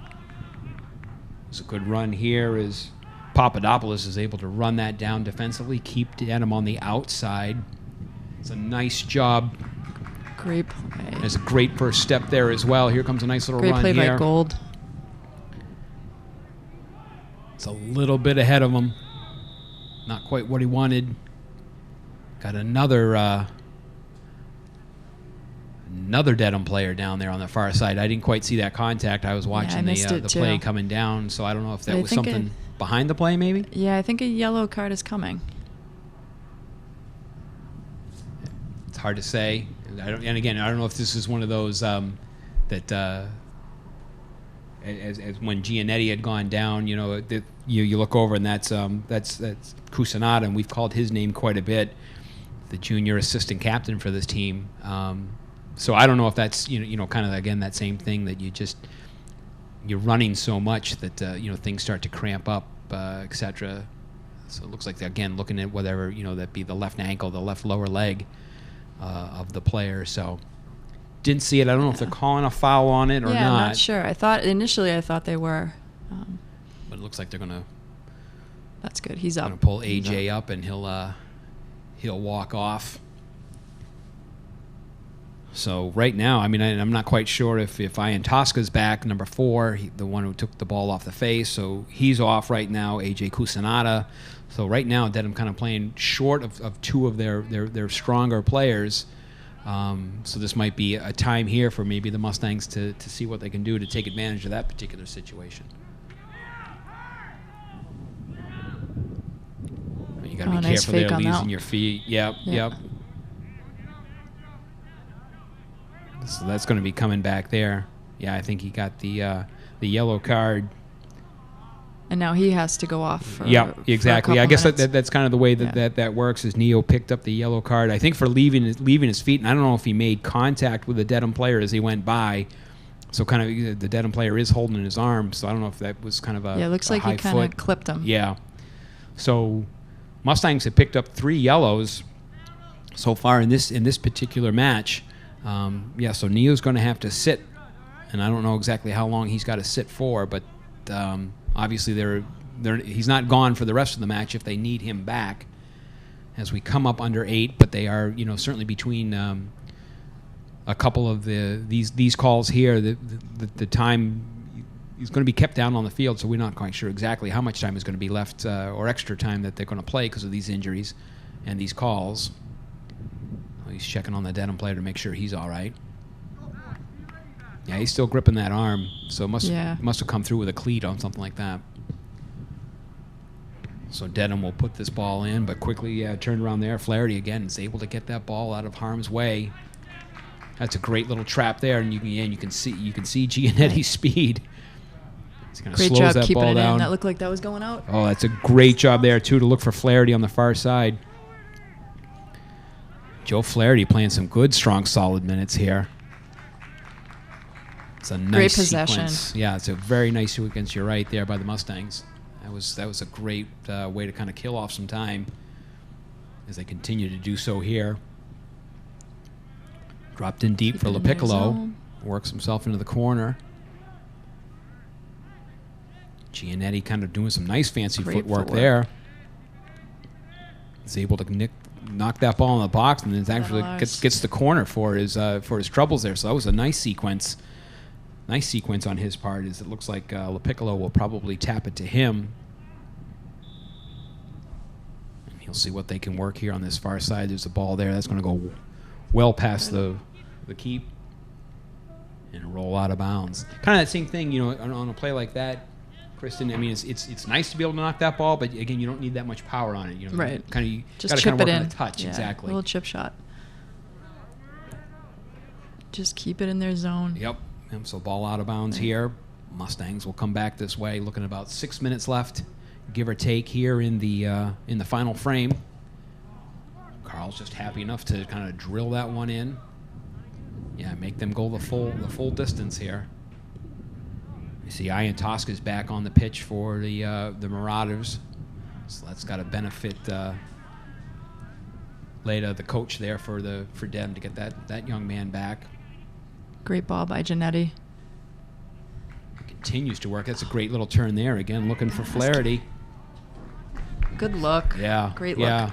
Speaker 2: It's a good run here as Papadopoulos is able to run that down defensively, keep Dedham on the outside. It's a nice job.
Speaker 3: Great play.
Speaker 2: There's a great first step there as well. Here comes a nice little
Speaker 3: Great
Speaker 2: run
Speaker 3: play
Speaker 2: here.
Speaker 3: by Gold.
Speaker 2: It's a little bit ahead of him. Not quite what he wanted. Got another Dedham player down there on the far side. I didn't quite see that contact. I was watching the play coming down, so I don't know if that was something behind the play, maybe.
Speaker 3: Yeah, I think a yellow card is coming.
Speaker 2: It's hard to say. And again, I don't know if this is one of those that as when Giannetti had gone down, you look over and that's Kusanada, and we've called his name quite a bit, the junior assistant captain for this team. So I don't know if that's kind of again that same thing that you're running so much that things start to cramp up, etc. So it looks like they're again looking at whatever that be the left ankle, the left lower leg of the player. So didn't see it. I don't know if they're calling a foul on it or not.
Speaker 3: Yeah, I'm not sure. I thought they were.
Speaker 2: But it looks like they're gonna.
Speaker 3: That's good. He's up.
Speaker 2: Gonna pull AJ up, and he'll walk off. So right now, I mean, I'm not quite sure if Ian Tosca's back, number 4, the one who took the ball off the face. So he's off right now. AJ Kusanada. So right now, Dedham kind of playing short of two of their stronger players. So this might be a time here for maybe the Mustangs to see what they can do to take advantage of that particular situation. You got to be
Speaker 3: nice
Speaker 2: careful
Speaker 3: fake
Speaker 2: there,
Speaker 3: on that
Speaker 2: using
Speaker 3: one.
Speaker 2: your feet. Yep. So that's going to be coming back there. Yeah, I think he got the yellow card.
Speaker 3: And now he has to go off. For,
Speaker 2: exactly.
Speaker 3: For a
Speaker 2: I guess
Speaker 3: minutes.
Speaker 2: that's kind of the way that works. Is Neo picked up the yellow card? I think for leaving his feet, and I don't know if he made contact with the Dedham player as he went by. So kind of the Dedham player is holding his arm. So I don't know if that was kind of a
Speaker 3: it looks like he kind of clipped him.
Speaker 2: Yeah. So Mustangs have picked up 3 yellows so far in this particular match. So Neo's going to have to sit, and I don't know exactly how long he's got to sit for, but. Obviously, he's not gone for the rest of the match if they need him back as we come up under 8, but they are, certainly between a couple of these calls here. The time is going to be kept down on the field, so we're not quite sure exactly how much time is going to be left or extra time that they're going to play because of these injuries and these calls. He's checking on the Dedham player to make sure he's all right. Yeah, he's still gripping that arm, so must have come through with a cleat on something like that. So Dedham will put this ball in, but quickly turned around there. Flaherty again is able to get that ball out of harm's way. That's a great little trap there, and you can see Giannetti's speed.
Speaker 3: Great job keeping it in. That looked like that was going out.
Speaker 2: Oh, that's a great job there too to look for Flaherty on the far side. Joe Flaherty playing some good, strong, solid minutes here. It's a nice
Speaker 3: great possession.
Speaker 2: Sequence. Yeah, it's a very nice sequence. You're right there by the Mustangs. That was a great way to kind of kill off some time as they continue to do so here. Dropped in deep for LaPiccolo. Works himself into the corner. Giannetti kind of doing some nice fancy footwork there. He's able to knock that ball in the box, and then actually gets the corner for his troubles there. So that was a nice sequence. Nice sequence on his part. Is it looks like LaPiccolo will probably tap it to him. And he'll see what they can work here on this far side. There's a ball there that's going to go well past the keep and roll out of bounds. Kind of that same thing, on a play like that, Kristen. I mean, it's nice to be able to knock that ball, but again, you don't need that much power on it.
Speaker 3: Right.
Speaker 2: Just chip it in. On a touch, exactly.
Speaker 3: A little chip shot. Just keep it in their zone.
Speaker 2: Yep. So ball out of bounds here. Mustangs will come back this way. Looking at about 6 minutes left, give or take here in the final frame. Carl's just happy enough to kind of drill that one in. Yeah, make them go the full distance here. You see Ian Tosca's back on the pitch for the Marauders, so that's got to benefit Leda, the coach there for Dedham, to get that young man back.
Speaker 3: Great ball by Giannetti.
Speaker 2: Continues to work. That's a great little turn there. Again, looking for Flaherty.
Speaker 3: Good look.
Speaker 2: Yeah.
Speaker 3: Great look.
Speaker 2: Yeah.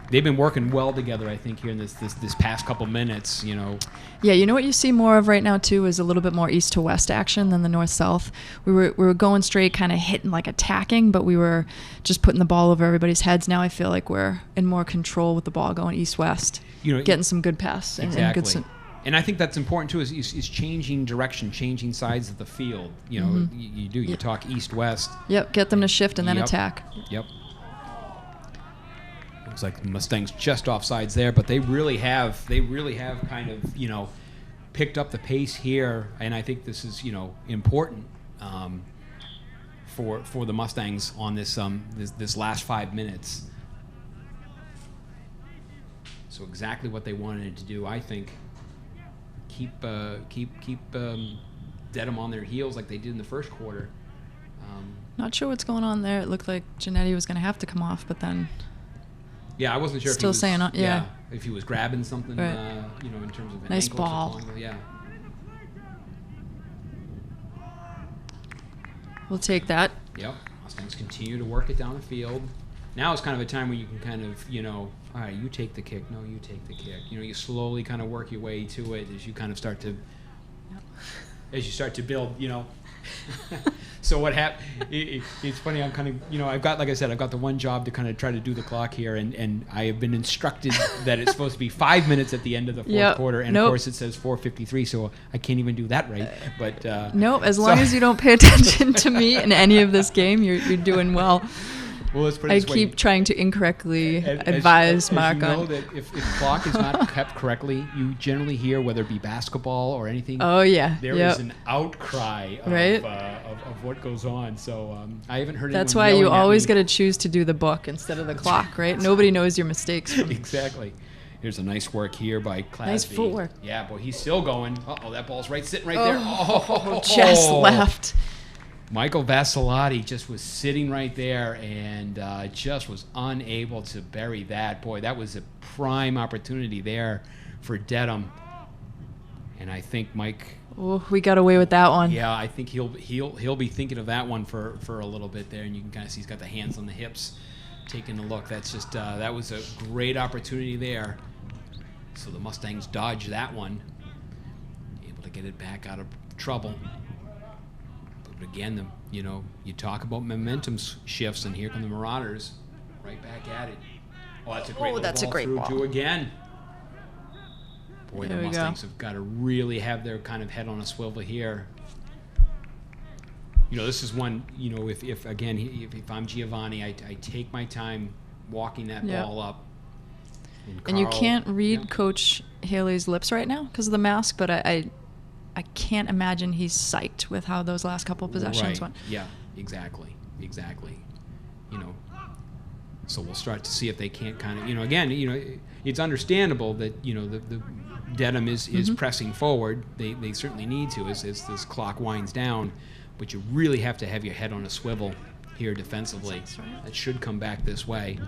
Speaker 2: They've been working well together, I think, here in this past couple minutes,
Speaker 3: Yeah, you know what you see more of right now, too, is a little bit more east to west action than the north-south. We were going straight, kind of hitting, like attacking, but we were just putting the ball over everybody's heads. Now I feel like we're in more control with the ball going east-west, getting some good pass.
Speaker 2: Exactly. And I think that's important, too, is changing direction, changing sides of the field. You talk east-west.
Speaker 3: Yep, get them to shift and then attack.
Speaker 2: Yep. Looks like the Mustangs just offsides there, but they really have kind of, picked up the pace here, and I think this is, important for the Mustangs on this last 5 minutes. So exactly what they wanted to do, I think. Keep Dedham on their heels like they did in the first quarter.
Speaker 3: Not sure what's going on there. It looked like Giannetti was going to have to come off, but then.
Speaker 2: Yeah, I wasn't sure.
Speaker 3: Still
Speaker 2: if he was,
Speaker 3: saying, yeah.
Speaker 2: If he was grabbing something,
Speaker 3: right.
Speaker 2: In terms of an
Speaker 3: nice
Speaker 2: ankle
Speaker 3: ball.
Speaker 2: or something. Yeah.
Speaker 3: We'll take that.
Speaker 2: Yep. Mustangs continue to work it down the field. Now it's kind of a time where you can kind of, all right, you take the kick. No, you take the kick. You slowly kind of work your way to it as you kind of start to, build, So what happened? It's funny. I'm kind of, I've got, like I said, I've got the one job to kind of try to do the clock here, and I have been instructed that it's supposed to be 5 minutes at the end of the fourth quarter, and of course it says 4:53, so I can't even do that right. But
Speaker 3: nope. As long as you don't pay attention to me in any of this game, you're doing well.
Speaker 2: Well, let's put it
Speaker 3: I
Speaker 2: this way.
Speaker 3: keep trying to incorrectly advise Mark
Speaker 2: you know
Speaker 3: on.
Speaker 2: that if clock is not kept correctly, you generally hear, whether it be basketball or anything.
Speaker 3: Oh yeah,
Speaker 2: there is an outcry of what goes on. So I haven't heard.
Speaker 3: That's
Speaker 2: anyone
Speaker 3: why you
Speaker 2: yelling at
Speaker 3: always
Speaker 2: me.
Speaker 3: got to choose to do the book instead of the clock, right? Nobody knows your mistakes.
Speaker 2: Exactly. Here's a nice work here by Clasby.
Speaker 3: Nice footwork.
Speaker 2: Yeah, boy, he's still going. Uh-oh, that ball's sitting right there. Oh,
Speaker 3: just left.
Speaker 2: Michael Vasilati just was sitting right there and just was unable to bury that. Boy, that was a prime opportunity there for Dedham. And I think Mike.
Speaker 3: Oh, we got away with that one.
Speaker 2: Yeah, I think he'll be thinking of that one for a little bit there, and you can kind of see he's got the hands on the hips, taking a look. That's just that was a great opportunity there. So the Mustangs dodge that one, able to get it back out of trouble. But again, you talk about momentum shifts, and here come the Marauders, right back at it. Oh, that's a great ball through too again. Boy, the Mustangs have got to really have their kind of head on a swivel here. This is one. If I'm Giovanni, I take my time walking that ball up.
Speaker 3: And you can't read Coach Haley's lips right now because of the mask, but I can't imagine he's psyched with how those last couple possessions went.
Speaker 2: Yeah, exactly. So we'll start to see if they can't kind of, again, it's understandable that, the Dedham is pressing forward. They certainly need to as this clock winds down, but you really have to have your head on a swivel here defensively.
Speaker 3: That's right.
Speaker 2: That should come back this way.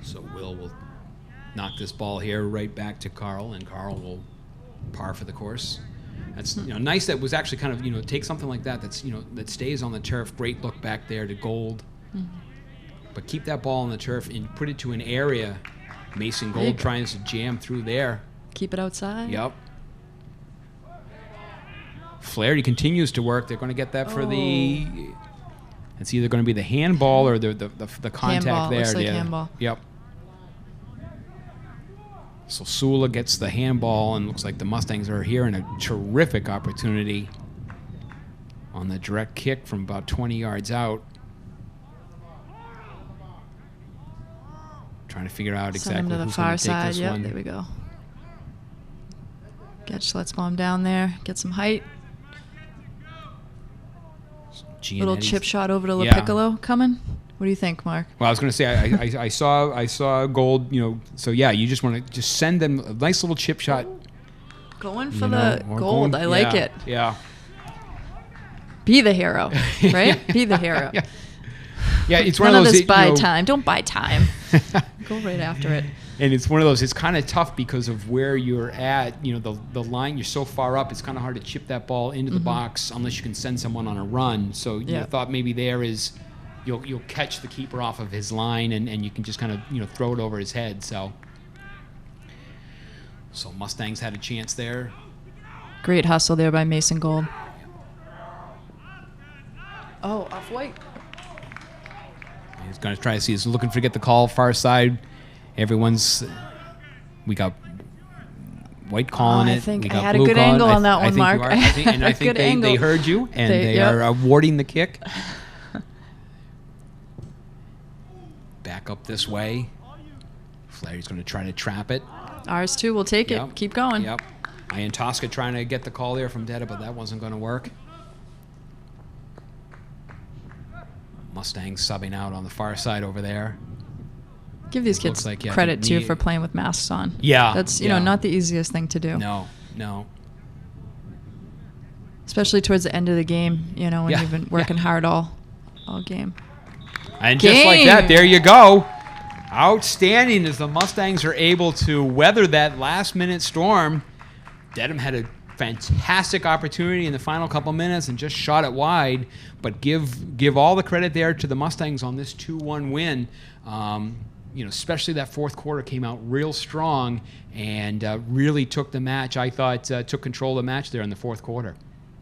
Speaker 2: So will knock this ball here right back to Carl, and Carl will par for the course. That's nice. That was actually kind of take something like that that stays on the turf. Great look back there to Gold, but keep that ball on the turf and put it to an area. Mason Gold tries to jam through there.
Speaker 3: Keep it outside.
Speaker 2: Yep. Flaherty continues to work. They're going to get that for the. It's either going to be the handball or the contact
Speaker 3: handball.
Speaker 2: there.
Speaker 3: Looks like handball.
Speaker 2: Yep. So Sula gets the handball, and looks like the Mustangs are here in a terrific opportunity on the direct kick from about 20 yards out. Trying to figure out exactly
Speaker 3: to the
Speaker 2: who's
Speaker 3: far
Speaker 2: going to take
Speaker 3: side.
Speaker 2: this
Speaker 3: Yep,
Speaker 2: one.
Speaker 3: there we go. Get Schletzbaum down there. Get some height. Little chip shot over to LaPiccolo coming. What do you think, Mark?
Speaker 2: Well, I was going to say I saw Gold. So yeah, you just want to send them a nice little chip shot.
Speaker 3: Going for the Gold. I like it.
Speaker 2: Yeah.
Speaker 3: Be the hero, right? Be the hero.
Speaker 2: Yeah, it's one
Speaker 3: None
Speaker 2: of those.
Speaker 3: This buy time. Don't buy time. Go right after it.
Speaker 2: And it's one of those. It's kind of tough because of where you're at. The line. You're so far up. It's kind of hard to chip that ball into the box unless you can send someone on a run. So you thought maybe there is. You'll catch the keeper off of his line and you can just kind of throw it over his head. So Mustangs had a chance there.
Speaker 3: Great hustle there by Mason Gold. Oh, off white.
Speaker 2: He's going to try to see. He's looking to get the call far side. We got White calling it.
Speaker 3: I think
Speaker 2: we
Speaker 3: I
Speaker 2: got
Speaker 3: had a
Speaker 2: Blue
Speaker 3: good
Speaker 2: calling.
Speaker 3: angle on that one,
Speaker 2: think
Speaker 3: Mark.
Speaker 2: you are. I think they heard you, and they are awarding the kick. Back up this way. Flaherty's going to try to trap it.
Speaker 3: Ours too. We'll take it. Keep going.
Speaker 2: Yep. Ian Tosca trying to get the call there from Dedham, but that wasn't going to work. Mustangs subbing out on the far side over there.
Speaker 3: Give these kids credit too for playing with masks on.
Speaker 2: Yeah.
Speaker 3: That's not the easiest thing to do.
Speaker 2: No.
Speaker 3: Especially towards the end of the game, when you've been working hard all game.
Speaker 2: And just like that, there you go. Outstanding as the Mustangs are able to weather that last-minute storm. Dedham had a fantastic opportunity in the final couple minutes and just shot it wide. But give all the credit there to the Mustangs on this 2-1 win. especially that fourth quarter came out real strong and really took the match. I thought took control of the match there in the fourth quarter.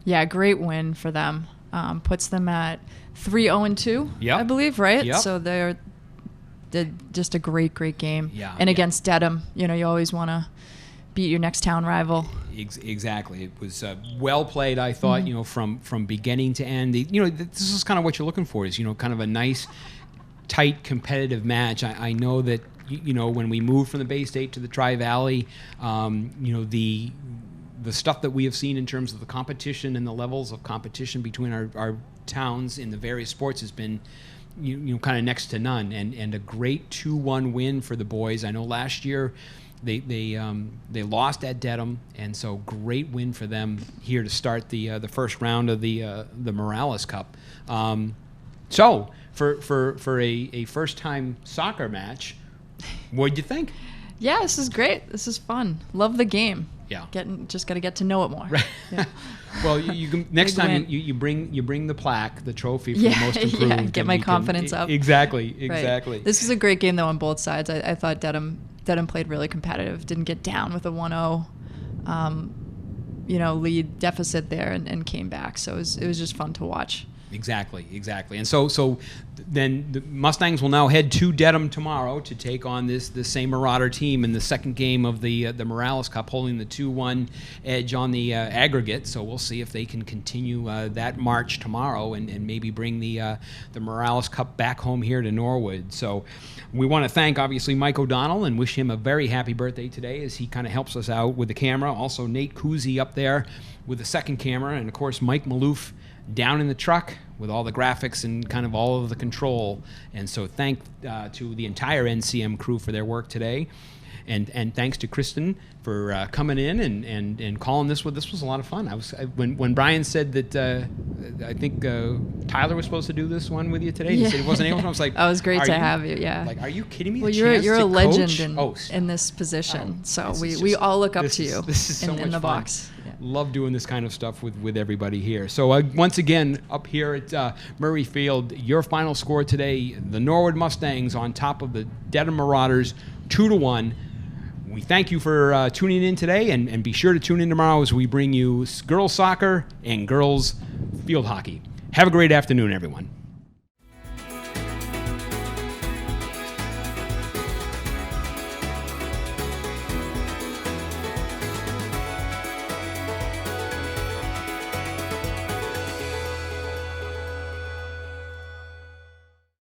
Speaker 3: Yeah, great win for them. Puts them at 3-0-2,
Speaker 2: Yep.
Speaker 3: I believe, right?
Speaker 2: Yep.
Speaker 3: So they're just a great game.
Speaker 2: Yeah,
Speaker 3: and
Speaker 2: yeah.
Speaker 3: against Dedham, you always want to beat your next town rival.
Speaker 2: Exactly. It was well played, I thought, from beginning to end. This is kind of what you're looking for, is, kind of a nice, tight, competitive match. I know that, when we moved from the Bay State to the Tri-Valley, the stuff that we have seen in terms of the competition and the levels of competition between our towns in the various sports has been kind of next to none, and a great 2-1 win for the boys. I know last year they lost at Dedham, and so great win for them here to start the first round of the Morales Cup. So for a first time soccer match, what'd you think?
Speaker 3: Yeah, this is great. This is fun. Love the game.
Speaker 2: Yeah.
Speaker 3: Just got to get to know it more.
Speaker 2: Right.
Speaker 3: Yeah.
Speaker 2: Well, you can, next
Speaker 3: Big
Speaker 2: time
Speaker 3: win.
Speaker 2: you bring the plaque, the trophy for the most improved.
Speaker 3: Yeah, get my confidence up.
Speaker 2: Exactly.
Speaker 3: Right. This was a great game though on both sides. I thought Dedham played really competitive. Didn't get down with a 1-0, lead deficit there, and came back. So it was just fun to watch.
Speaker 2: Exactly. And so then the Mustangs will now head to Dedham tomorrow to take on the same Marauder team in the second game of the Morales Cup, holding the 2-1 edge on the aggregate. So we'll see if they can continue that march tomorrow and maybe bring the Morales Cup back home here to Norwood. So we want to thank, obviously, Mike O'Donnell and wish him a very happy birthday today as he kind of helps us out with the camera. Also, Nate Kuzi up there with the second camera, and, of course, Mike Maloof down in the truck with all the graphics and kind of all of the control. And so thank to the entire NCM crew for their work today. And thanks to Kristen for coming in and calling this one. This was a lot of fun. When Brian said that I think Tyler was supposed to do this one with you today. He said he wasn't able to. I was like,
Speaker 3: that was great to have you. Yeah.
Speaker 2: Like, are you kidding me?
Speaker 3: Well, you're a legend
Speaker 2: coach?
Speaker 3: in this position. So we
Speaker 2: just,
Speaker 3: all look up to you.
Speaker 2: This is so much
Speaker 3: in the
Speaker 2: fun.
Speaker 3: box. Yeah.
Speaker 2: Love doing this kind of stuff with everybody here. So once again, up here at Murray Field, your final score today: the Norwood Mustangs on top of the Dedham Marauders, 2-1. We thank you for tuning in today, and be sure to tune in tomorrow as we bring you girls soccer and girls field hockey. Have a great afternoon, everyone.